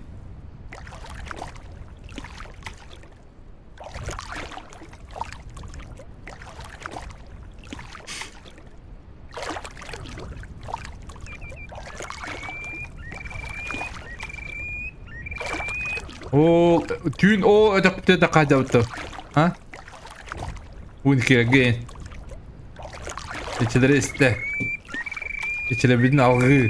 O tün o ödekte de kaydattı. Ha? Bu iki gen. İçleri iste. İçilebilin algı.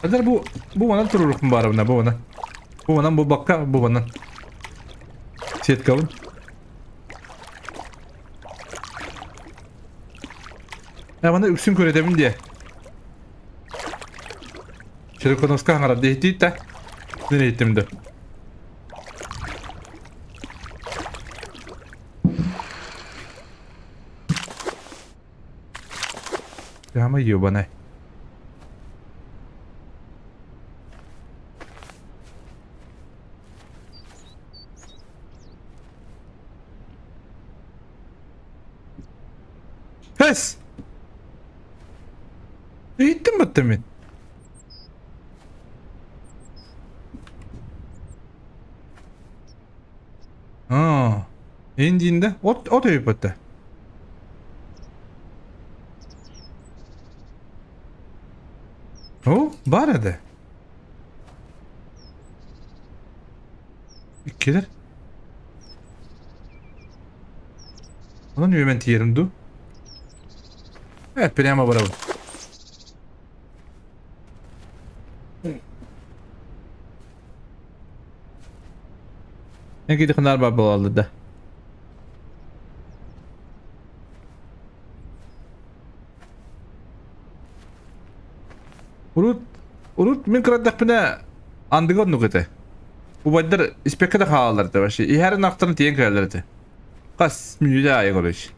Kadar bu bana tururuk mu bari buna bu bana. Bu bana bu bakka bu bana. Set kavun. Ya bana üksün köredemin diye. Çelik harap değil de. Nereye gittim de. Ya ama yiyor bana. Hes! Gittim mi demin? Aa, indiğinde o da yapıttı. O bari de. İkiler. Ulan yömenti yerimdu. Evet, prima bravo. Ne gidik narba bağlı da. Urut min kıradak bine andıgon nukete. Bu badar ispekte havalarda başı. İher naktarın tiyen kayarlardı. Kas müyüde ayak oluş.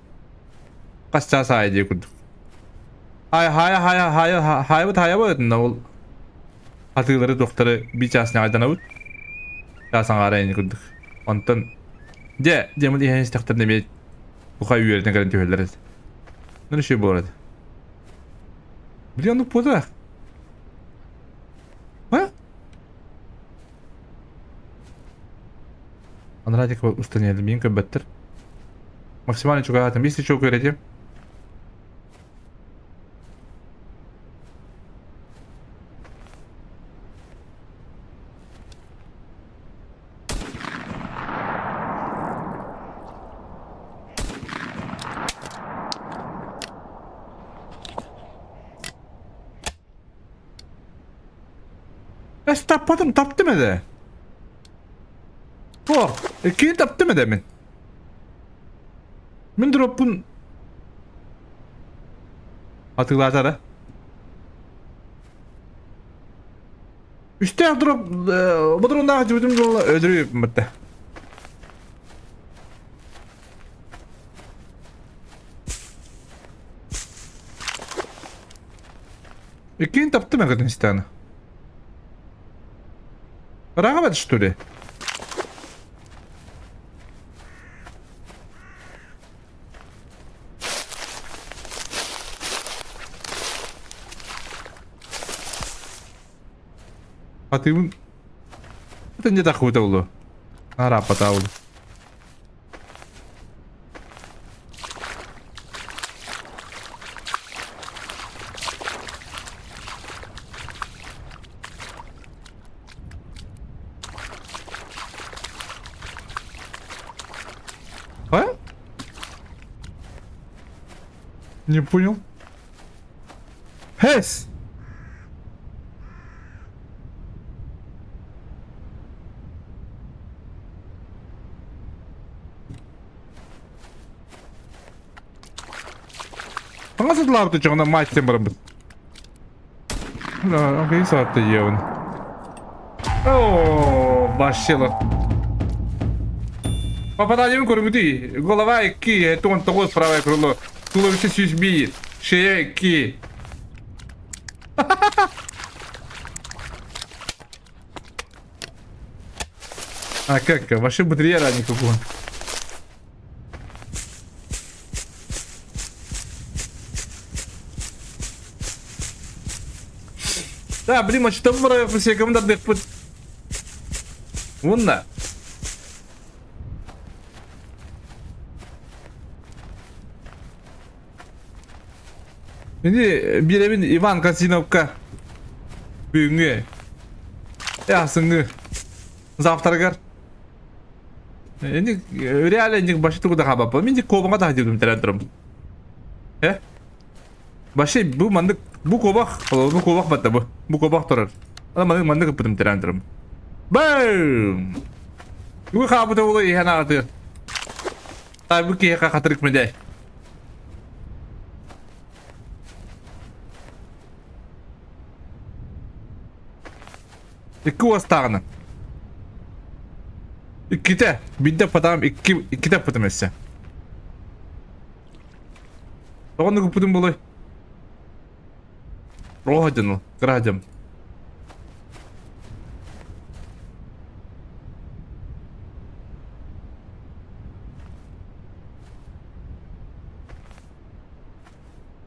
Kas çağ sahi diye kurduk. Hay bu ol. Hatıları doktoru bir çağsına aydan avut. Çağsan arayını kurduk. Ondan Cemil ihan istaktar demeye bu kayı üyelerine garanti öğülleriz. Ne şey bu arada? Biliyor musun bu da? Ha? Anladık bak ustan geldim. Yeni köbettir. Maksimal çok hayatım. Bir çok öğreteceğim. Taptı mı de? Oh, ikiyi taptı mı demin? Min drop'un hatırlatar ha? Üste durup bu durumda cübütüm dola öldürüyor bitti. İkinci taptım ya kadın istanı. Rağbet işte. Hatimin Tanya takut dulu. Harap tahu. А? Не понял. Хэс! Nasıl laptı çoğuna maç tembarım. Okey saatte yiyorsun. Ooo başlayalım. Попадание в груди. Голова и ки. Это он того правое крыло. Туловище сюзьби. Шея и ки. А как? Вообще батарея никакого. Да, блин, а что там по себе командантных пut. Вон на. Şimdi bir evin Ivan Kasinovka büyüğü yasını zavtargar şimdi realinde başı tuğda kabap şimdi kovana da dedim telendirim başı bu mandık bu kovak battı bu kovak durar ama mandık yaptım telendirim bam bu kabı oluyor yani artık tabii ki katırık mı değil. İki vastağını. İkide. Bir de patam iki de patam etse. Onu kupudum bulay. Rohadın o. Kıracağım.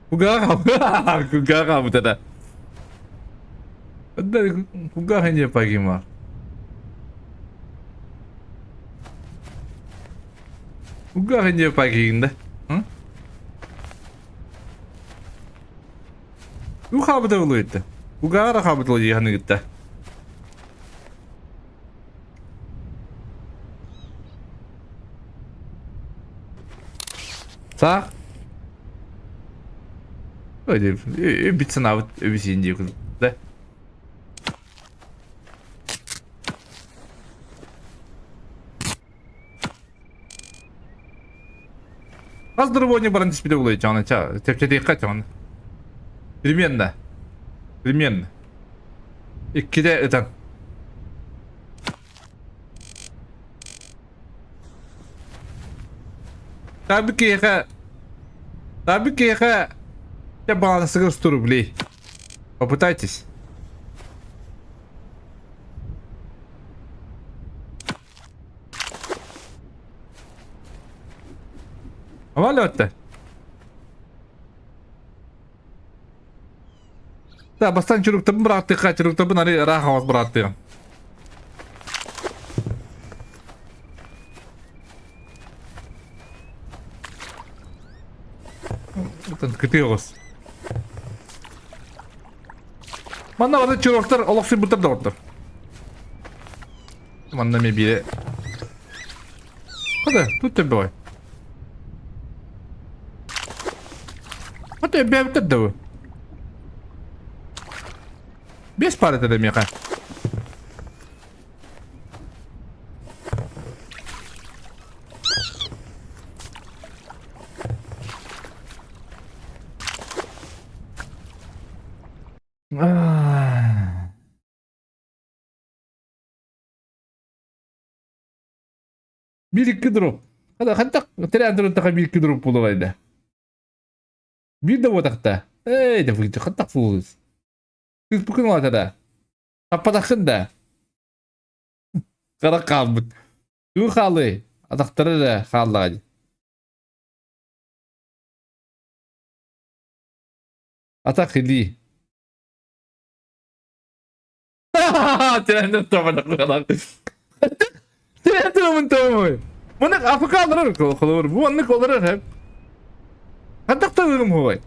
Kugaha bu tada. Kugaha niya pagima. Kugaha niya pagina. Bu kabıda oluyordu. Kugaha da kabıda oluyor hani gitti. Sağ. Öyle bir sınav bir şey diyor da. Поздравление баран диспите oluyor canım ça. Tepçede dikkat canım. Примерно. Примерно. İkide öten. Tabii ki ya. Tabii ki ya. Я балансировал 100 рублей. Попытайтесь. Валюта. Да, бастан çürüktüm bıraktık, çürüktüm hani rahat bıraktım. Buradan gidiyoruz. Bana orada çürükler, olaksı burada da orada. Bana mı biri? Hadi, tut da boy. Hadi bir evde de. Без пары тогда меха. Bir iki drop. Hatta tren durutta bir iki drop bulaydı. Bir de bu takta. De fıcı hatta fuz. Biz bugün ortada. Kapatakın da. Kara kalbut. Yu halı. Adakları da halı. Atak hili. Tren durutta kadar. Tren durutta. Bunu afı kaldırır kolur. Bu anlık olur hep. Hatta da ürüm hoy.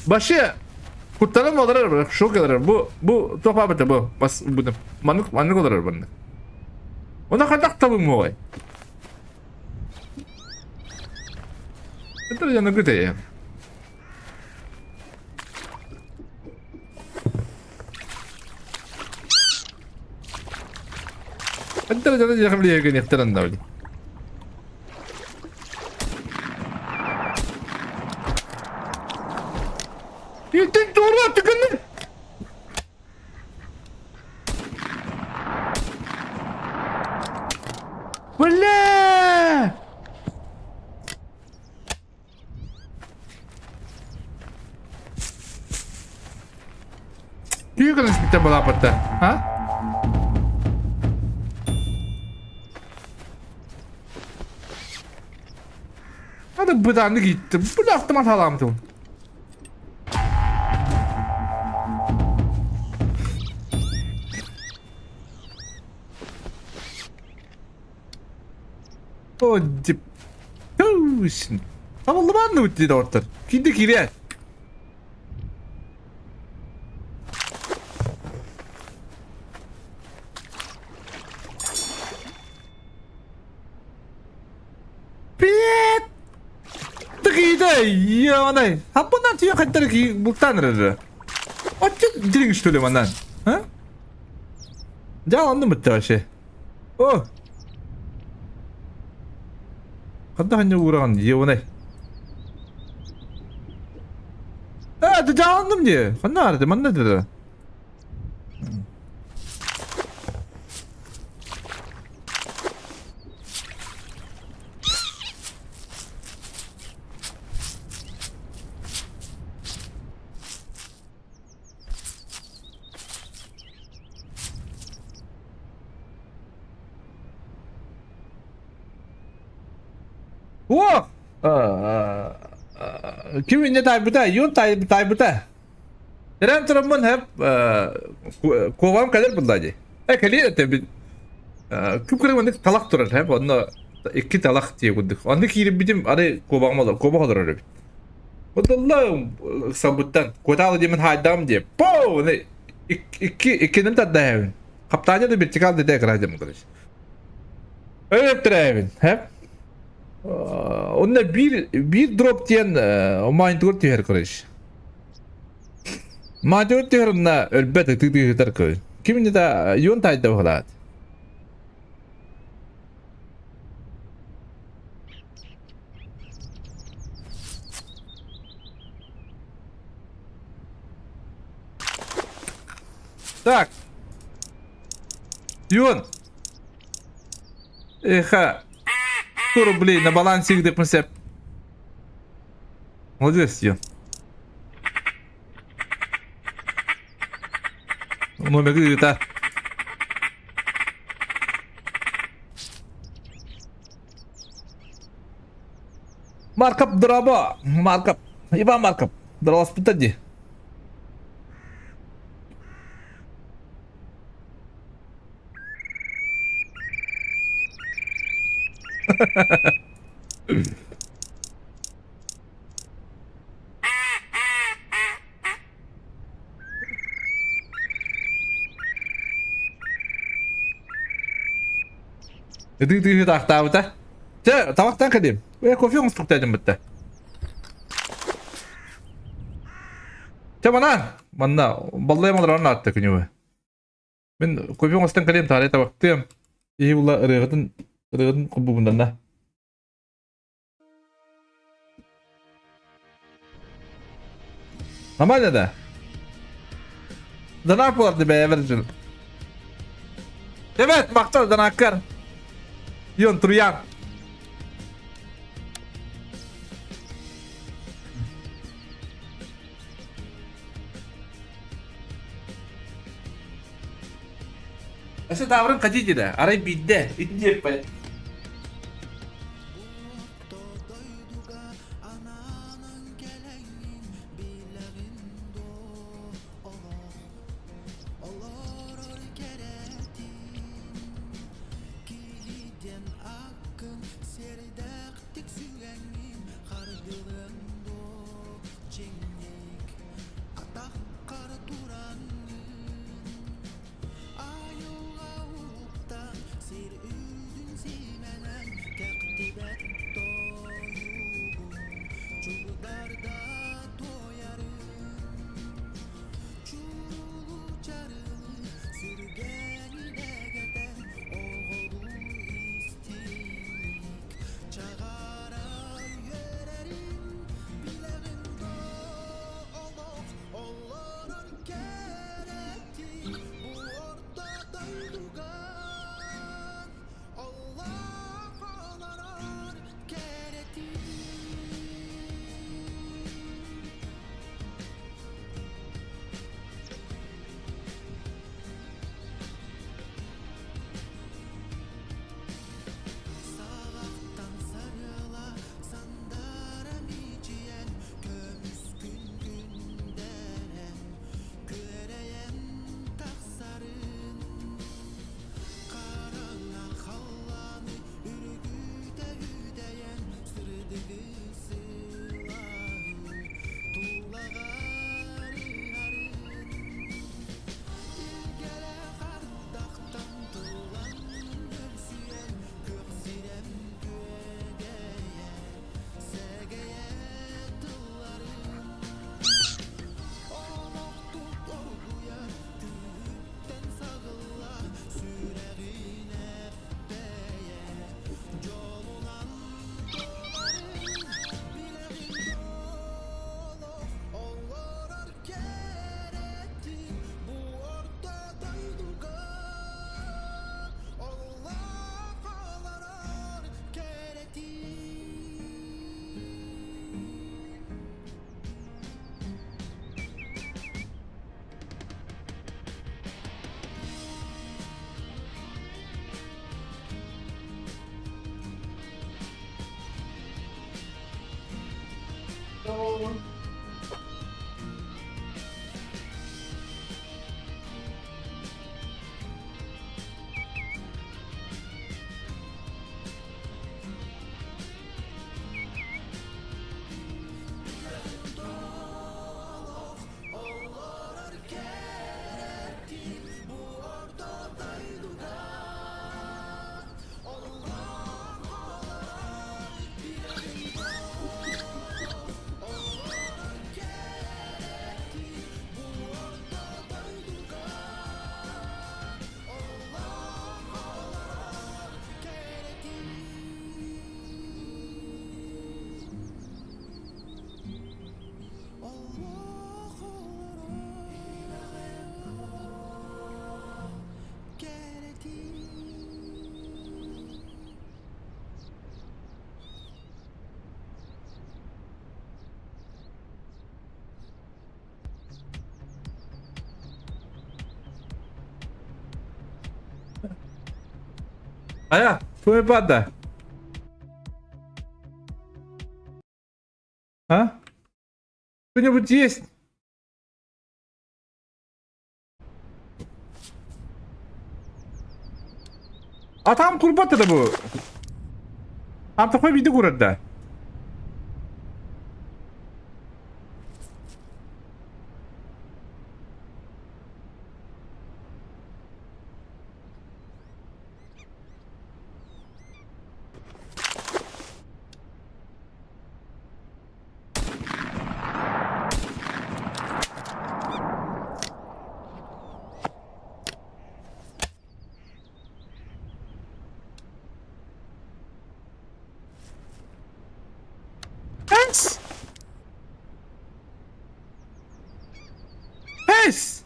Başı kurtarım olur şok olur. Bu top abite bu. Bas bu. Manlık olur bunun. Ona hatta da bu hoy. Itu yang gede ya. Entar jangan beli gini eftaran da beli. Yetin doğru attık anne. Valla. Kaya ka lang kita malapat na, ha? Hadi bıdanı gitti. Bu lafta matalamdı. O cip. Tavşın. Tamam mı bitti de ortadan? Gidi giriyor. Ya anay. Bundan tüyo kaçları ki bultanır. Açık direkt işte öyle mandan. Ha? Canlandı mı şey? Oh. Kadda hangi uğrağın diye o ne? Evet canlandım diye. Kadda aradı man ne dedi? Oh! Kimin ne taybıta? Yun taybıta. Tren tramın hep kovam kadar bundacı. Kaliye tabi. Kıpkırmızı talak durar hep. Onda iki talak diye kuduk. Onda ki bizim arı kovam olur. Kovam olur öyle. Odallah sabuttan. Kotalı diye haydam diye. Po! Ne? İkinin tadı evin. Kaptanca da bir çıkal dedi ekranca kardeş. Öyle hep evin. Hep. Onda bir drop diyen mindword diyor arkadaş. Mindword diyor ona elbette tık koy. Kimin de yön tayda falan. Так. Yön. Eha. Рублей на балансе где принцип. Молодец, Йон. Номер где-то. Маркап дроба. Маркап. Ибо маркап. Дрова спитади. Ты так та. Че, табактан кадим. Кофе устук дедим битти. Че мана баллайым алар аны атты күнүбү. Мен кофе устан кадим таре табактым. И була ырыгын кубубундан да. Нормально да? Да на порт be evercin. Evet, maktaldan akar. Yon turuyan. Ese tavrın kaçıcı da. Arayı bidde. İtinci yapayım. Aya, come pada? Ha? Кто-нибудь есть? Tam kurbattı da bu. Tam takma bir de kurada. Pes. Pes.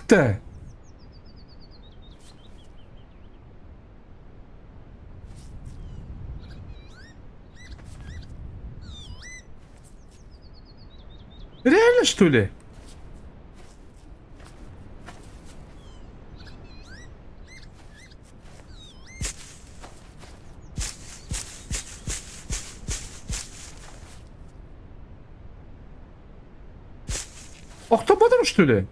baktı. Реально, что ли? Октоподом, что ли?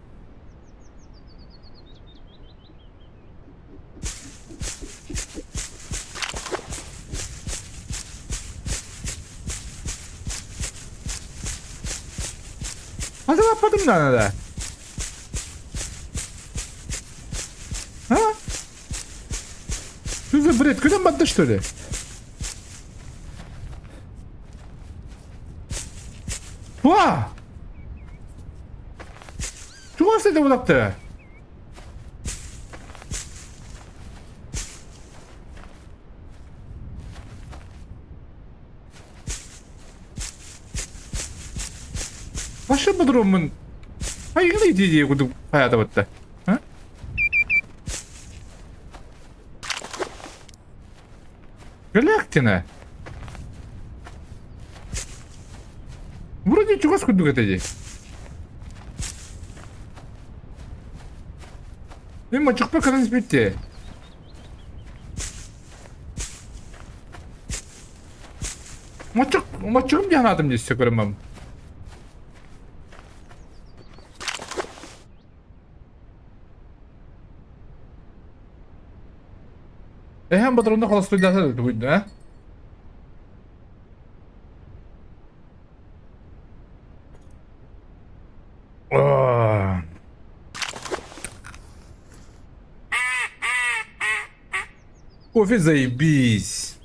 Hadi yapmadım da ne? Ha? Что за бред? Куда мадда, что ли? Ва! Чего с этого так-то? Başka bu durumun hayırlıydı diye kurduk hayata battı. Ha? Галактина. Вроде чего скудук это здесь. И мачук пока не спите. Мачукum yanadım diye sökürüm ben. Hem bu durumda kolay stüdyası da buydu ha? Кофе заебись.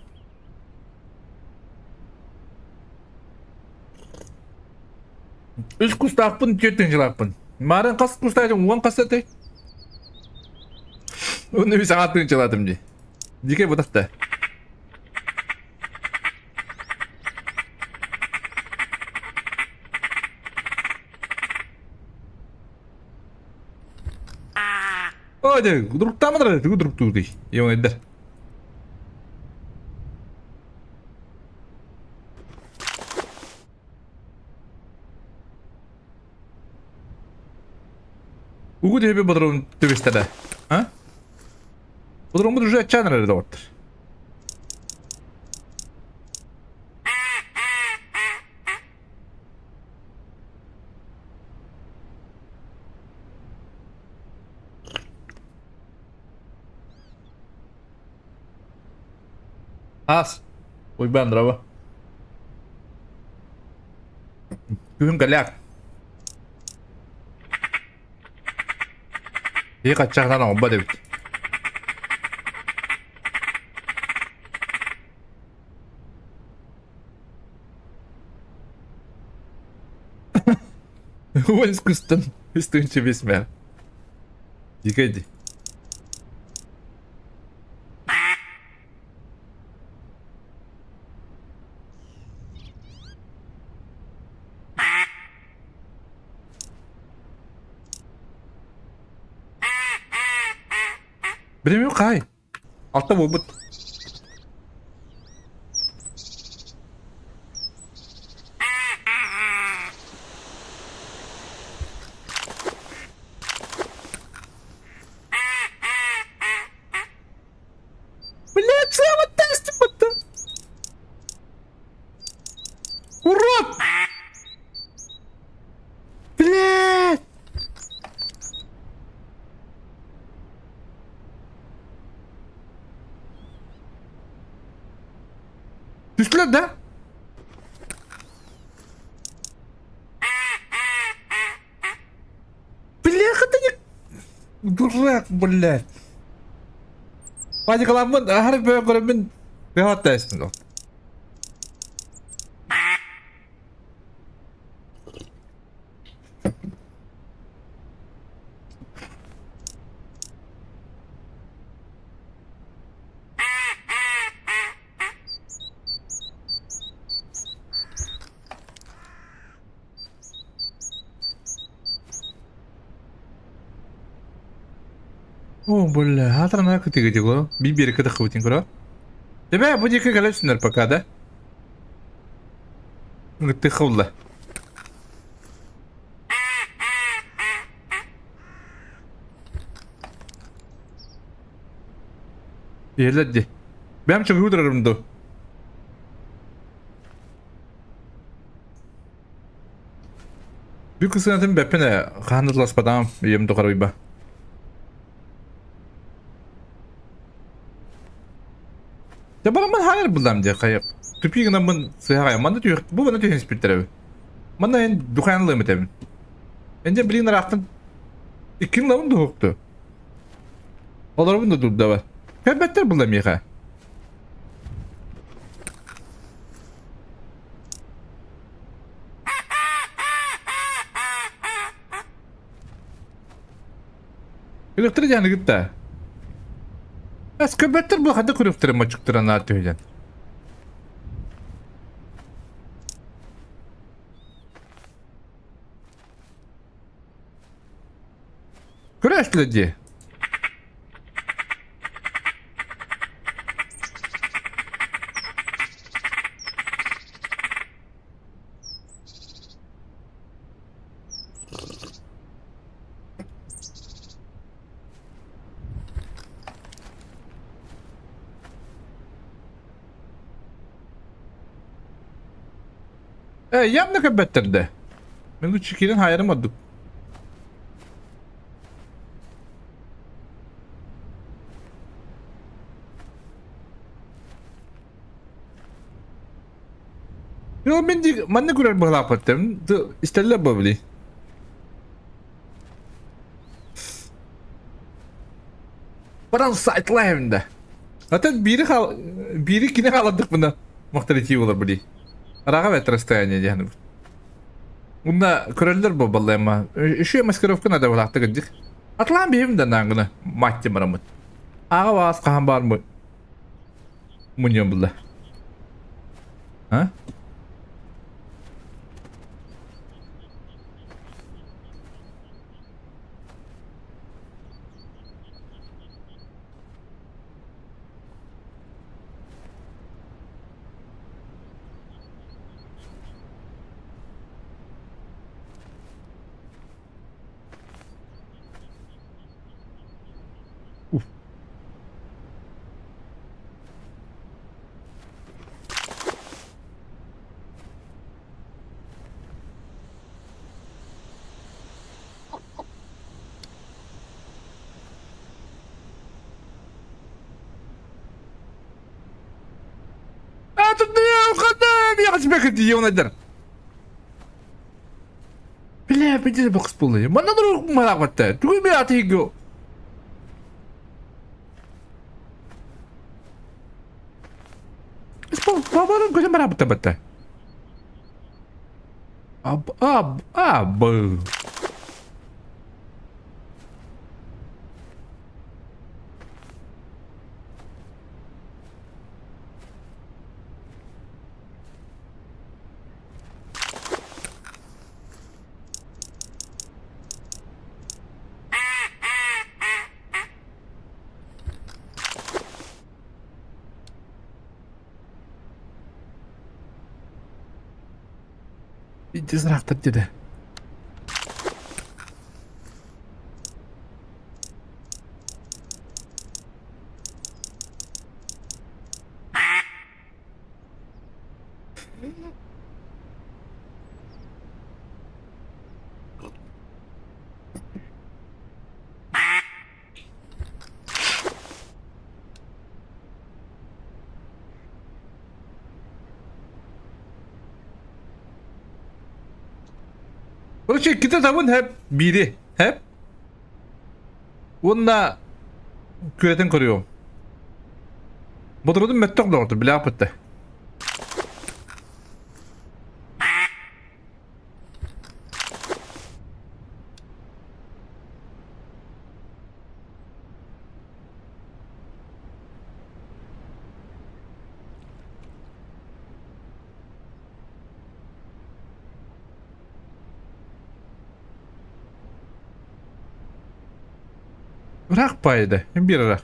Üç kustaqpın, tötün жылaqpın. Maren qas kustaqın, uan qasatay. Onu bir saatini çaladım diye. Dike bu da. Hadi, durukta mıdır? Duruk durdu. Yemin eder. Ugu diye bir budurun tüvistede. Ha? Budurun budur şu açan nerede vardır? As. Uy ben drava. Gün galak. İyi kaçacaklar ama bu da bit. Ой, üstün besmer. Dikkat. Benim yok hay. Altta bu. Блять, слава тесте бата. Урод! Блять! Düştüler de. Бляха, ты не... Дурак, блядь. Пані Каламон, гарик бе коремін бігат тестно. böyle hatırına kötü gece go. Bir kıda kıvıtın kura. Debe bu dike gelipsinler pakada. Gitti kıvla. Yerleddi. Ben çok uydurarım da. Bir kısınatın bepene kanırlaspadan yem dokarı ba. Ya bana man hayal buldum diye kayıp. Tüpü yine ben sıyağaya. Man da diyor. Bu bana diyor inspirtere. Man da en dukanlığı mı temin. Bence birinin rahatın. İkin lavın da huktu. Olarımın da durdu da var. Kaybetter buldum ya. Kırıktırı canı gitti. Az köpekler bu hadi kırıktırı maçıktırı anlatıyor yani. Güreşleci. Yam ne köpektirdi. Ben bu çikinin hayırımadık. Yo ben de man ne gürer bu lapattım. İsterler bu bile. Baran saytla evinde. Zaten biri kine kaladık buna. Muhtelif olur bile. Raga ve trastayanya yani. Bunda köreliler bu vallahi ama. Şu maskarovka nada vakti gıcık. Atlan bir evimden nangını. Mahti maramut. Ağa vaaz kahan var mı? Munyon bulla. Ha? Tutmuyor kadın. Yakışmak ediyor nedir? Bile bir de bakış buluyor. Bana da merak etti. Tüy bir atıyor. Babanın gözü merak etti. Ab. Bir de zıraktı dedi. O şey kita tavın hep biri. Hep. Onunla küreten koruyor. Bodrodun mettok doğru. Bile yapıttı. Bırak payda. Bir ara.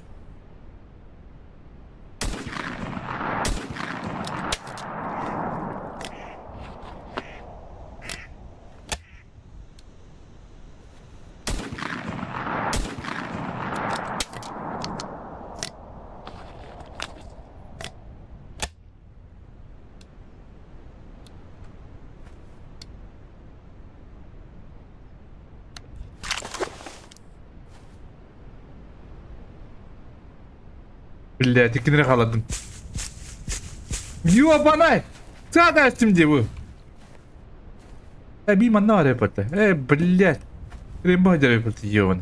Billahi tekini kaladım. Yuva bana. Sağ dersim diye bu. Bir man ne var yapıtı? Billahi. Krem bahçe yapıtı yiyor.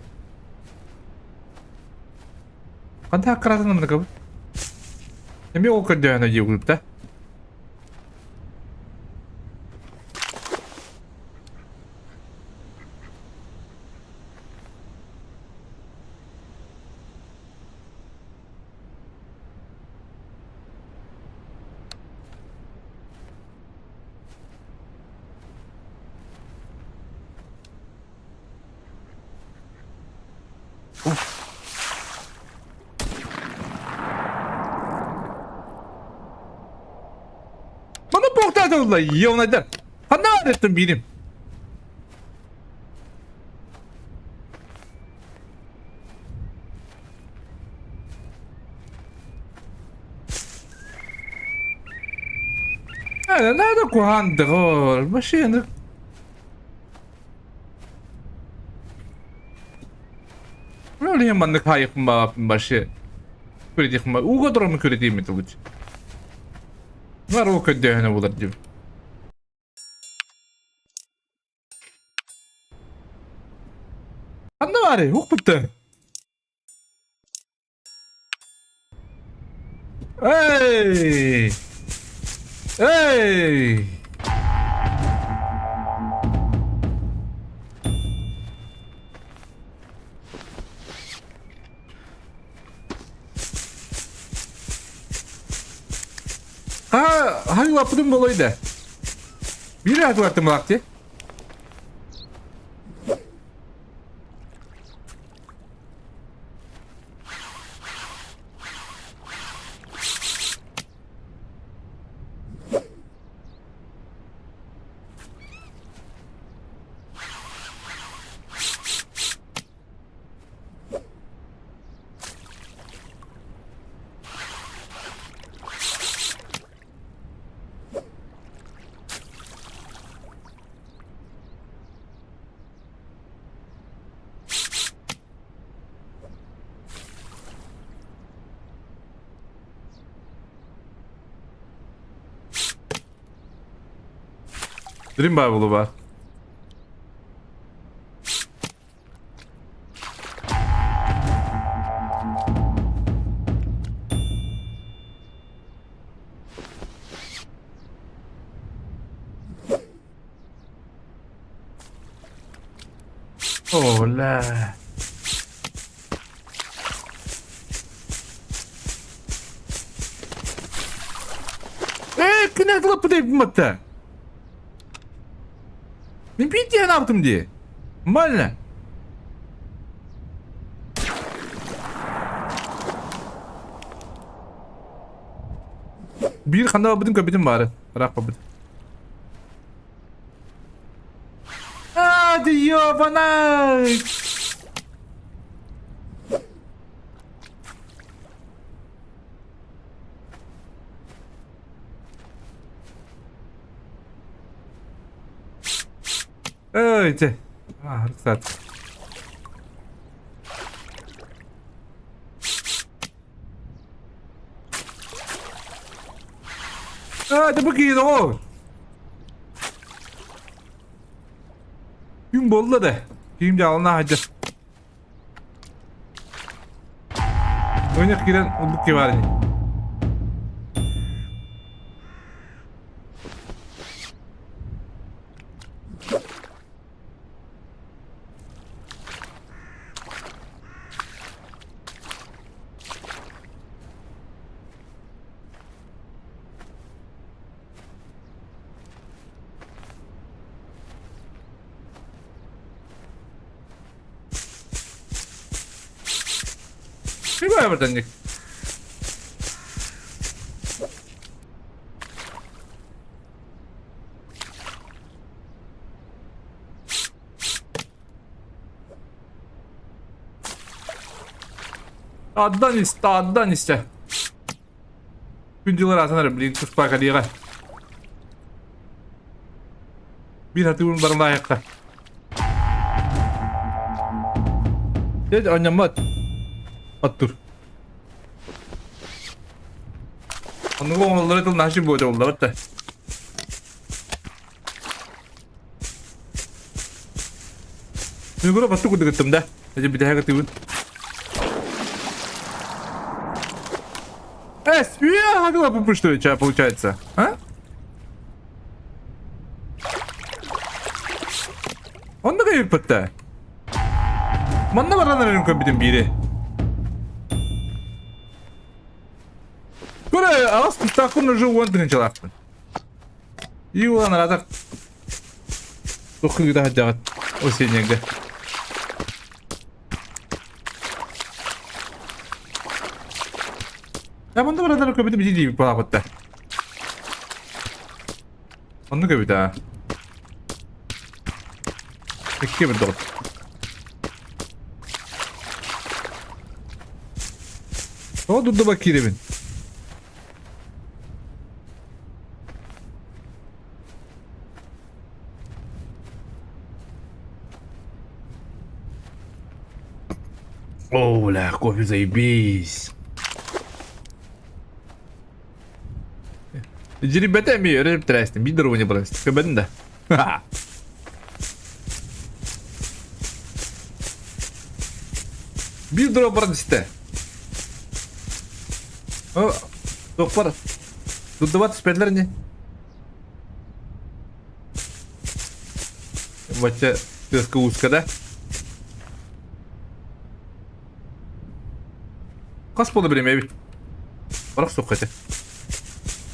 Kanta hakkıratın mı kabul? Bir o kadar yana yiyor grupta. Bana boktan da vallahi yiyor ona da. Kanta öğrettim benim. Nerede kuhandı o? Başı yanır. Öyle yamanlık hayıfım babam başı. Köredik mi? O kadar mı köredeyim mi Tuluç? Var o kadar ne bulur diyor. Anne var ya, yok bitti. Hey! Hey! Hangi yaptım dolaydı? Bir rahat vaktim vakti. Dream Bible'ı var. Oh la. Kına kılıp değil bu matta. Ben bir diye ne yaptım diye. Malla. Bir kanda babidim kabidim bari. Bırak babidim. Hadi ya bana. Öyle. Rıksat. Hadi bakayım o. Gün bolla da. Şimdi alına hadi. Oynak giren olduk ki var. Bir bayağı buradan. Addan iste. Güncüler atanır, bilin kız parka diye. Bir hati bunların ayakta. Dedi annem at. At dur. Onun konuları da nasıl böyle oldu hatta. Yukarı batı kudu gittim de. Hadi bir daha gittim. Я могла бы что у тебя получается, а? Он da kayıp hatta. Bana var anlarım kabitin biri. Böyle az takın уже он тынчалak. И он разак. Тохы да хажат. Осеннегде. Ya bunda var anlarım kabitin biri değil bu hatta. Onu kabit ha. İki bir dört. O durdu bak kirimin. Oh la кофе заебись. Ребята ми öğrenip trestim. Bir durumu ne burası? Kabadın da. Bir durum var işte. O, doktor. Tuttuvat spedler ne? Baca tezke uskada. Kas bolu birim evi. Bırak sokakta.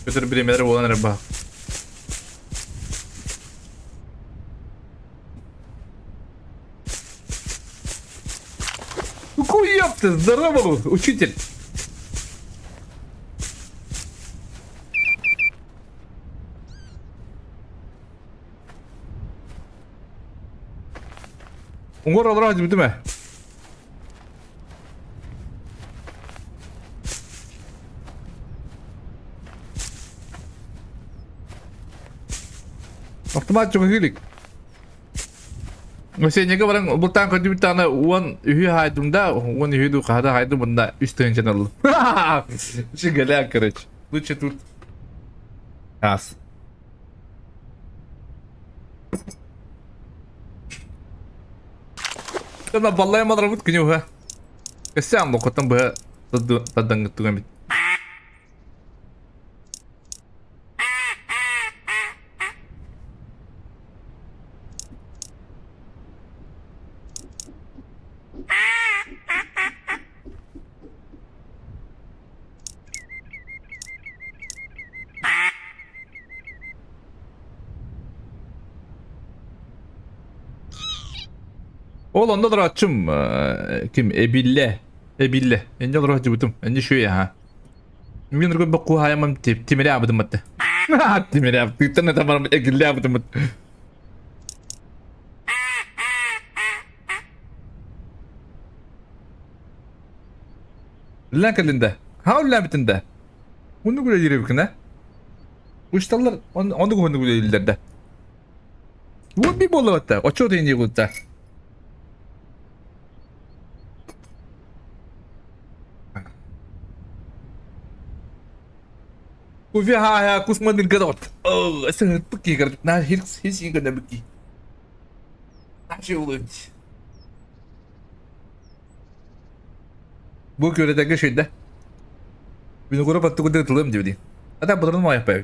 Götür birimleri olan araba. Какой ёпта, здорово, учитель. Ungor olur hadi bitti mi? Автомат çok hülik. Mesennya barang bultan ko di tana uan ühü haydumda uan ühü du kada haydum bunda üstün channel. Şigale kırıç. Lütfen tut. As. Kana ballaya madara but kinyo ha. Kesan lo kotam ba tadang tu gamit. Oğlan da açım kim Ebille. Ence olur hacı butum. Ence şu ya ha. Min rgo bakku hayamam timere abadım matte. Timere ab. Titane tamam egille abadım matte. Lan kalında. Ha ulan bitinde. Bunu güle yürü büküne. Uçtallar onu güle yürülerdi. Bu bir bolu hatta. O çok iyi gutta. Kuvi ha kusma din gadot. Oh, sen peki kadar. Na hiç iyi kadar peki. Nasıl olur? Bu göredeki şeyde. Bir grup attı kudu tutulum diyor. Hatta bunların mı yapıyor?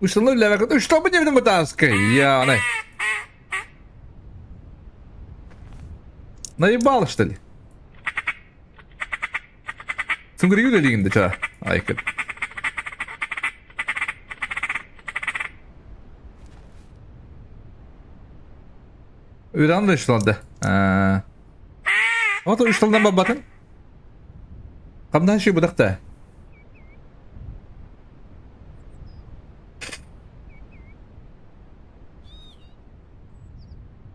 Uçtanlar bile bakın. Uçtan mı devdim bu taskı? Ya ne? Наебал, что ли? Сунгрию ли линда, ча? Айкет. Üran da ışlandı. O da ışlandan babatın. Kamdan şey budak da.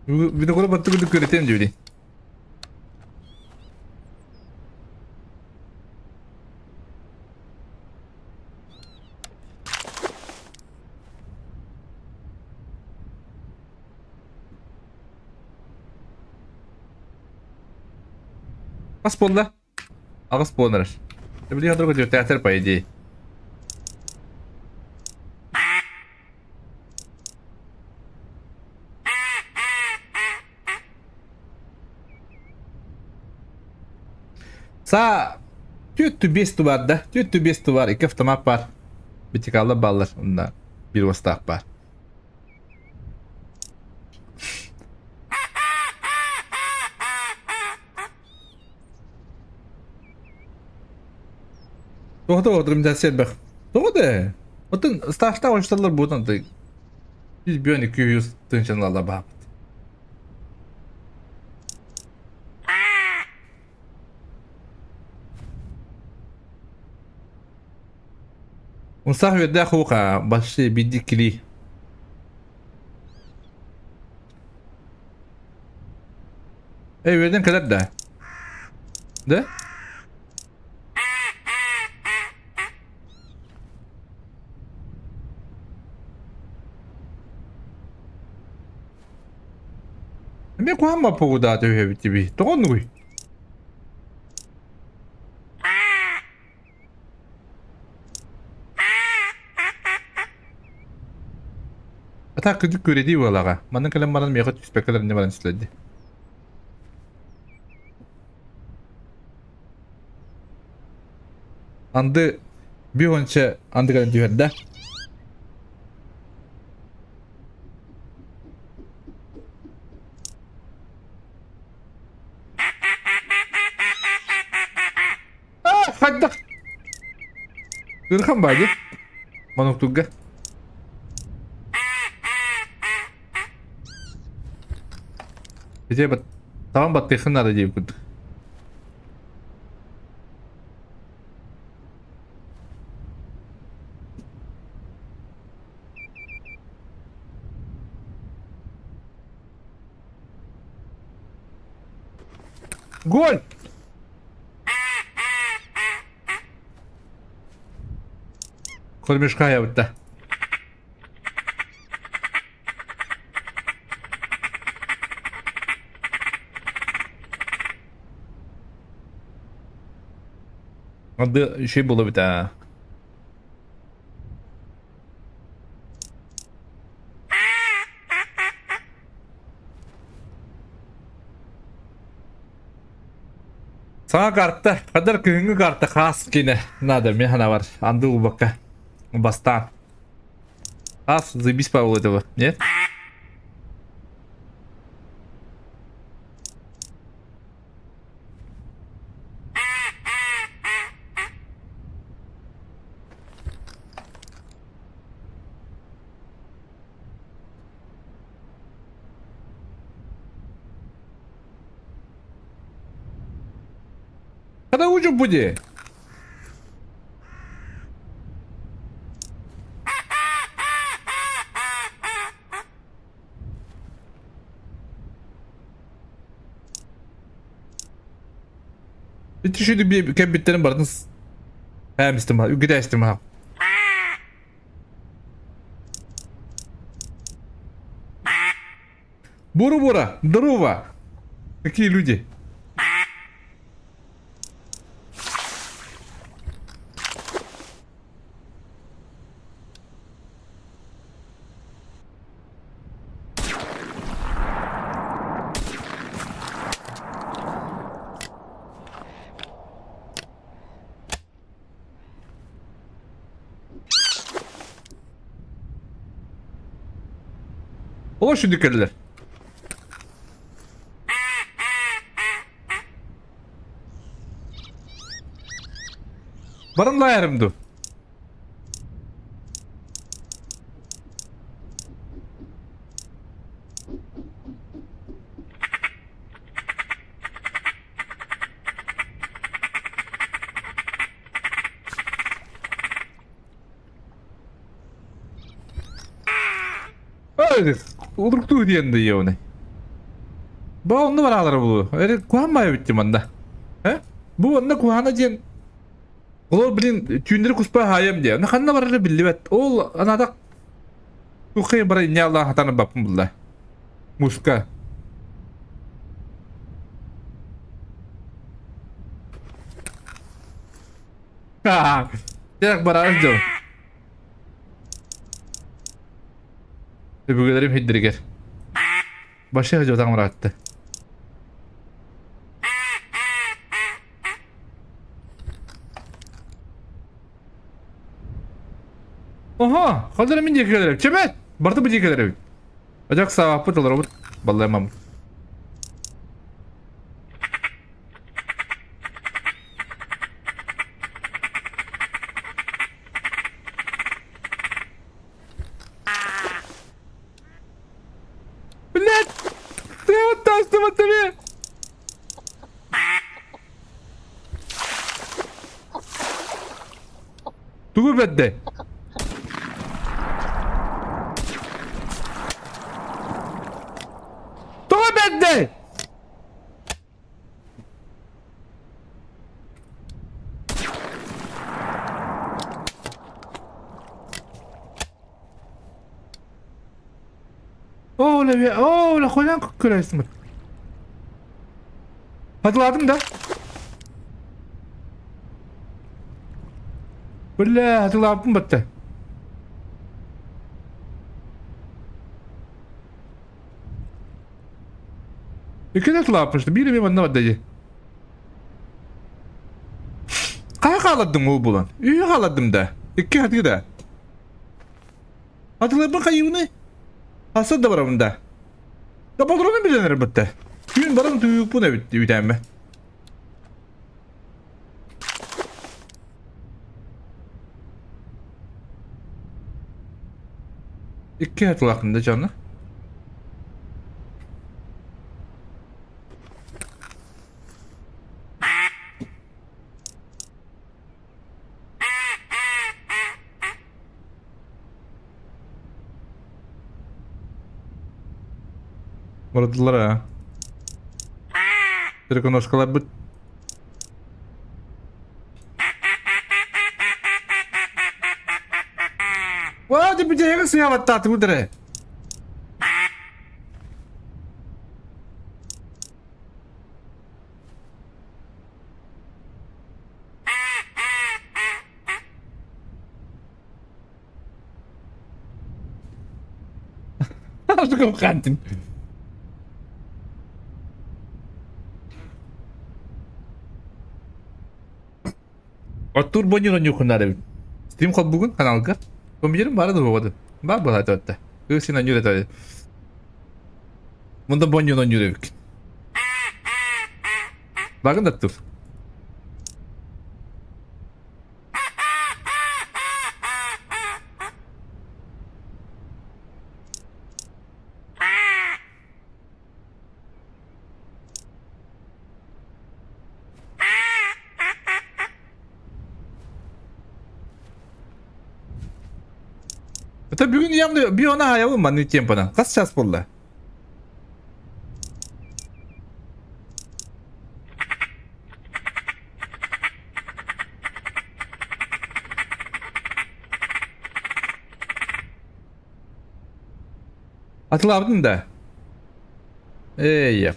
Bir de kola battı gıdık göretem diyor. Kas bolla. Ağız bollanır. Bir yadır koyuyor teatr payı diye. Sa tüttü bestu var da. Tüttü bestu var. İki avtomat var. Bir tıkallı ballar. Ondan bir vasıtak var. Doğru oturum da sen bak. Doğru da. Otun startta oyuncular buradan da. Biz bir ön 200 tınçınlarla bak. Unsah ve de huka başı bir dikili. Verden kadar da. De? Ben kuhamma pogu da tövbe bitti bir. Doğru mu? Ata kıdık göredi valaga. Manın kalan baran meygat yüspekler ne baran istedi. Andı bir önce andı kalan diyor da. Hadi. Kırkan baydı. Manuk tugga. Gece bat. Tamam bat yakın aracı yapıyorduk. Gol! Kolmuşka yaptı. Adı şey bulu bir daha. Sana kartta kadar kıyıngı kartta khas kine. Nada mehana var. Andı ubaka. Bastan. Khas zaibis pa у этого, нет? Когда уйдем будет? Bitti şimdi bir kembitlerin barınız. Hem istemha. Gide istemha. Буру-бура, здорово. Какие люди? Ola şu dikkatlер. Barın layarımdı. Hayır. Uluktu diyen de iyi onu. Bu onda var ağları bu. Öyle kuhanmaya bittim onda. He? Bu onda kuhana diyen. Olar bilin tüyünleri kuspa hayam diye. Ne kanna var öyle billi bet. Ol anada. Tukayım bara inne Allah hatanı bakım bullah. Muska. Ha. Direkt bara azdı. Öbürlerim hiddiriger. Başı hacı odan mırattı. Oha! Kaldırım ince kederim. Çebet! Bartı bıcı kederim. Acak sağ pıt olur olur. Vallahi mam. Millet! Tevot taştım tabii. Tuğu bedde. Tuğu bedde. Ola koyan köle ismi. Hatırladım da. Böyle hatırladım battı. İki de hatırlamıştı. Biri benim anlamadı dayı. Kaya kaladım o bulan. İyi kaladım da. İki hadi de. Hatırladım kayıvını. Hasad da var bunda. Da patronun bilenir bitti. Gün barın tüyük bu ne bitti bir tane. İki hatırladım da canlı. Vurdular ha. Переконоскалар бит. Вау, ти бідяга сява тати удре. Аз го кантин. Otur bonyoron yukunları. Steam kod bugün kanalga. Kombiyerim var da bu. Bak bu hatta. Kısına yürü tabii. Bunda bonyoron yürü. Bakın da dur. Tabii bugün yanımda bir ona hayalım var ne tempona. Kaç ças bolla. Hatırladın da. Yap.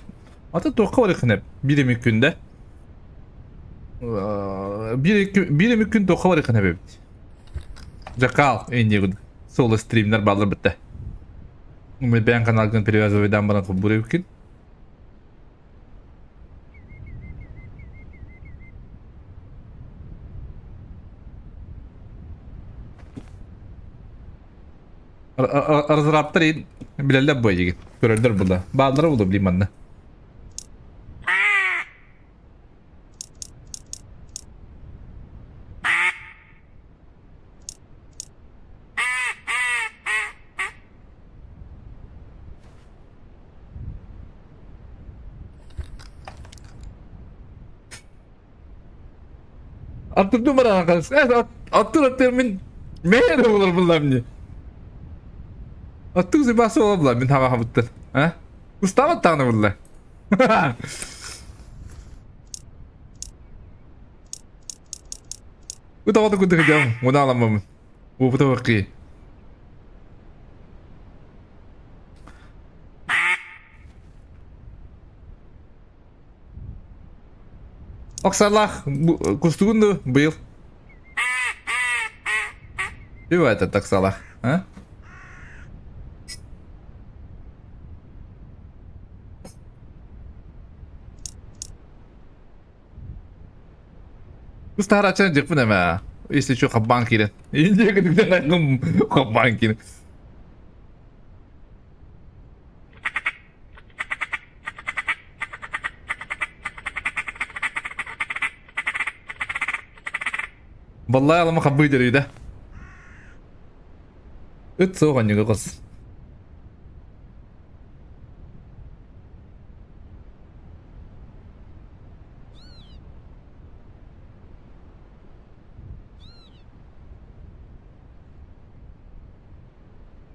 Ata toka var yakın hep. Birim günde. Birim gün toka var yakın hep. Jakal en iyi gün. Solo streamler bağlar bitti. Umut ben kanalın привязывайдан bana buraya bakın. Arzıraptar in bilalde boya git. Görürler burada. Bağları buldu bileyim anne. Attırdım bana arkadaş. Evet attır min meğer olur bunlar mı? Attıq zibası olablar min hava habıttın. Ha? Mustafa tağını vurdular. Bu da oldu kudu hocam. Bunu alamam. Bu da vakı. Oksallah kustuğundu bu yıl. Bir var da taksalah. Ha? Kustahar açan cek bu ne be? İşte şu kabban kirin. İnce gıdıktan akım kabban kirin. Vallahi alama kabı idiriyor da. Üt soğan yuga kız.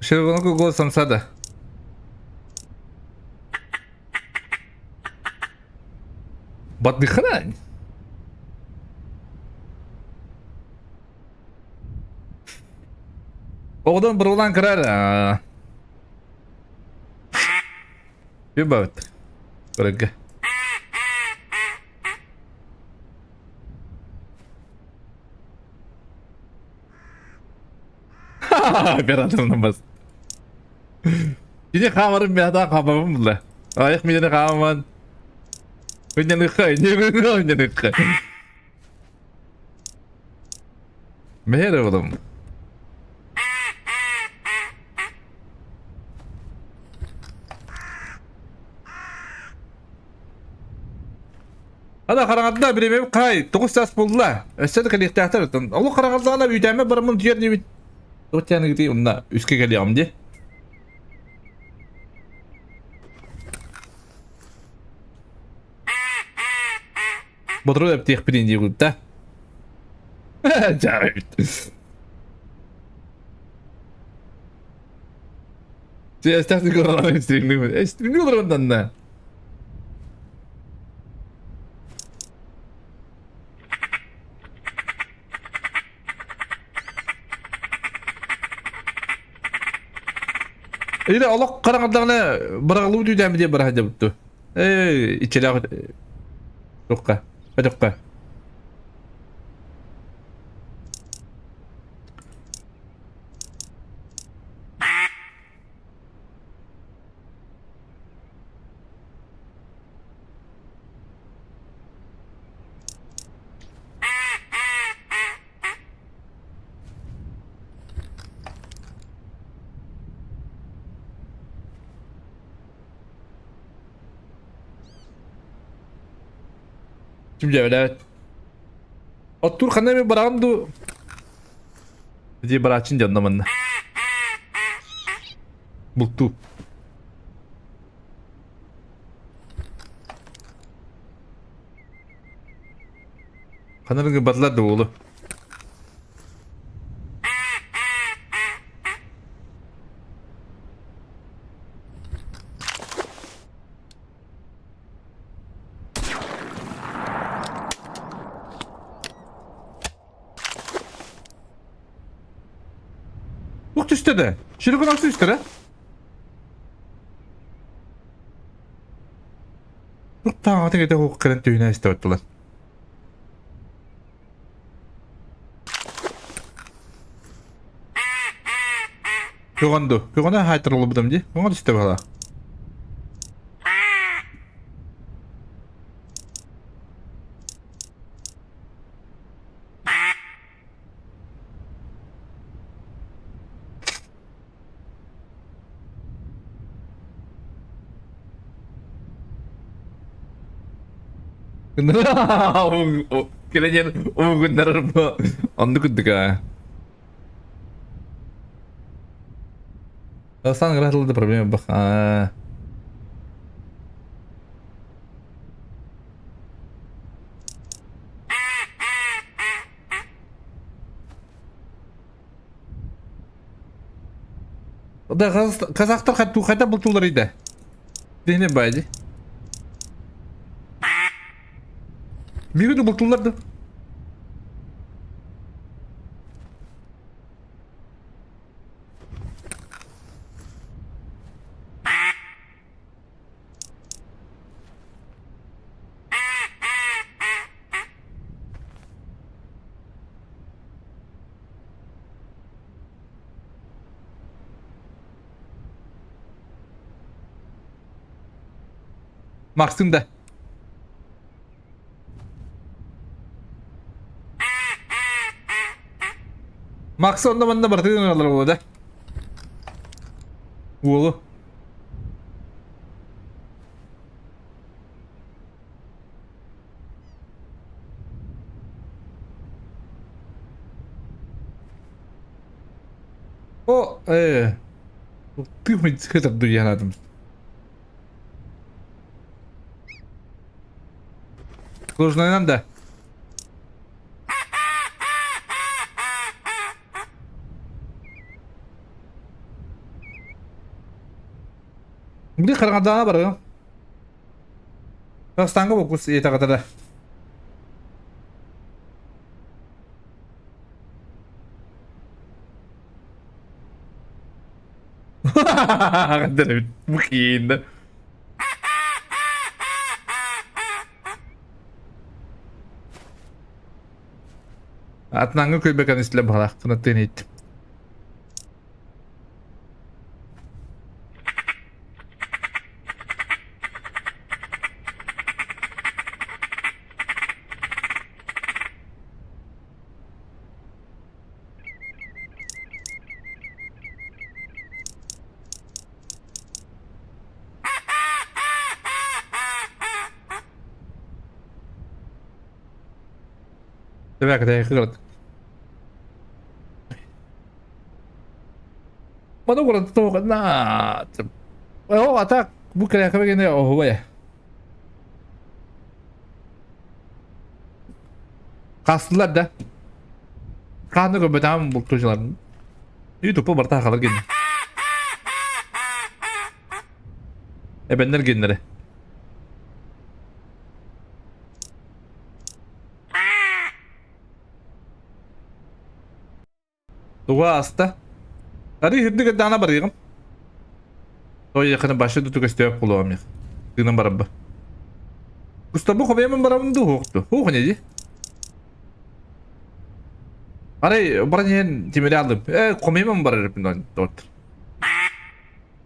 Şerifonu gol samsada. Bat dikkat. Oğdan bir olan kırar. Bir bağıt. Kırık. Bir adamdan bas. Yine kamarım bir adam kamamım bunlar. Ayak mı yine kamamın? Oynanık. Meğer oğlum. Hadi karanlıkta bir evim kay. 9 saat buldular. Esed kali ihtiyatlar ettim. Allah karanlıkta büyüdeme barımın diğer nevin. Dört yana gideyim onunla. Üske geliyorum diye. Bodru da bir birinci grupta. Cavit. Şey esnaflık olan streamli mi? Streamli olur ondan da. Yine Allah karanlıklarına bırakılıp düğden bir diye bırakacak tuttu. İçeri Rukka. Rukka. Şimdi öyle. Otur kanı bir bırakındı. Diye bırakın canlamanına. Bultu. Kanarın batlar da oğlu. Yok işte de. Şimdi nasıl işte de? Yok tamam hadi gidelim o kırıntı düğüne istevettiler. Yoğandı. Yoğana haytır olup budum diye. Ona işte bala. Kirajan günler bu. Andı kudduk ha. Sen gratulda problem bak. Da Kazaklar kattu kata bultularıydı. Dene baydı. Bir gün bultulardı. Max'ın da. Max onda bana bıraktı oralar bu da. Oğlu. O tüh mü çıkacak duyanadım. Kılıçlanan da. Bir karangada var ya. Rastanga fokus iyi takada. Kadar mungkin. Atnangı köbekan isle bala kına tenit. Tabii kadar kırat. Bana kurang tahu kan na. Oh atak bu kaya kaya gini oh ya. Kastılar da. Kanı köbetan bultucuların. YouTube'u barta kalır gene. Benler genleri. Dua hasta. Tadi hirdi ke dana barıyorum. O yakını başı tutuk istiyor kulağım ya. Gının barabba. Gustavo kobemen barabın du hoktu. Hok ne di? Aray baranyen timere aldım. Kobemen bararım ben dört.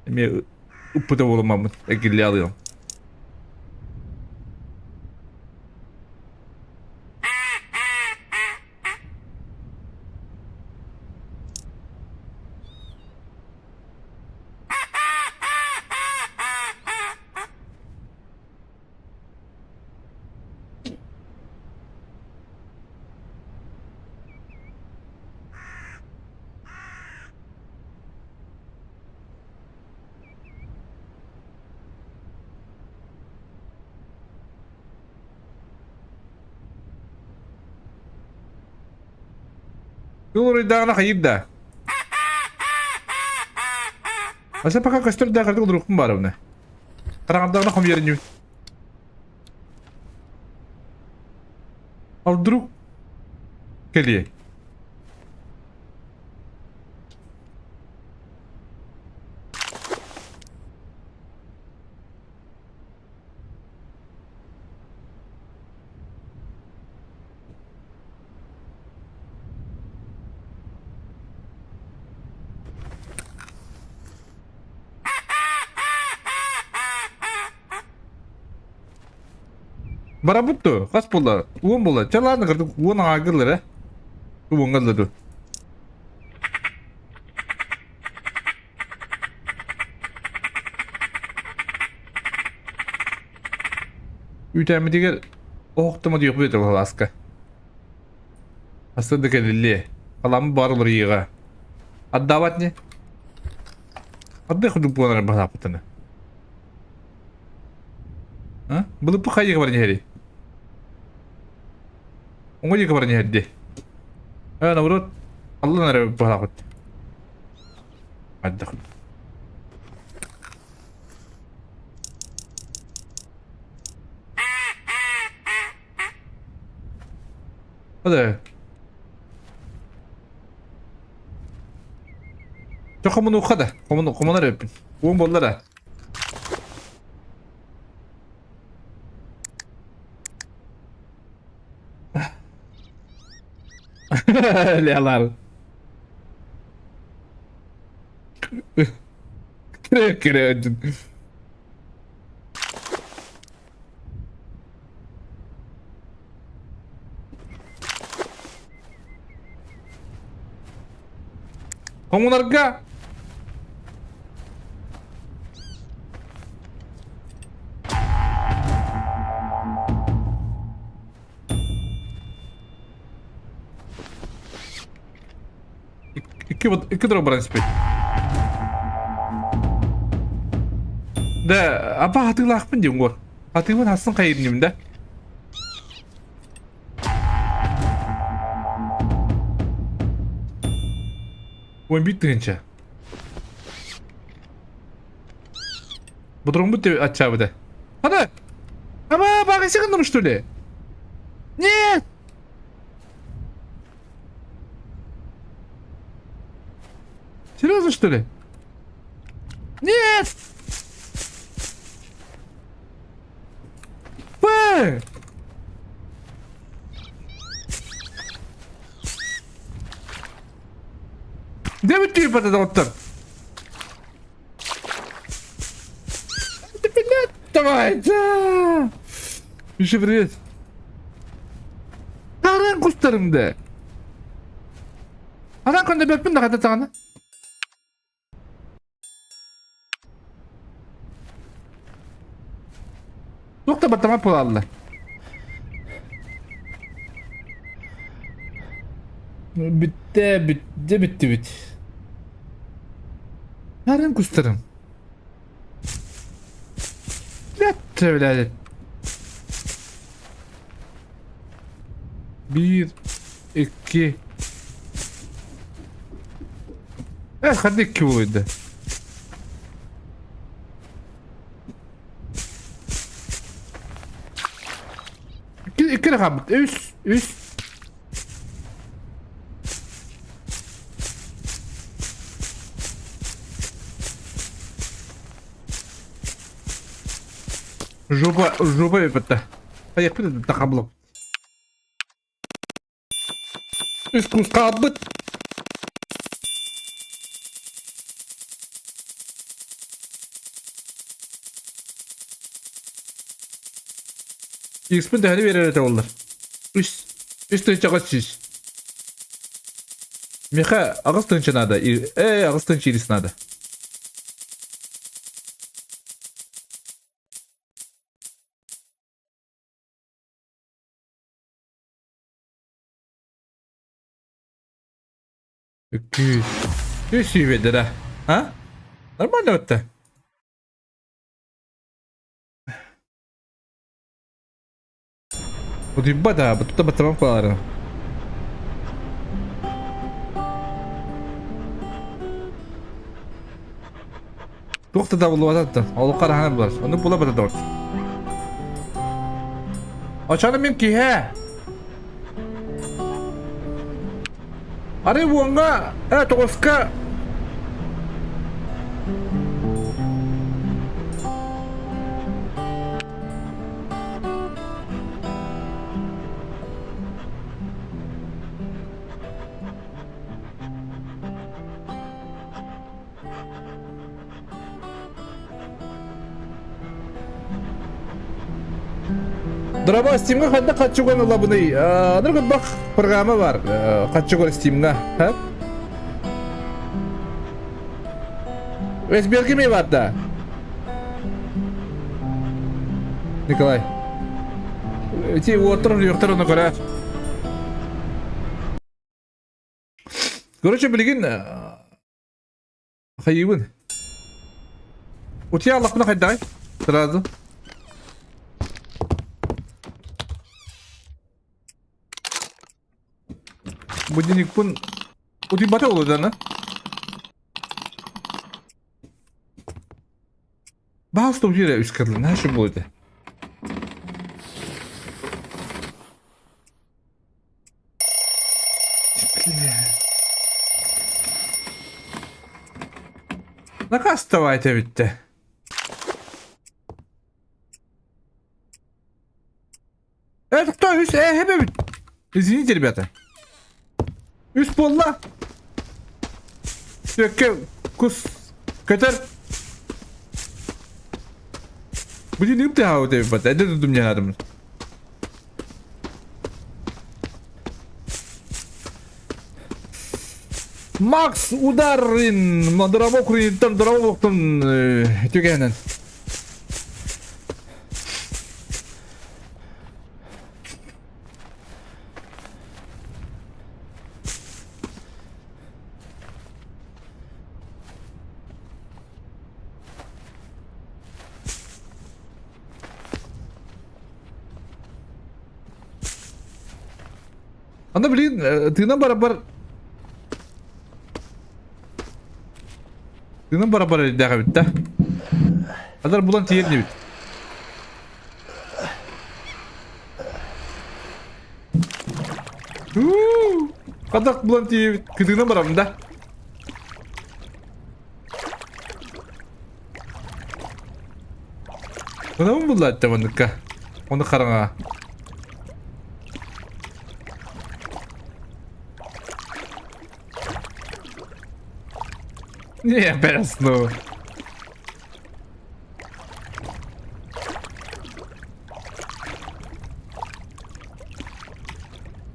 Emi upuda olmamın. Ekilli alıyorum. Yolu dağına kayıp da. Asa pakai kastur dah kartu duduk baru nih. Karang dağına komiyerin yun. Al duruk. Keliye. Barabut tuh, kas pula, uang pula, jalan kartu uang agak lah, uang agak tuh. Ütemi diğer, oh tamam diyor bu da aska. Aslında kelli, kalam var olur yiga. Addavat ne? Adda kudu buanlar bahaputana. Ha? Bulup bu kayık var ne heri? Ongo yıka var ne heri? Ha navrut. Allah nara bahaput. Adda kudu. Hadi. Çok komunu okuda. Komunar öpün. Oğun bollara. Lealar. Kire ödün. Komunarga. İki dro branspet. Da apa hatırlak mı diyorsun gor? Hatırlak hasın kayırnıyım da. Oyun bittiğince. Bu durum bu açığa bir de. Hadi. Ama bak sıkıntımış öyle. Niye? Серьезно, что ли? Нет! П! Где вы типа этот доктор? Блядь, давай, да! Еще привет. Таран кустарымды. Анан кандай берпин да кайта таганы. Nokta batama polarlı. Bitti. Yarın kustarım. Bitti öyle. Bir, iki. Evet, hadi iki buydu. İki rakam. Üst. Жопа это. Поехали на табло. Искусство отбыт. İsmi de hani verir onlar. Üst çakaçız. Mika ağız tınçınada. Ağız tınçı irisnada. Küs ведь, да? А? Нормально вот-то. Вот ебать, да, тут об этом пара. Тоқта да болу атады. Ол қарағаны бар. Оны бола бата дорт. Açanı min ki he. Are buanga, toska. Дрова Steam'ga hadi kaç çok anıla bunu. Nırgın bak programı var. Kaç çok Steam'ga. Ha? Vesbergi mi var da? Nikolay. Ти oturur yoktur ona göre. Короче, bilgin. Hayıbın. Utiya Allah buna hayday. Sırada. Будильник pun uti bata olur dana. Bazı topçuyla üst katlı ne şey buydu. Оставайте bitti. Кто üst? Hep. Извините, ребята. Üst bolla. Yok kus. Kötür. Bu не ты у тебя, это тут мне надо. Макс ударин, дробок ритм, дробок тон тюгенен. Anda блин, тыгынан барабар. Тыгынан барабар дага бит да. Адар булан тиерне бит. Кадак булан тиер бит. Тыгынан барам да. Мына булат таваныкка. Оны караңа. Не, пересну.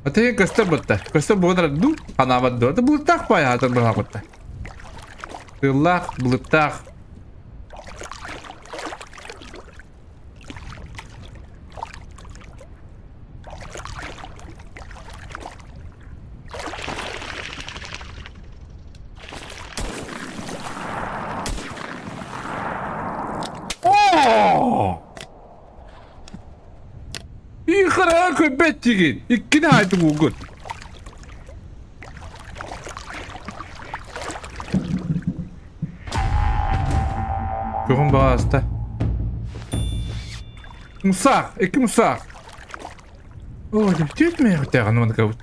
Ate köste butta. Köste bodra du ana baddu. Ate buluttak bayağı atan bana butta. Tığlak buluttak. İkara köpek tigin. İkkini haydi bugun. Kökün bağızda. Musak. İki musak. Oh, det tütmeye kutuya onu kavut.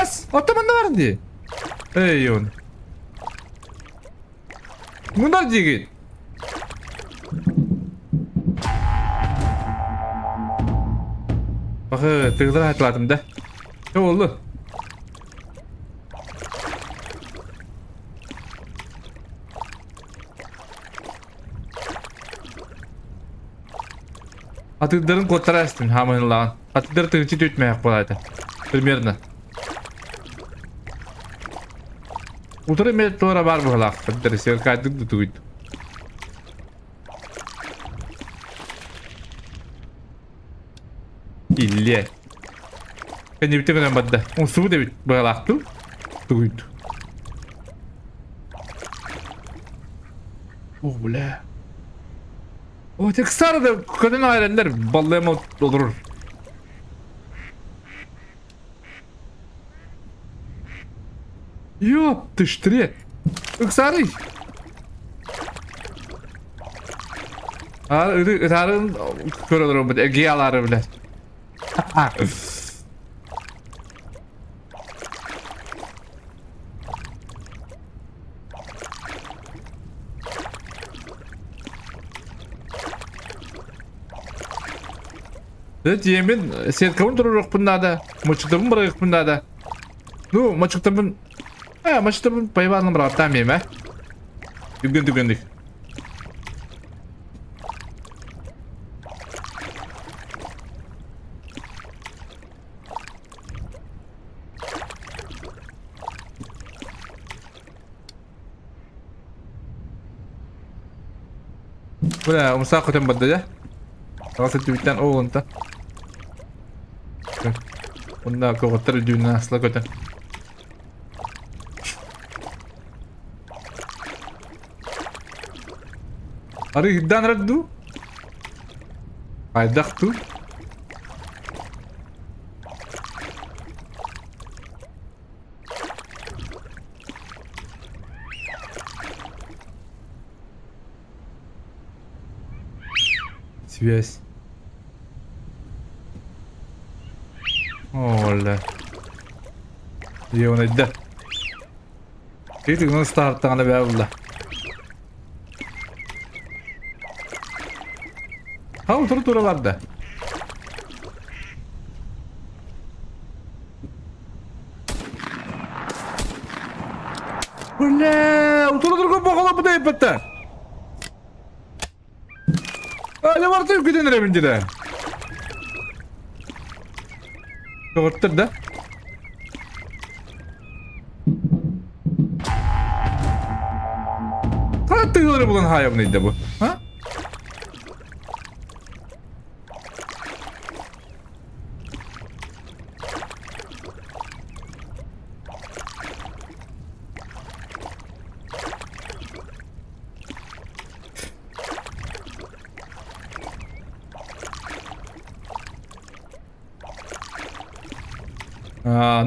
Es, otoman da var diye. Ey onu. Bunda tigin. Bakı tığdır hatırladım da. Ne oldu? Atıkların kotara estin hamınlağın. Atıkları tığıcı tütmeyek kolaydı. Примерно. Утыры мет тора бар бұғылақ. Atıkları sevkaydık da tığıydı. İlle. Ben de bitemeden badda. O su da bit bağlaktı. Duydu. Oh bile. O tek sarı da kadın aileler ballayama olur. Yok dıştırı. Iksarı. Arın körülür o bu. Egeyaları bile. Yemin setkavun dururuk bunda da. Maçıktabın bırakık bunda da. No maçıktabın. Ha maçıktabın payıvanlı bırakıp tamam ha. Dügündük. Udah, umsa aku tembak aja. Kalau setujuan oh entah. Bunda aku terjun asla kau tan. Ari hiddan raddu. Aydak tu. Связь. Оля. Где он идет? Dedi nasıl starttan be bulla. Ha oturup duralarda. Ulan oturup bakalım bu da yapıttı. Öyle varsa yüklenir evince de. Doğurttur da. Tatlıları bulan hayvan neydi bu? Ha?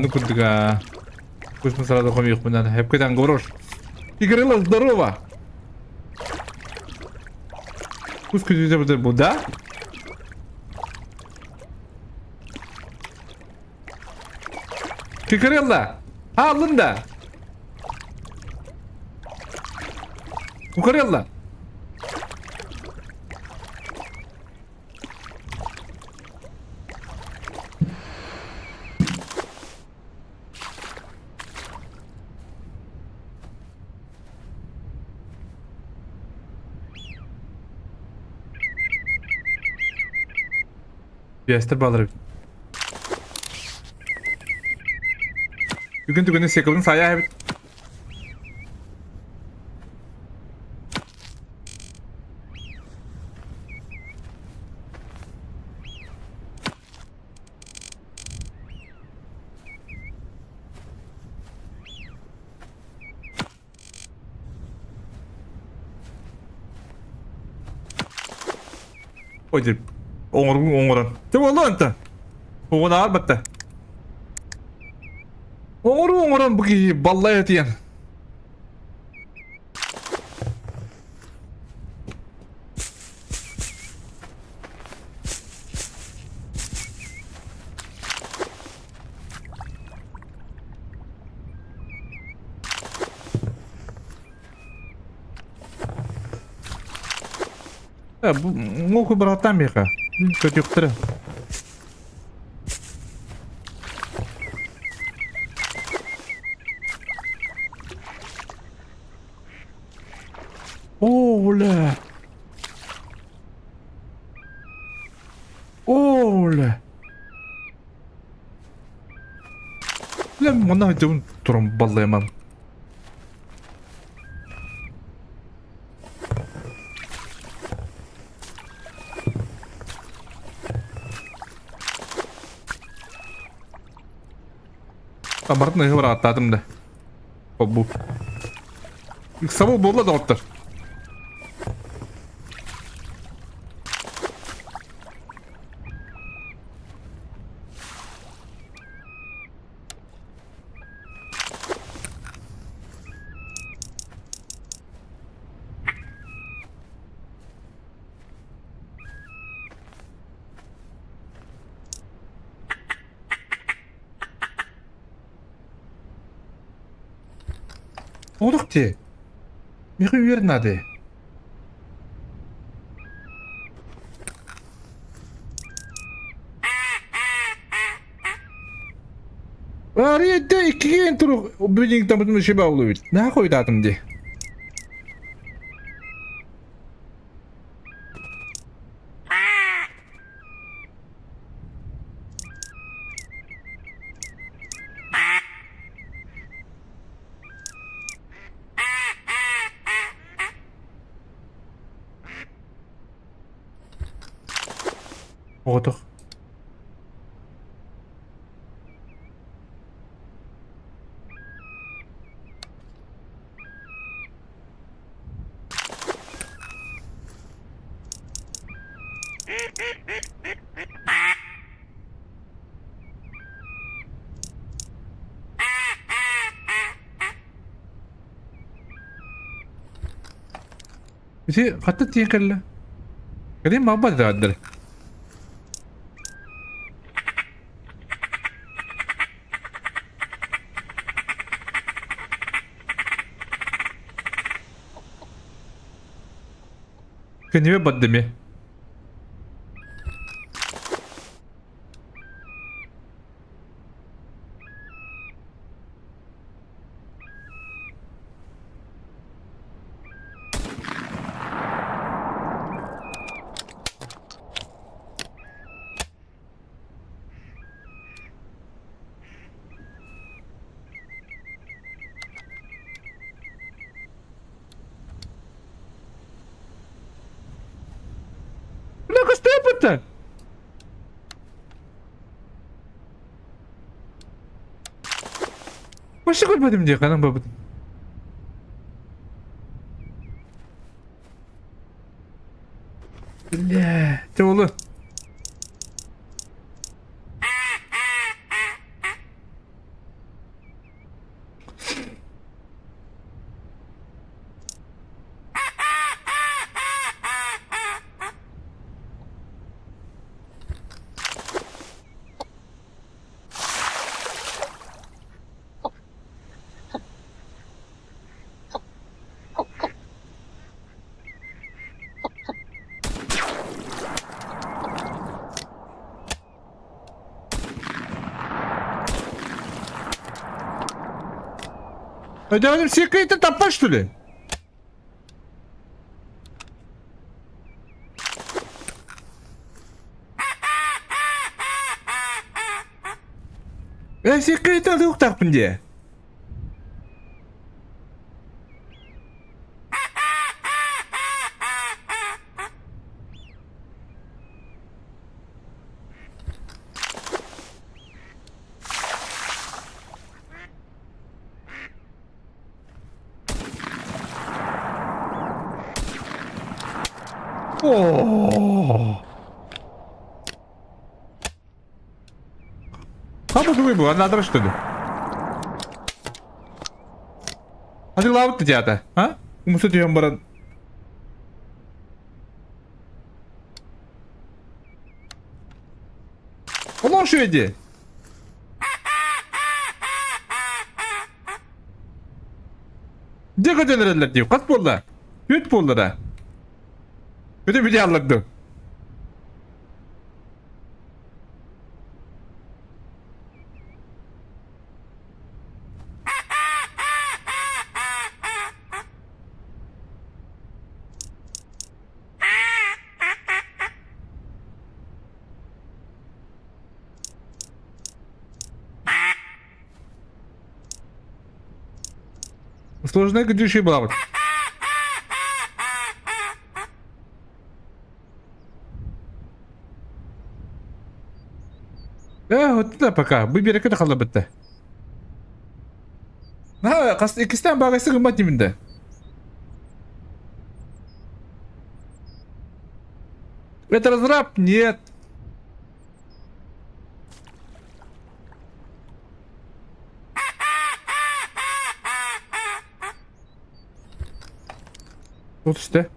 Ну куда? Пусть мы сразу помих мы надо. Хеп кедан горош. Играла здорово. Пусть куда буде буда. Кикарелла. Ha Linda. Кукарелла. Biyastır bağları. Bugün tügünün sekılın saya hep. Oydur. Oğurun. Çok oldu anta. Oğun ağır battı. Oğurun bu ki vallahi etiyen. Ya bu ngoku beratan ya kak. Kötü yoktur. Ole. Ole. Lan mana jauh turun ballayamam. Kamarın ne var atladım da. Bu. Sabah bolla da otur. Olduk ki. Mihri yerin hadi. Ariyette iki gen turu büyüdüğün tamamını şey bağlıyor. Ne koydu adım diye. Olduk. Bizi katta diye kalla. Kadın mı abad da Kenime baddemi. Ne kastı yapıttı? Başı görmedim diye kanım babadım. Bile, oğlu. Hadi oğlum sikreyti tapma что ли? Ben sikreyti alıp takpın diye. Oh. Кому думай было, надо что ли? А ты лавут тебя-то, а? Мусор тебе баран. Ulan şu edi. Ne kadar nereler diyor. Kaç bollar? 3 bollara. Öde bir de anladım. Сложная гадюшая была вот. Вот да пока. Выбери kada kaldı bitti. Ha, ikisinden bagajı kımbat diminde. Это разраб? Нет. Вот işte.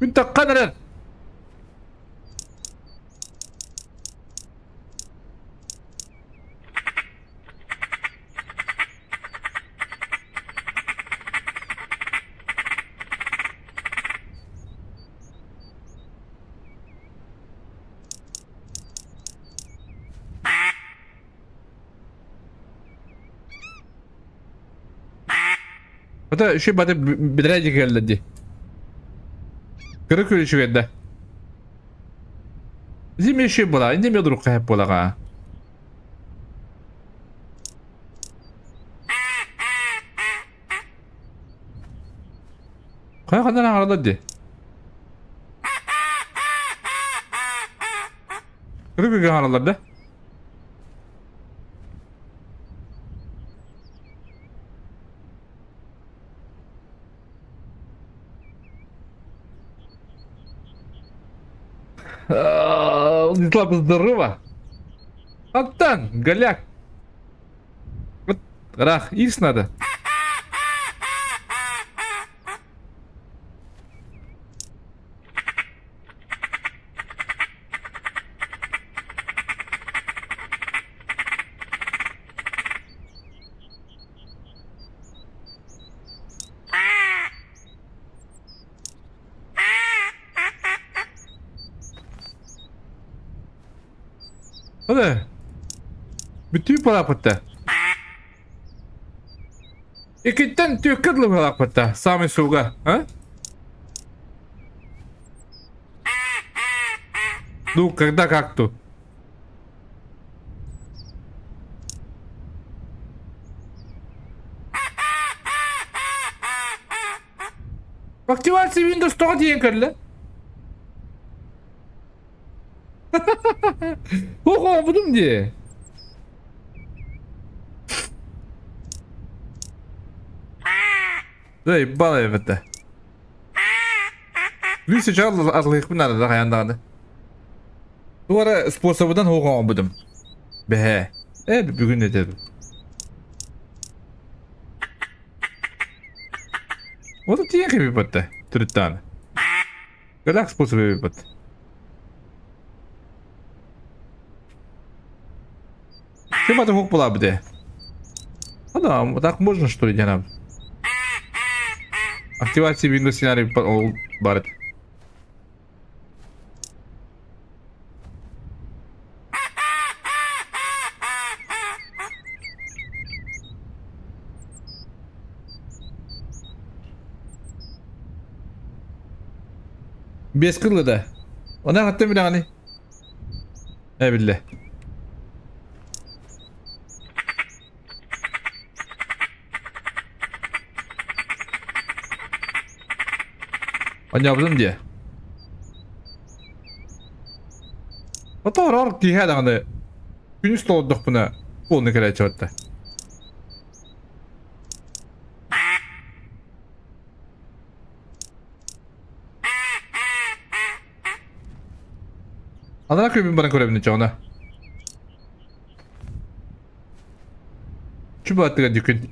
انت قدرا هذا شيء بعد بدراجة قال دي Kırık ölü şivende. Bizim işi bula, indi mi duruk hep bula ha. Kaya kadar ağırladı di. Kırık ölü ağırladı. Слабо здорово. Антон, голяк. Вот, рах, есть надо. Öyle. Bütün parapatta. İkitten tükkürlü parapatta. Sami suga. Ha? Ну, когда как то. Активация Windows 10 diyen karıla. Oho buldum diye. Ey bana evet de. Lüse çağırlı arlayık bir nerede kayandağını. Bu ara sponsabıdan hoğan buldum. Be. Bugün ne dedim. O da diyen gibi battı. Türütten. Galak sponsabı bir battı. Чем это мог была бы, да? А да, вот так можно, что ли, Диана? Активация Windows сценарий барет. Без крыла, да. Она хотя бы дали. Billah. Anladım diye. Hatta arar ki her anı gün üstü olduk buna. Bu ne kadar çattı. Adana köy bin bana görebilin çoğuna. Çubuğu attığa dükün.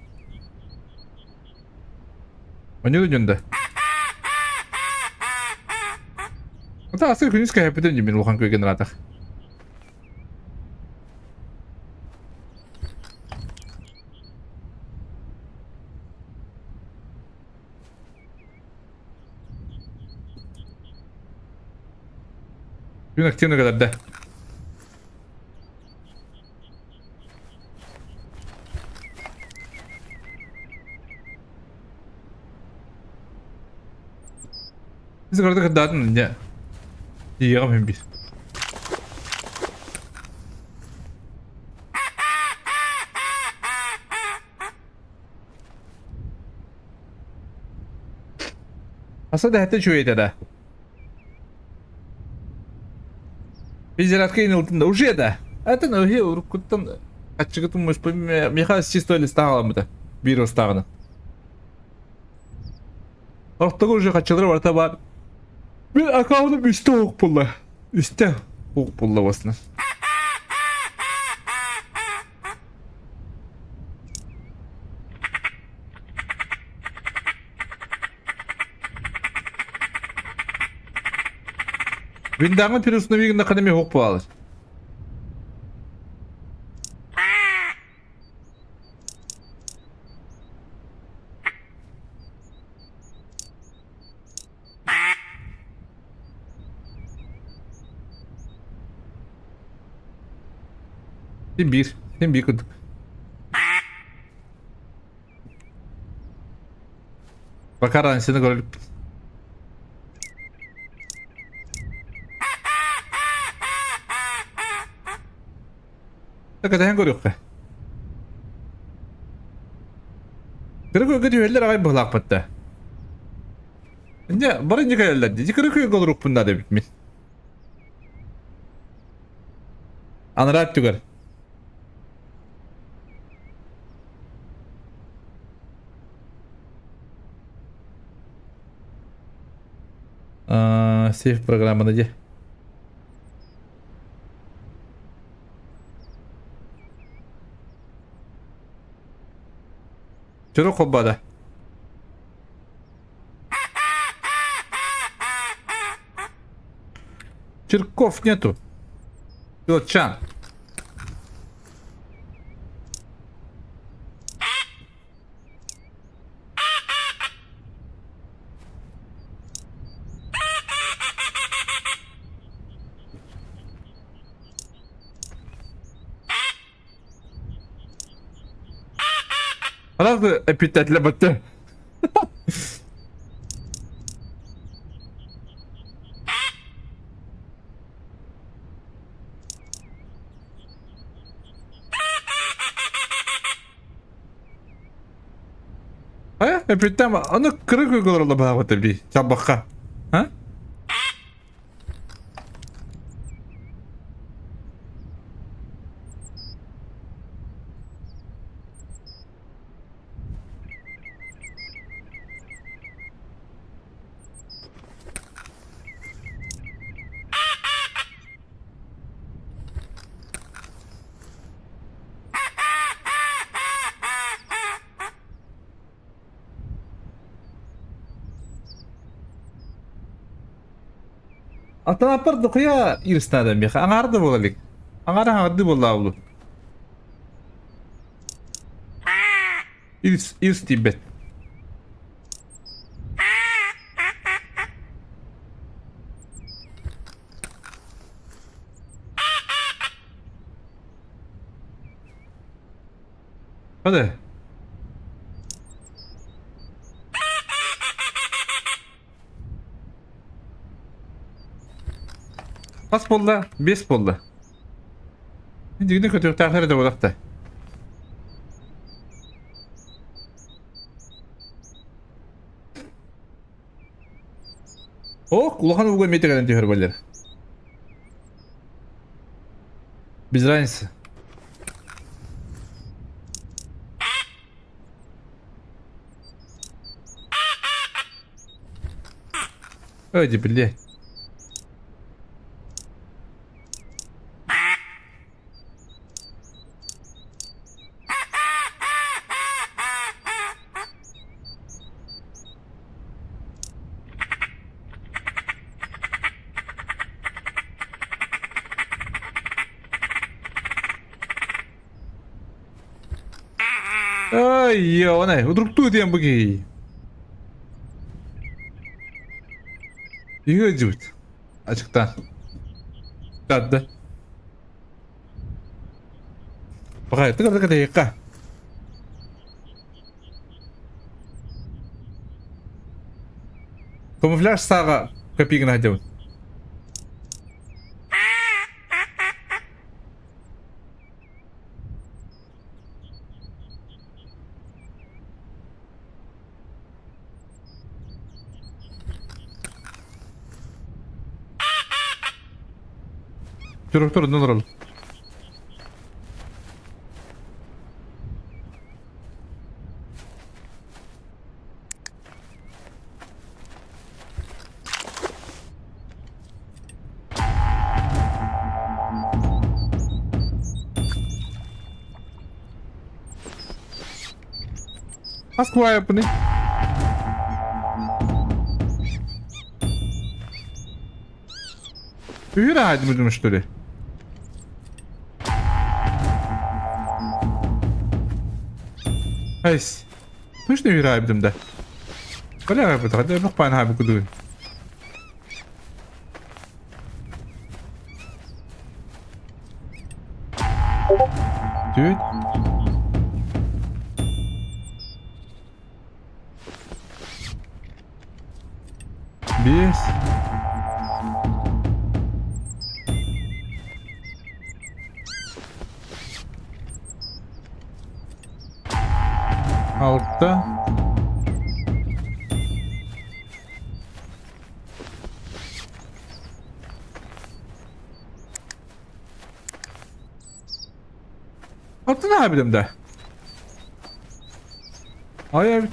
Anlıyor musun? Hatta asıl gün üstü hep edince benim Luhan köy generatak. Gün aktifine kadar da. Biz orada kadardın ya. Yiyemem hem bir. Aslında hatta şöyle de. Biz yaratка inildinde уже да. Это на уге уркуттан ачыгытым мыш помимо меха чисто листагала да. Бир стагына. Артыгы уже качылыр барта бар. Bir akavdım üstte hukuk pulla. Üstte hukuk pullamasını. Windows'un pirusunu bir günde kademe hukuk pullalı. Sen bir kuduk. Bakar annesini görülüp. Ne kadar görüyor ki? Kırık ögü eller ağay bıhlak battı. Ne barıncı kayalar diye kırık ögü olur bunda da bitmiş. Anırat tüger. Save programını diye. Çoruk hobbada. Черков нету. Чан. Nasıl epitetle battı? Ha? Epitten onu kırık uygularla bağlı bir çabaka. Ha? Atan apardı kuya irisnadan bir. Angardı bolalik. Angardı bollağı. İrs tibet. Hadi. Kaç bolla? 5 bolla. Şimdi kötü tahir ede bolakta. Oh, kulağını bu gömeyte gelen diyor böyle. Biz aynısı. Öyle bildi. Ay ya o ne? Uduruktu diyen bu ki. İyi cıvıt. Açıktan. Çıkardı. Bakay tıkır tıkır dakika. Kamuflaj sağa kapıyı hadi. Direktör ne olur? Askıva yapını. Üyür hadi müdür müşteri. Heys. Точно üyür abi de. Böyle abi de. Hadi bak bana abi kudu. Dude. Biz. Altta. Altta ne abi de? Ay abi.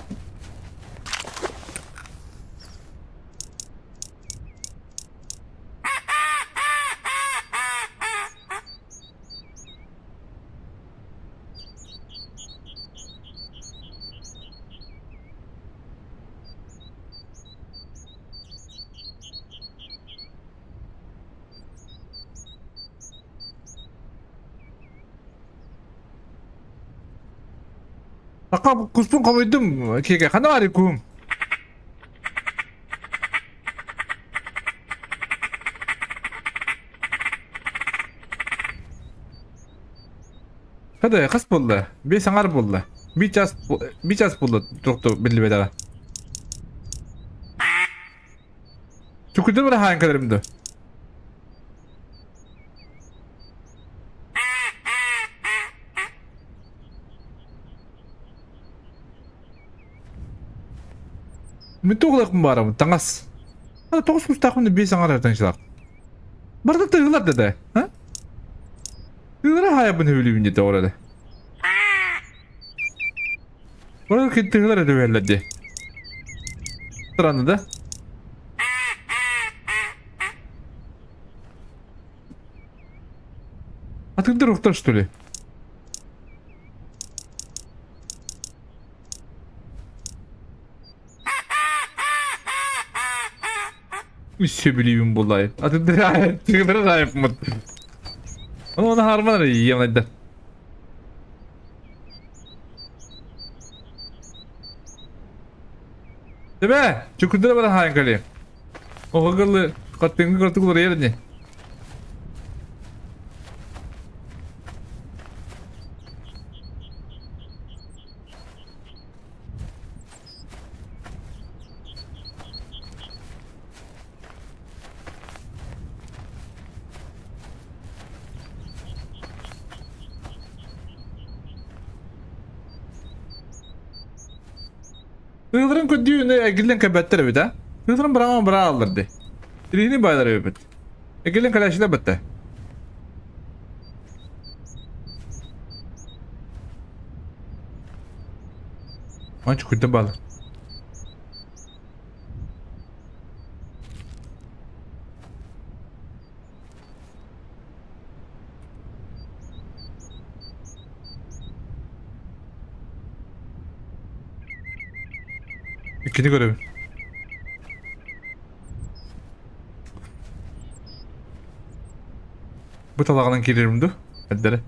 아까 구스폰 가고 있던 걔가 하나 아니고 هذا خص بالله بيس عرب والله Bir ças buldu. Doktor belli bedava. Çok kötü böyle harikalarımdı. Minta oğlak mı var mı? Tangas. Hadi 9 kuş takımda bir sana arartançılar. Barda tığılar dedi. Ha? Tığılara hayabını hüvülüyüm dedi orada. Orada ki tığılar ödü verledi. Sıranı da. Atıldı ruhtar stülü. Söbülüyüm bulayı. Atıldı tığılara rahip mı? Onu harmanları yiyeyim hadi. Değil mi? Çok kötü bana harikalı. O hıgırlı kattığını kırtık olur yerine. Hıgırın kötüyünü egilden kabettler bir de. Hıgırın bırakma bırağı alırdı. Dilini baylar öbet. Egilden kalaşıyla bitti. Anç kötü bağlı. İkinci görevi. Bu talağından gelirim du. Haddere.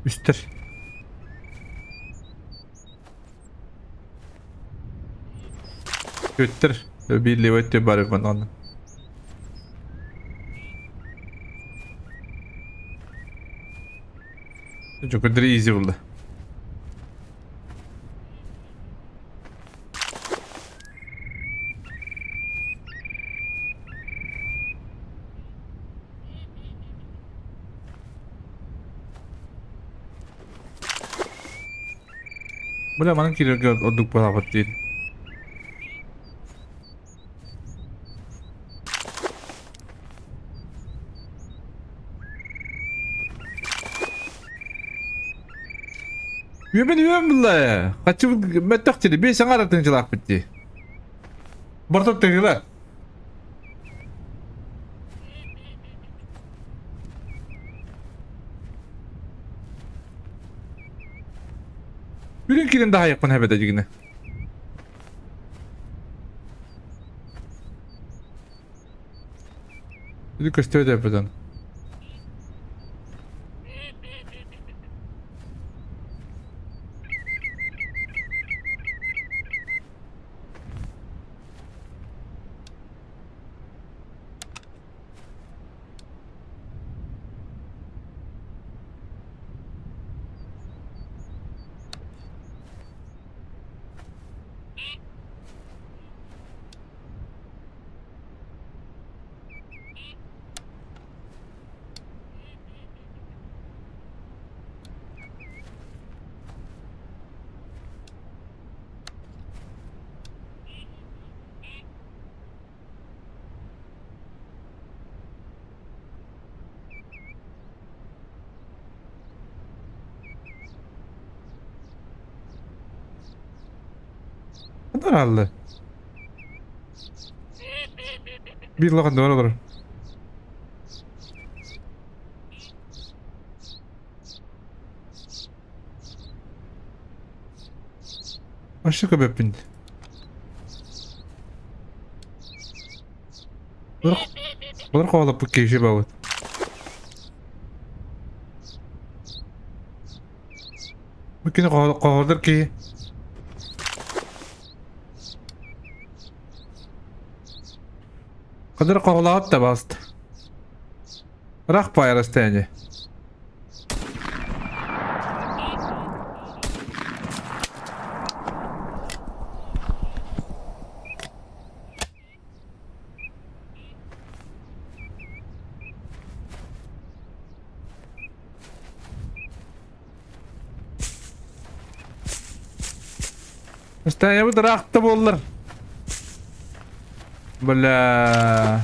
Üstler. Götür. Bir levet de bari bana ondan. Çok kadar easy oldu. Boleh mana kira untuk berapa tin? Yemin billahi. Kaçı metak dedi. Bir sana aratıncılık bitti. Bartok dediler. Birinkinin daha yakın hebedecigine. Bir köşte de yapacağım. kadar aldı? Bir lakan doğru olur. Aşağı köpek bindi. Bunlar kovalıp bu keyişi bağlı. Bu kini kovalıdır ki. Kadar kovlaat da bastı. Rak payrastayınca. İstaya bu rakta bollar. Bala.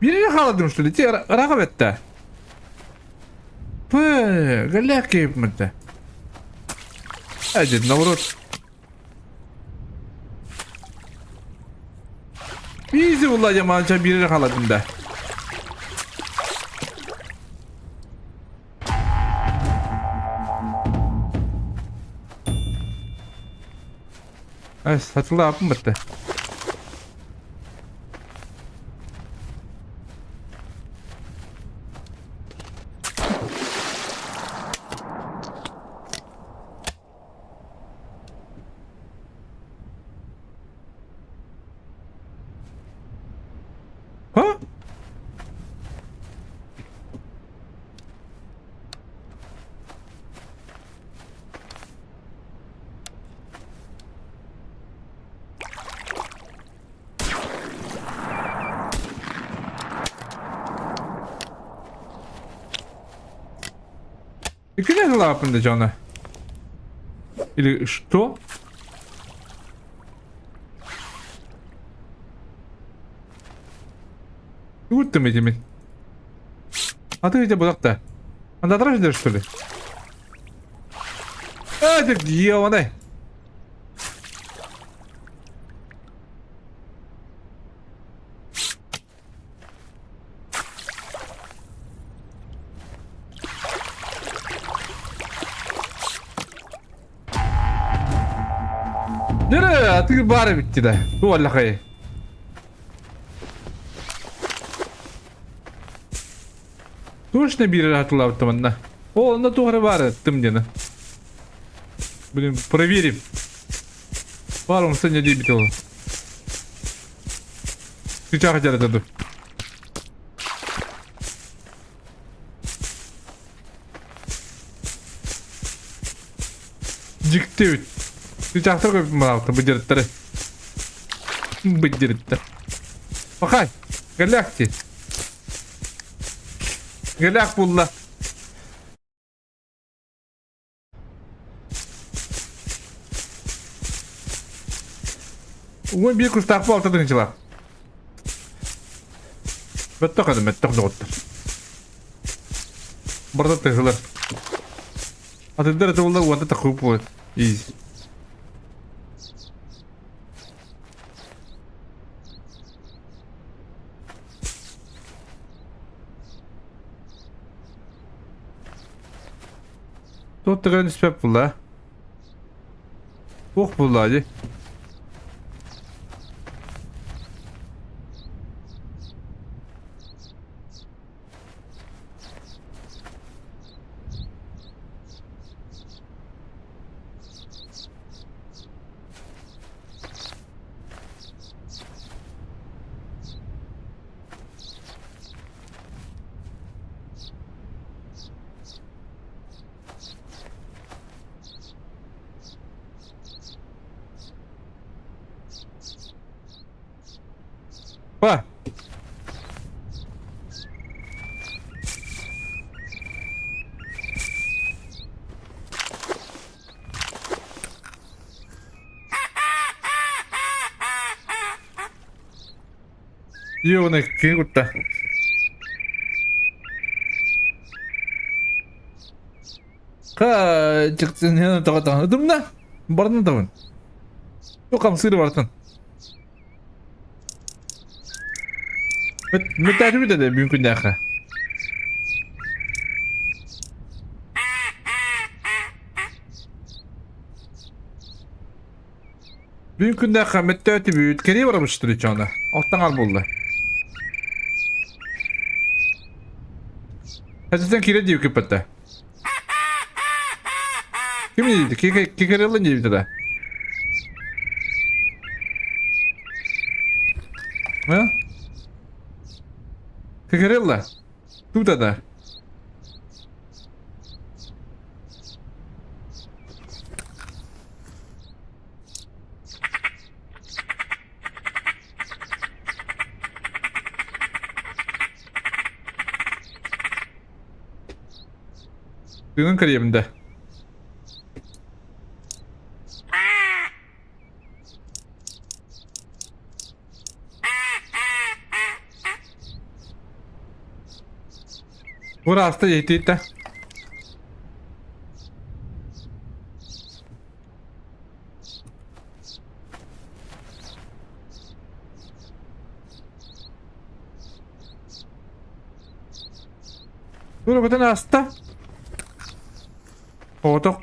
Birini kaladım şöyle. Rakabette. Pıı. Galak keyif mıdı? Acid navrut. Bizi bulacağım anca birini kaladım da. Evet, satılı yapım bitti. Ha? İki ne yapın canı? Или что? Утты мы этими. А ты где будак-то? А на дрожь что ли? А, ты где он, эй? Nereye? Atı bari bitti de. Bu vallahi. Точно бiri hatırlattı bana. O onda doğru var ettim diye. Блин, проверим. Var mı sen ne diye bitiyor? Sıcak acele dedi. Ciddi. Sıcakta koyup bana altı bıcırıtları. Bıcırıttı. Bakay. Galakti. Galak bulla. Ulan bir kuş takma ortadan içiler. Bettok adım bettok doğuttur. Burada tıkılır. Atıdır atılır uanda takıp olur. Easy. Тут такая не спят була. Ох, була, Па. Ёбаный, круто. Ка, çıktın ne tağatan. Ödüm ne? Barın tağın. Yok amsırı vartın. Mütterimi de mümkün değil. Mümkün değil. Mütterimi büyüt. Keriye varamıştır hiç ona. Alttan al buldu. Hadi sen kire diyor köpette. Kim yedi? Kikeri alınca bir de. Ha? Какарелла. Тут она. Suyunun kariyerinde. Burası da yehdiyette. Dur bakın hasta. Foto.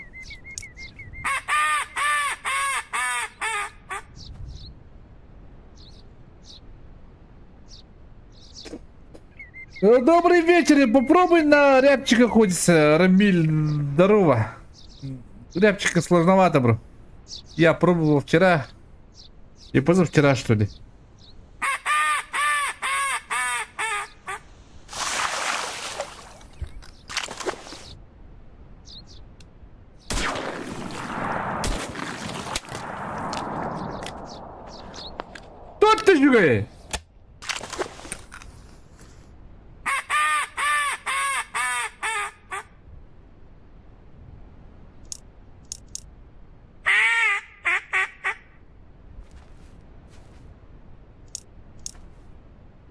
Добрый вечер. Попробуй на рябчика хоть, Рамиль. Здорово. Рябчика сложновато, бро. Я пробовал вчера. И позавчера, что ли. Тут ты жугай.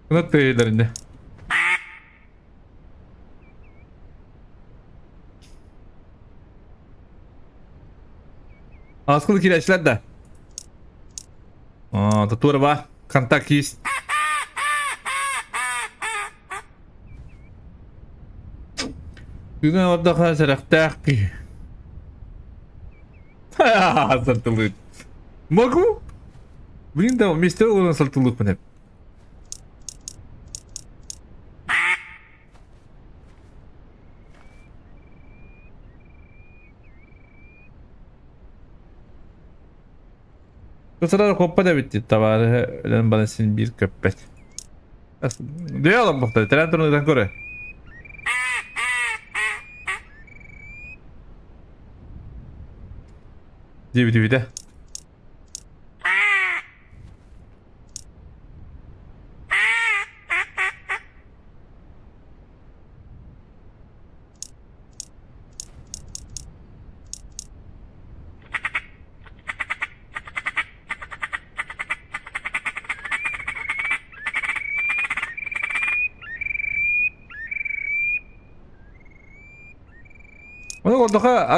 Kanat değerlerinde. Askılık ilaçlar da. Tutur var. Kontak есть. Güne orada kazarak takki. Ха, салтылык. Могу? Блин, да, вместе он салтылык мне. Bu sırada koppa da bitti. Tavarı ölen bana sin bir köpek. Duyalım muhtemelen. Tren turnudan göre. DVD'de. Onu orada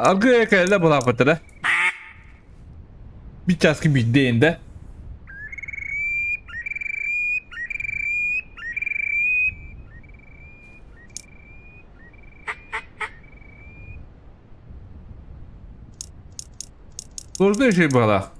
argı ekelle buna patla. Bir çaskı bittiğinde. Doğru şey bana.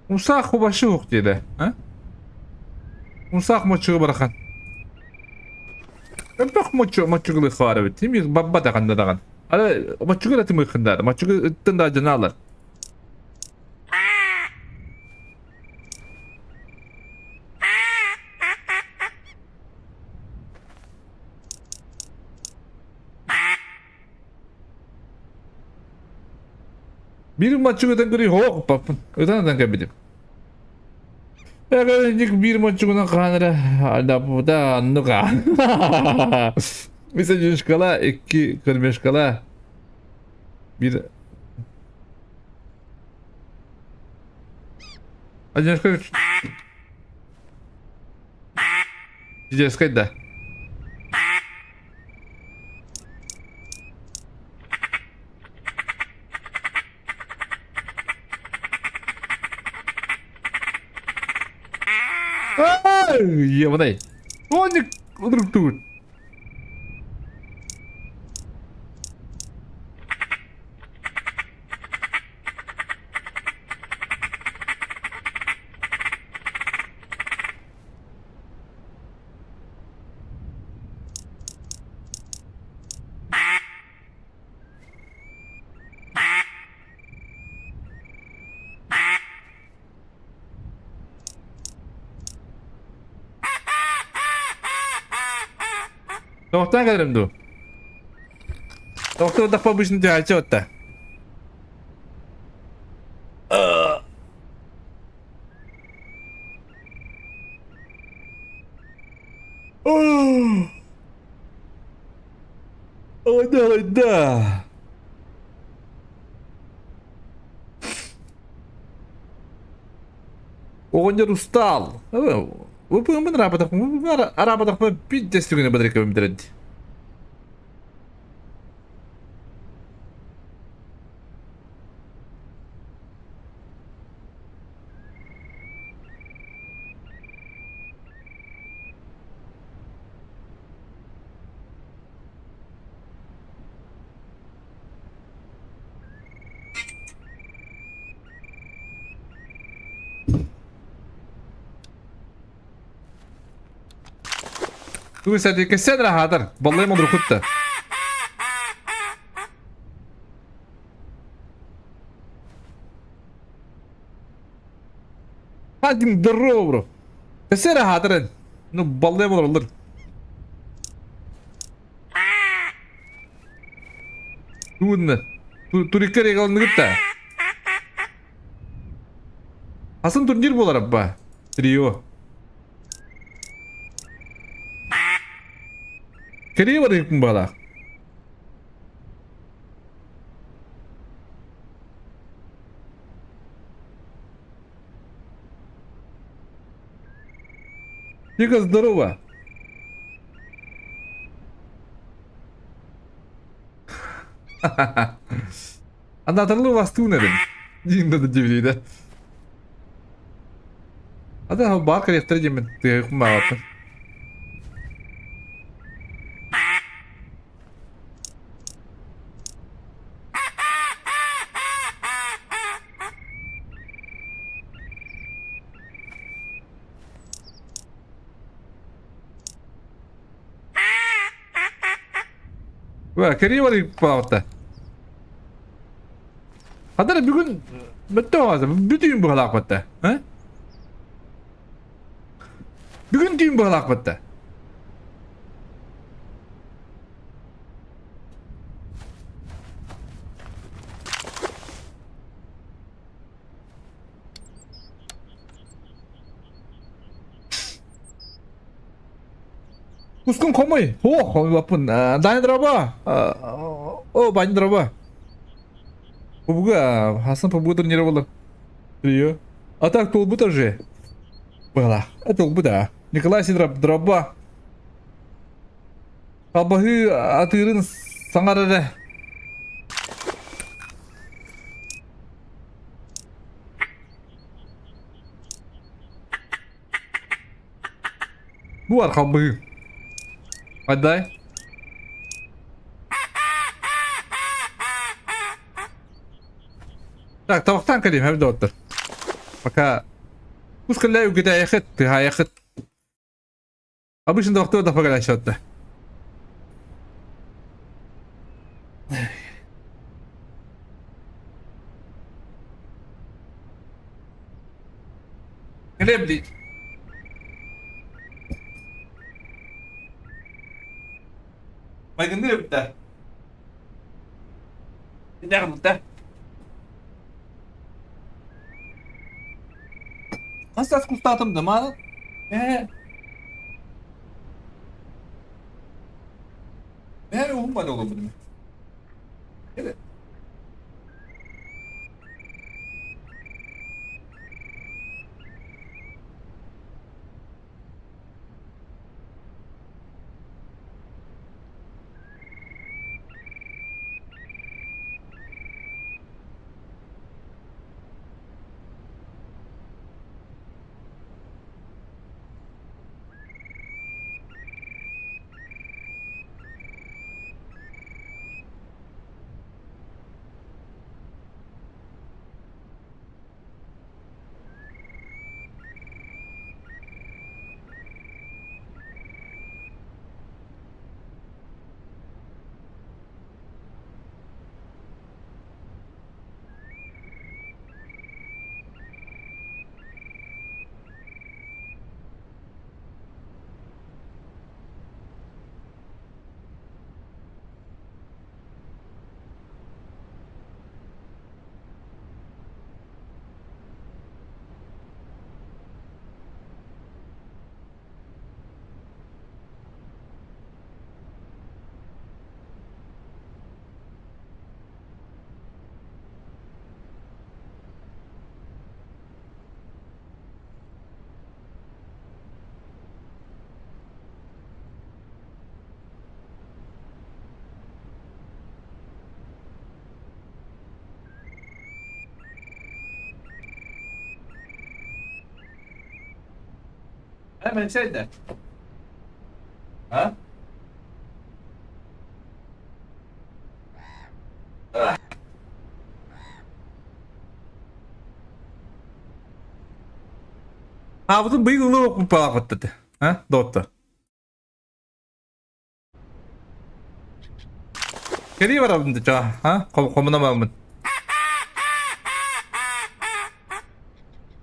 Musaq başı yok dedi. Ha? Musaq maçı bırakan. Bak maçı xarab ettim. Bir babba da kanda da. Ala maçı da timi xında. Maçı tında canalar. Bir maçı da gri ho papın. Öden kabidim. Yakalancık bir maçına kanıra adapta anlıka. Mesela şkala 2 kırmızı şkala bir Acı şkala Ciceskaydı da. Ебаный. Оник вдруг тут. Tavuktan gelirim du. Tavukta da pa bu işin tüyacı otta. Ada. Oğunca Rustal. Bu bener apa tak? Bu araba tak bir destekini bedrek kami diredi. Tu bisa dikesen rahatar. Vallahi mau kutta. Hadi durro bro. Keser rahatar. No vallahi mau olur. Tuğunna. Turikler yakalandı gitti. Asın turnir bolar abba. Trio. Keriye var hüküm bala. Тихо, здорово. Anahtarlığı bastı dedim. Yine de cebiydi. Hadi bak elektriği mi? Tıkım bağlattım. Bak keriye var ilk bağlattı. Hadi bir gün bitti o zaman. Bütün bu halak bitti. Ha? Bir gün düğün bu halak bitti. Kuskun komoy. Oh, wapun. Danya draba. Oh, banyak draba. Побуга, Hasan побуга тренировала. Ее. А так толбу-то же. Была. А толбу-то. Николай Сидоров дроба. Albahı atırın sangarada. Bu var kalbahı. Hadi. Так, tavuktan kalayım hem de otur. Пока. Пускай где ехать, ты ехать. Обычно доктор да погадать что-то. Гребли. Baygın değil mi de? Ne kadar da? Nasıl az kustatım da mı? Ne olmadı oğlum bunu? Evet. Hemen şeyde. Ha? Hafızın bıyıklı okup palak dedi. Ha? Doktor. Geriye var abim de ha? Komuna mı?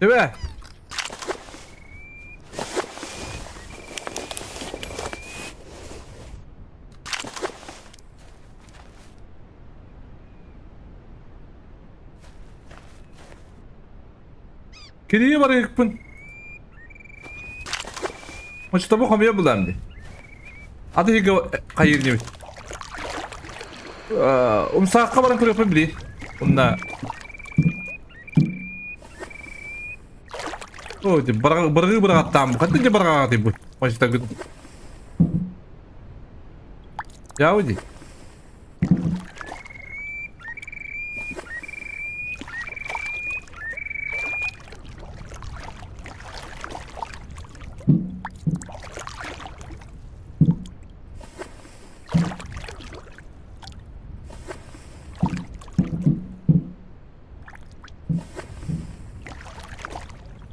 Değil mi? Geriye var yakın. Maçta bu kamera bulandı. Adı hiç kayır değil. Sakka barang kuri yapabilir. Bunda. Oh, di barang tam. Kata dia barang tibu. Masih tak gitu. Jauh je.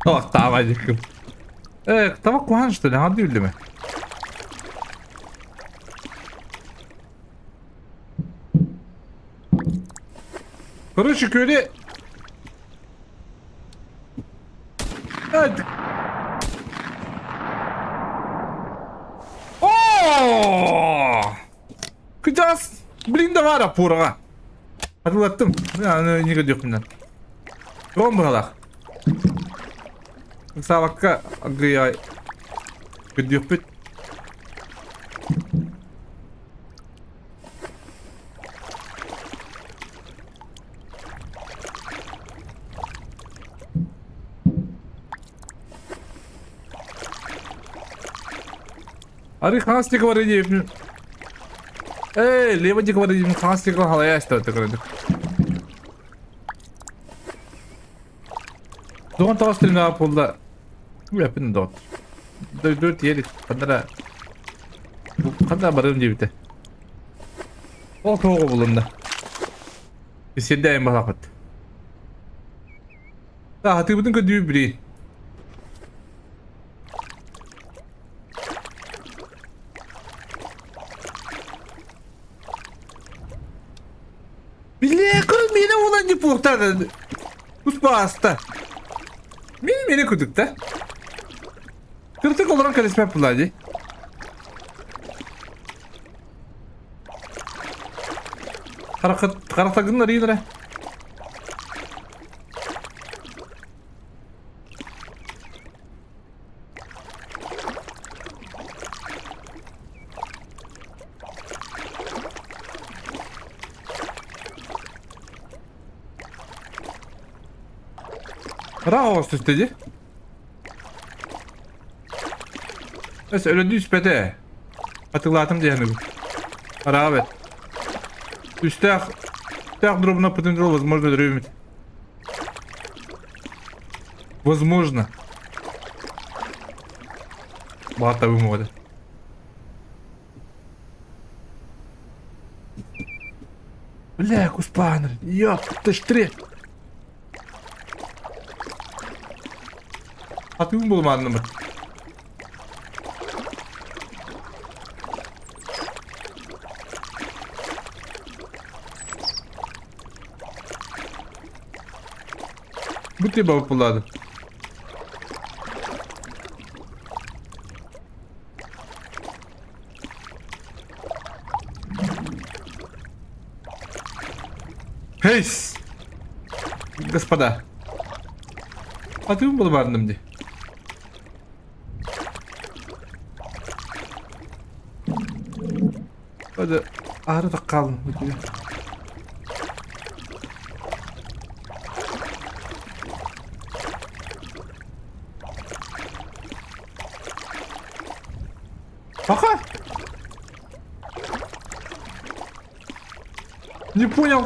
Oh, tamam acıkım. Tamam kuhançtı ne hadi öyle mi? Короче, köyle... Hadi. Oh! Kıcaz. Bilin de var ya pura. Hatırlattım. Yani ne gidiyor bundan. Tamam buralar. Kısa vakka agıya gidiyor pek. Ari kहाँ से कवर है ये लेबर जी कवर है ये कहाँ से कवर हलाया इस तरह कर दे Doğan tavsiyelim ne yapıldı? Bu yapın da. Dört yeri kadar bu kadar barın cebite. O toğu bulundu. Hissediyorum bak. Daha hatı bütün kötü biri. Bile kız mene olan ciportada. Kuspa hasta. Meni kuduk da. Kırtık olarak karisma yapıladı. Karaktakın arayılır. Raos istedi. Mesela öyle düz pete. Hatırlattım diye hani bu. Rağbet. Üstte дробно потенциал возможно дробить. Возможно. Багато вимови. Бля, куспанер. Йоп, ты ж три. Atayım bulmadın mı? Bu tip yapıladı. Hey! Господа. Atayım bulmadın diye. Hadi arada kalın. Пока. Не понял.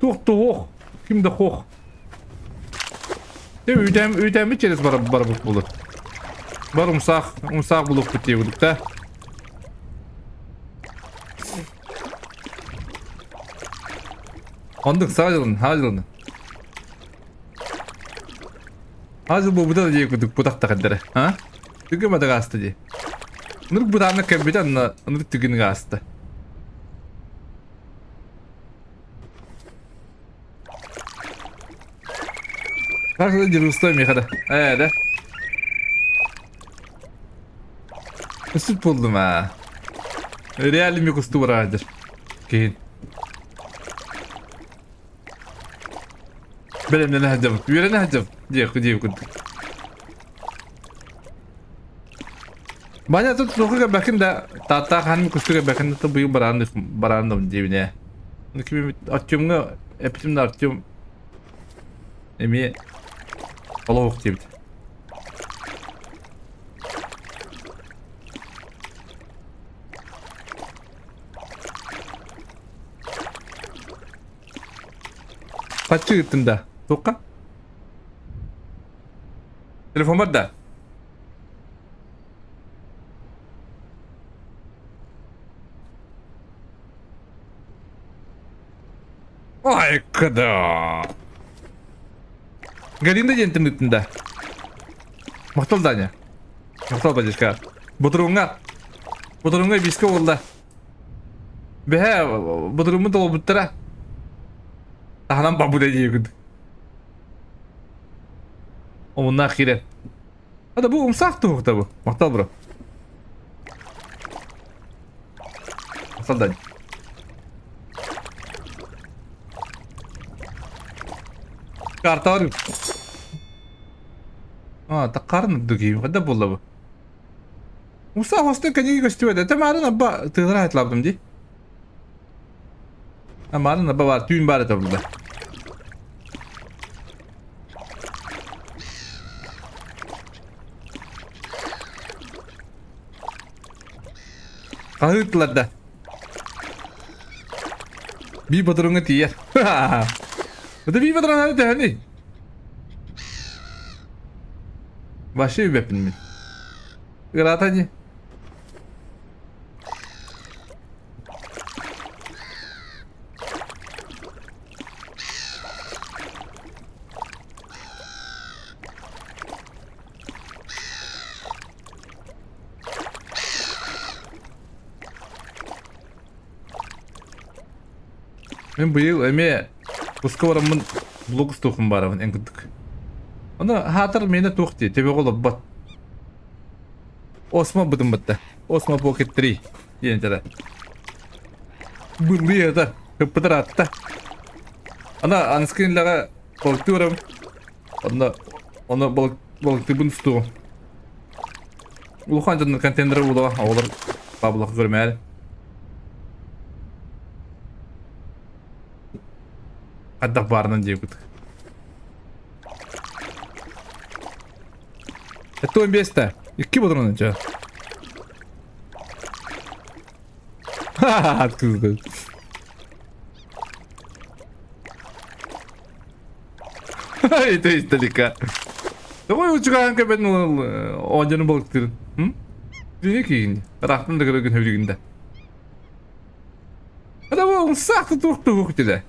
Tuh. Kimde hoh? Değil mi? Üydem içeriz bara bulu. Var umsaq bulup bitiyor da. Ondık hacılın. Hacıl bu da diye kuduk budak takadere. Ha? Tügüme de gastı diye. Nırk budağına kebiden nırk tügünü gastı. Karşıda cırıstayım yakada. De. Isıp buldum ha. Realim yok ustu vardır. Keyin. Benimle ne hacım? Yürü ne hacım? Diye kuduk. Banyak tuh suka bakın da tata kan kustu bakın da bu barandım dibine. Ne gibi atıyorum ne epitim de atıyorum. Emi Allah okuyayım. Kaç gittin da? Toka? Telefon var da. Ay kada. Galinda jentim ditinde. Maktal danya. Maktal bajishka. Budurunga biska oldu. Behe budurumu da buttara. Tahanan babu da yiyogud. Onunla ahiren. Hadi bu umsak tuğukta bu. Maktal bro. Maktal danya. Karta var. Tak karın dökeyim. Hadi bulla bu. Musa hosta kanyi gösteriyor da. Tamarın abba tığıra etlabdım di. Tamarın abba var. Tüyün bari tabulda. Kahıttılar da. Bir badırını diyer. Hadi bir badırını hadi hani. Başka bir bepin mi? Gerat hadi. Ben bu yıl eme Kuskavarımın blog stokum barabın en küçük. Onu hatır meni to'xti, tebe qolib bat. Osmo budim bitta. Osmo Pocket 3 yenjada. Bulli yada, hıppıdır hatta. Ana unscreenlara bakıyorum. Ona balıktı bunu tutuyorum. Ulukan canlı konteyneri ulu, olur bablık görmeyeli. Hatta barından diye kutuk. Это место. İki budur önce. Haha kızdı. Это издалека. Давай uçuran ki ben oncanı balıktırın. Hı? Dünya ki rahatın da gün hüvlüğünde. Hadi bu sahtı tuğuk dile.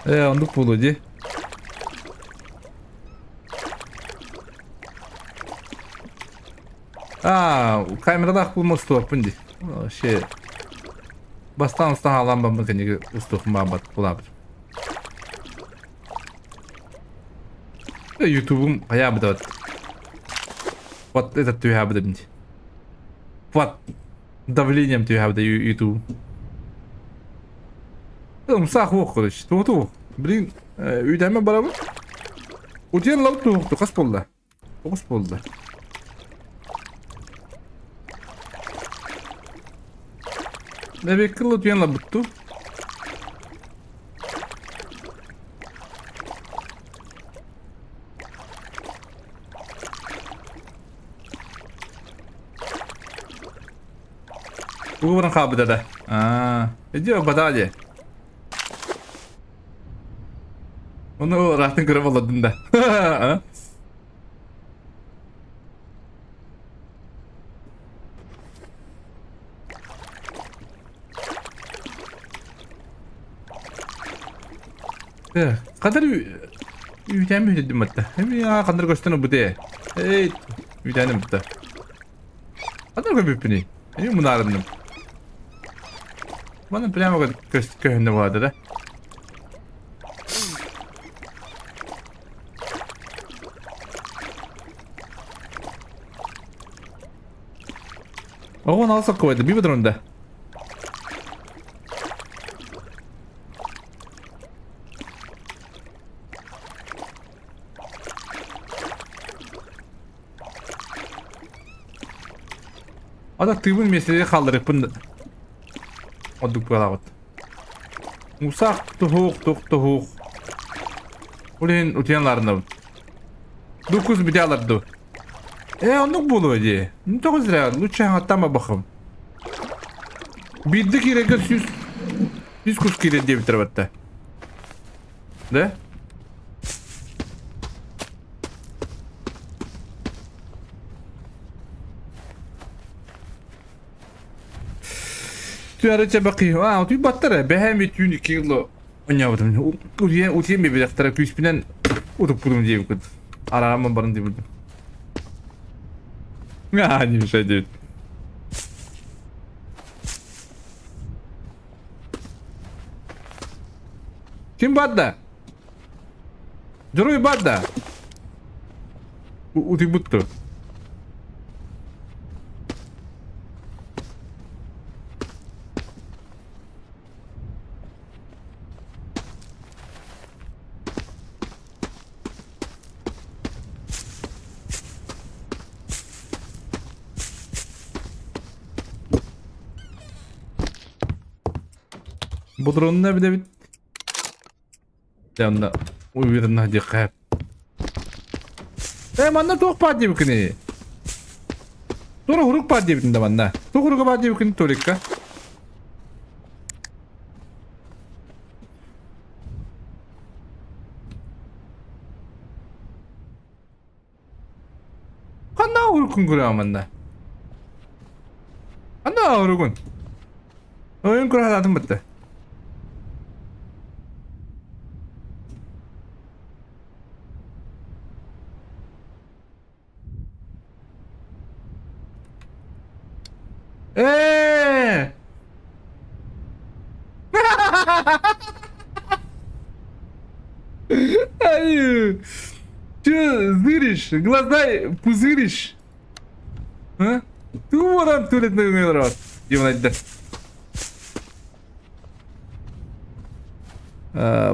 Onduk bulucu. Kamerada bulması tuhafın di. Şey. Bastan ustan alan ben bakınca ustafım bağbat bulabilir. YouTube'um ayağı da. Вот этот ты have the. Вот давлением ты have the YouTube. Умсах оқырыш. Туğ. Блин, үйдәме барабы? Утен лап туğ. Қас болды. Тоғыз болды. Небек кылы утен лап бұтту. Bu buran kabıda da. Ediyor badalya. Onu rahatın kıramaladın da. Ha? Kadar yüten mi dedim hatta. Hem ya kadar gösteren bu de. Hey, yütenim hatta. Kadar göbüpünü. Benim bunu arındım. Bana prema köhünde bu arada da. Oğlan alsak koydu bir bidronda. Ada tübün meseleyi kaldırıp bunu. Olduk balavat. Musak tuhuk. Ulen utiyanlarında. 9 bidalardı. Onluk buluyor diye. 9 lira. Lütfen atama bakım. Bildik irege 100 kuş kire diye bitir hatta. De? Tüyarıca bakayım. Tüy battara. Behem ve tüyün 2 kilo. Oynayamadım. Utiyen bir bilaktara küspinen utup buldum diye bu kadar. Araramın barın diye buldum. Yani bir şey değil. Kim badda? Joruy badda. Uti buttu. Budronun ne bir de bit. Yanında uyuyorsun hadi kayıp. Manna tok parti bukini. Sonra huruk parti bitin de manna. Tok huruk parti bukini torikka. Kanna hurukun kura manna. Kanna hurukun. Oyun kura hatım bitti. Ай, чё зыришь? Глаза пузыришь? А? Ты вон туалетный рот. Девнайда.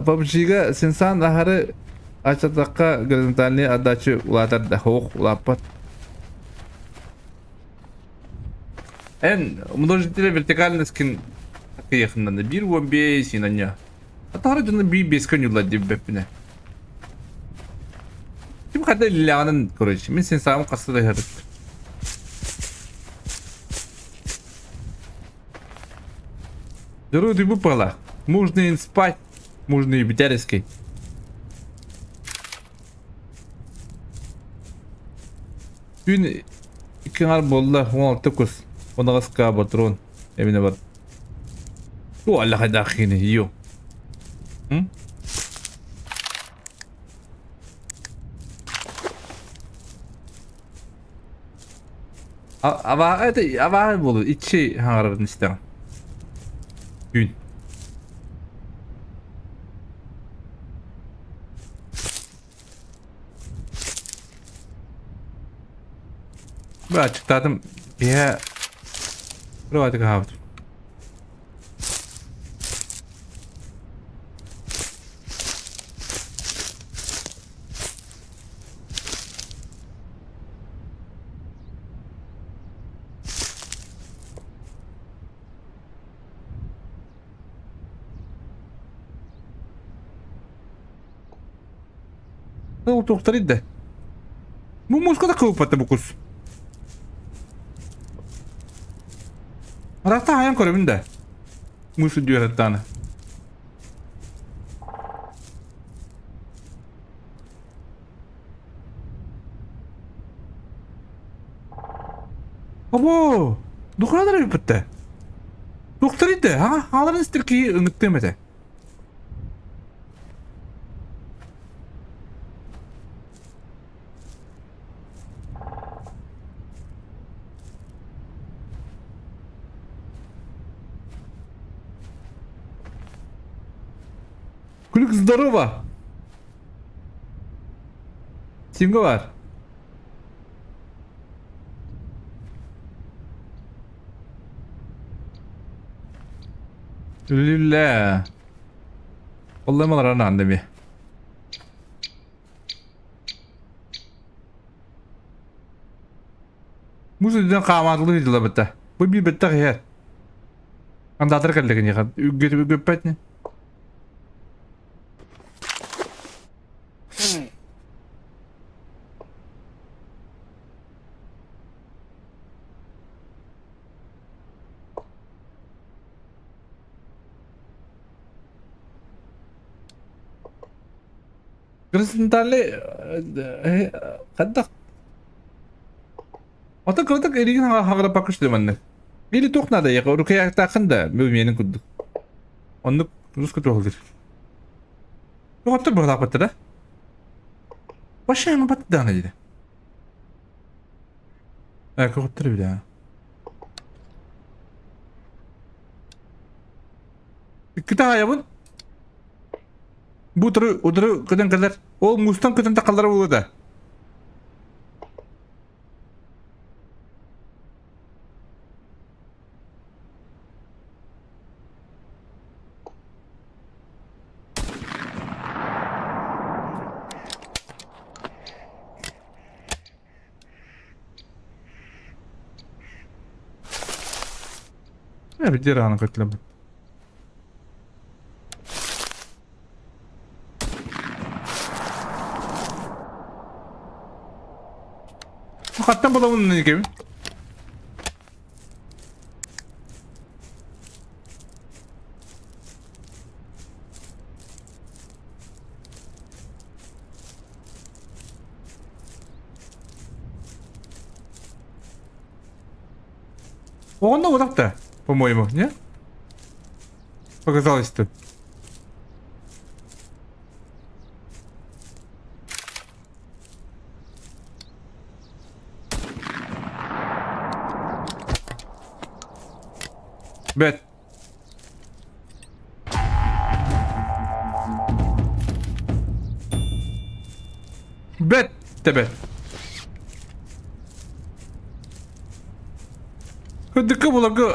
PUBG'ga sinsan ahari açadakka görüntülerini adaçı ulatar da hoğuk ulapat. En множители вертикальный скин yakından da 1.15 inanıyor. Hatta harcında 1.5 yıllar diye bepine. Şimdi kadar lilanın kuruşu. Min sen sağım kastı da yarık. Дороги выпало. Можно и спать. Можно и бетереской. Dün iki al bolla 16 kus. Ona kaska patron. Evine var. Bu Allah dakhini yiyor. Hı? Ama bolu içi hangarın istemem. Dün. Ben açıkladım. Ya. Buraya kahve. Ну, доктор іде. Ну, мозку так випати букус. Arakta hayan korebin de. Musu diyor hatta. Abo. Doktorlar yapıttı. Doktoruydu ha. Haların istirkiyi ınıktığımete. Kulük здорово. Kimge var? Lülle. Vallahi malar anandı bir. Musu düzen qamatlı hizla bitti. Bu bir bitti hayır. Andatır kaldıkın yakan. Götü göpet ne? Kırısıntarlı kaddak. Ata kırdık erigin hağıra bakıştı manne. Eli tokna da yaka urukaya takın da mümiyenin kudduk. Onluk Rus kutu olur. Yok otur burada battı da. Başı yanı battı da anaydı. Evet otur bir daha. Kita hayabın. Bu turu uduru kadın kadar. O mustan kadın takalları bu da. Ya bir diğer anı katılım. Hakikaten bulamın ne gibi? Он вот так-то, по-моему, не? Показалось-то. Бет. Бет тебе. Hıddıkı bulakı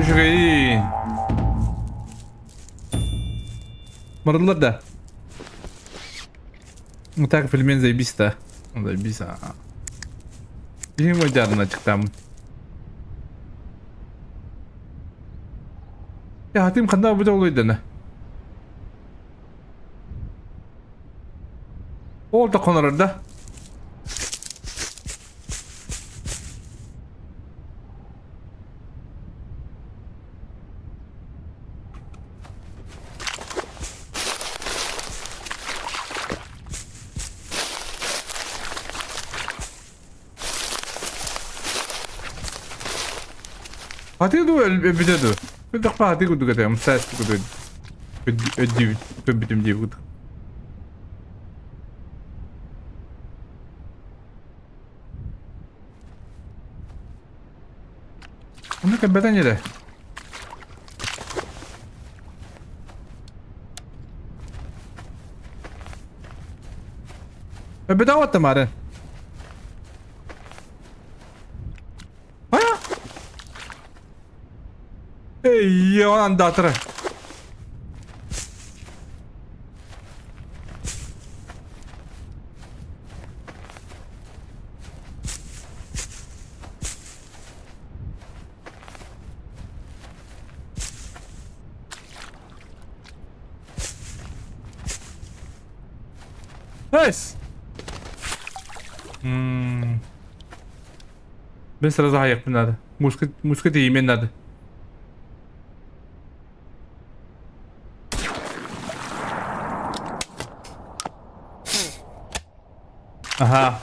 şurayı. Marullar da. Так, пельмен заебись, да. Заебись, Bizim ocağından çıktım. Ya hatim kanda bu da oluyordu ne? Orada konularda. Hadi dur bir de dur. Bir dakika hadi dur kadar. Müsait dur. Ödüv. Ödüv diye dur. Onu kabeden yere. Bedava attım bari. Haya. Ey ya andatırı. Nice. Ben сразу аяқпен надо. Мушка тиеймен надо. Aha,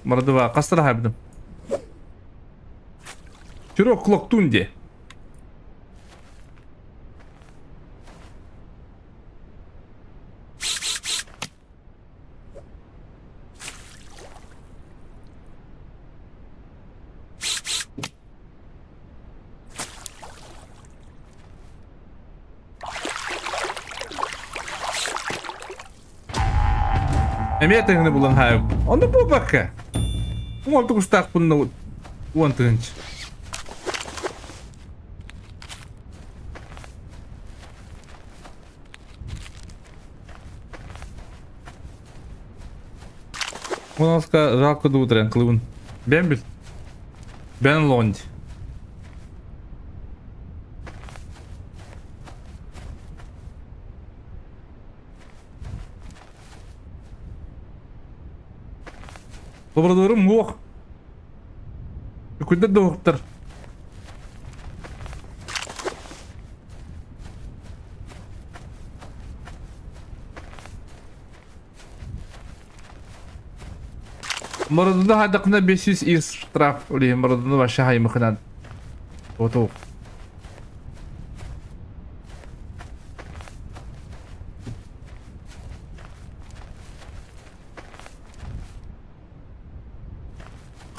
marada var. Kastıra habdim. Çürük kloktun diye. Emiyet tehini bulan hayır. Onu bu bakka. Oldu kustak bunu uantınç. Monoska жалко да утрен клубун. Ben bil. Ben Lond. Добродорым ох. Куда доктор? Maradona hadakna 500 is штраф или Maradona başa haymıkınan. Oto.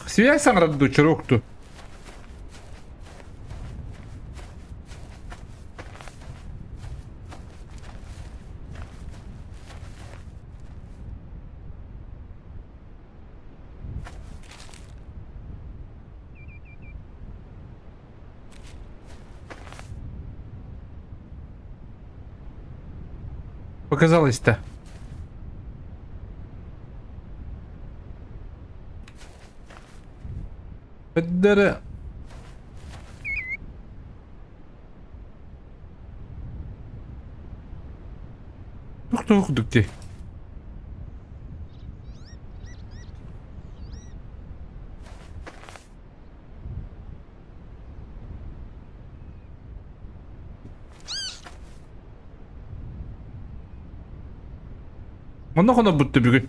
Связь санграду чирокту. Показалось-то. Эддері. Тоқта оқыдық де. Мұнда қана бұтты бүгін.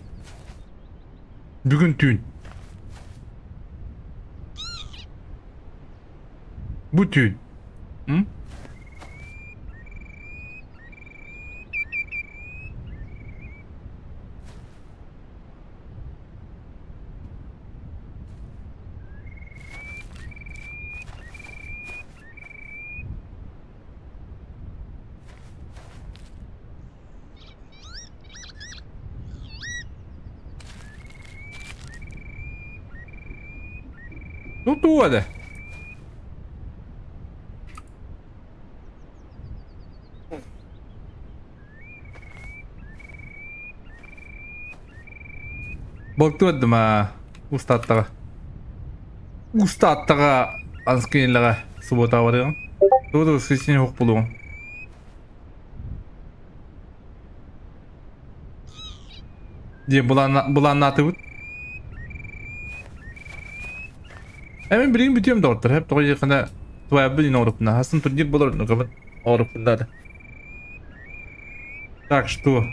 Бүгін түйін. Bu tüyn. Hı? Ну, туода. Болтуадды ма устаттага. Устаттага анскинлага субота барыгын. Туода сисин хок болугун. Де булан натыбыт. Hemen birinin bitiyorum da ortada. Hep doğru yakında tuvalet bilin Avrupa'da. Aslında turnier bulur mu kapat Avrupa'da da. Так что.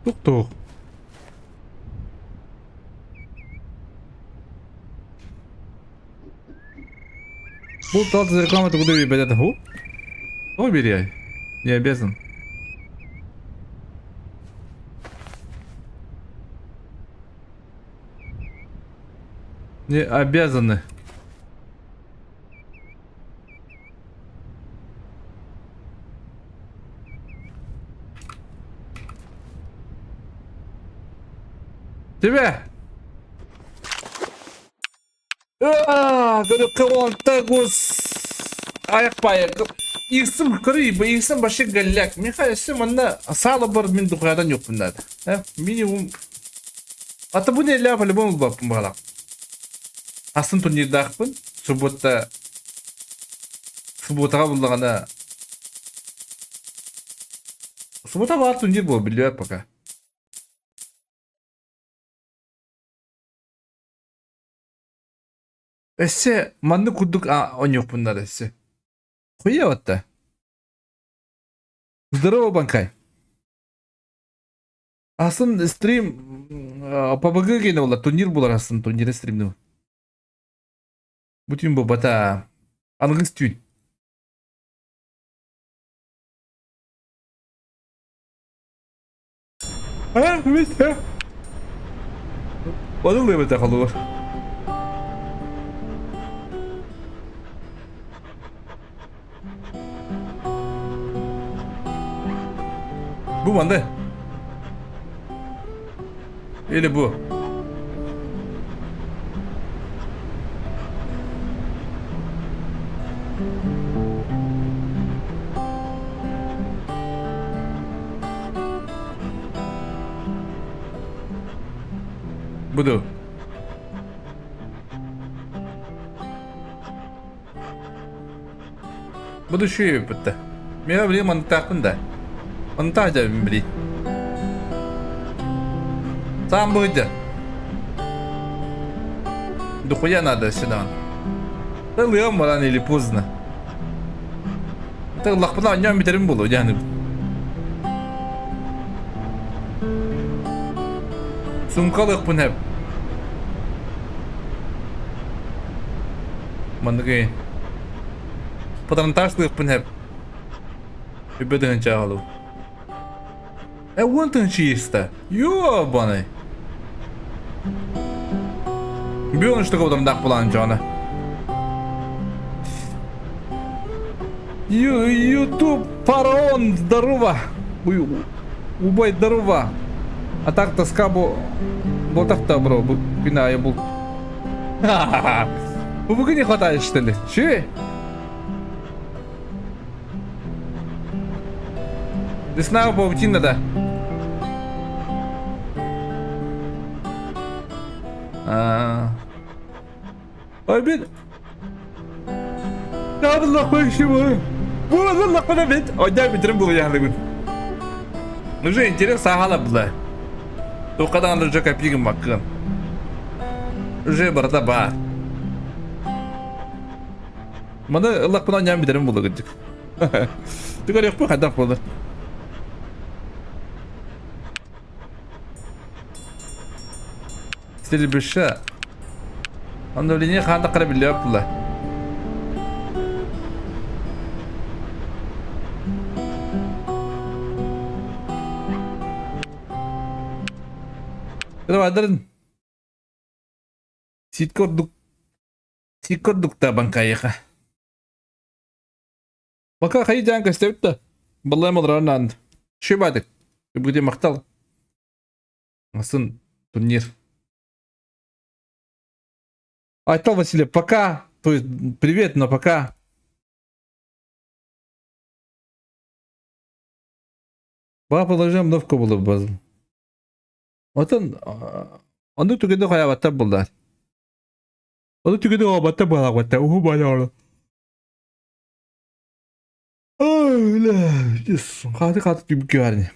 Тук-тук. Бұл талты за рекламу, куда вы бедят? Ху? Ой, бери. Не обязан. Не обязаны. Тебе! Говорю, кого-то аяқ байы. Иксім кірейбі, иксім башы галляк. Мен қайсы мұнда салы бар мен дұқиядан жоқ бұндады. Минимум. Аты бұл не ля по-любому баппын бағалақ. Асын турнирді ақпын. Субботаға бұлдағана. Суббота бар турнир бұл, білуәр пока. Esse mandı kurduk on yok bunlar esse. Koyuyor hatta. Здорово, Банкай. Aslında stream PUBG gene olar. Turnir bular aslında. Turnire streamde. Bütün bu bata. Anıgın stüyn. Ha, evet ha. Bana da bata kalıyor. Bu bende. Öyle bu. Budur. Budur şu yapıttı. Mira beli mantıklı da. Mantıklı da beli. Tam buydu. Дохуя надо сюда. Да лыам рано или поздно. Так лахпана ням битерим болу yani. Sumkalık bu hep. Mandıgı. Patrantaşlık bu hep. Übeden çağalı. Вон чисто. Ёбаный. Бьён что кого-то мдах планчона. Ютуб фараон здорово. Убай здорово. А так тоска был так-то, бро. Бина я был. Ха-ха-ха. Бубука не хватает, что ли? Че? Лесная паутина, да. Abi ne Allah başıma. Bu Allah bana bet. Oynar bitirim bunu yani bugün. Уже интерес сагала была. То когда он уже копигом маккан. Уже барда бар. Мана Allah bana oynar bitirim bunu gıcık. Тигар yok bu kadar bulur. Стиль беша. Обновление ханда қарабілі бұлы. Кыравадырын. Сикордук та банкайыға. Бака қайы жаңға істеуітті. Бұлай мұлрарын анды. Шебадық. Бүгде мақтал. Асын турнир. Айтал Василий, пока. То есть, привет, но пока. Бага положим новка было в базу. Вот он түгеді қоябатта бұлдар. Оны түгеді қоябатта балағатта. Уху балағатта. Ой, ля, қаты түбікке барыне.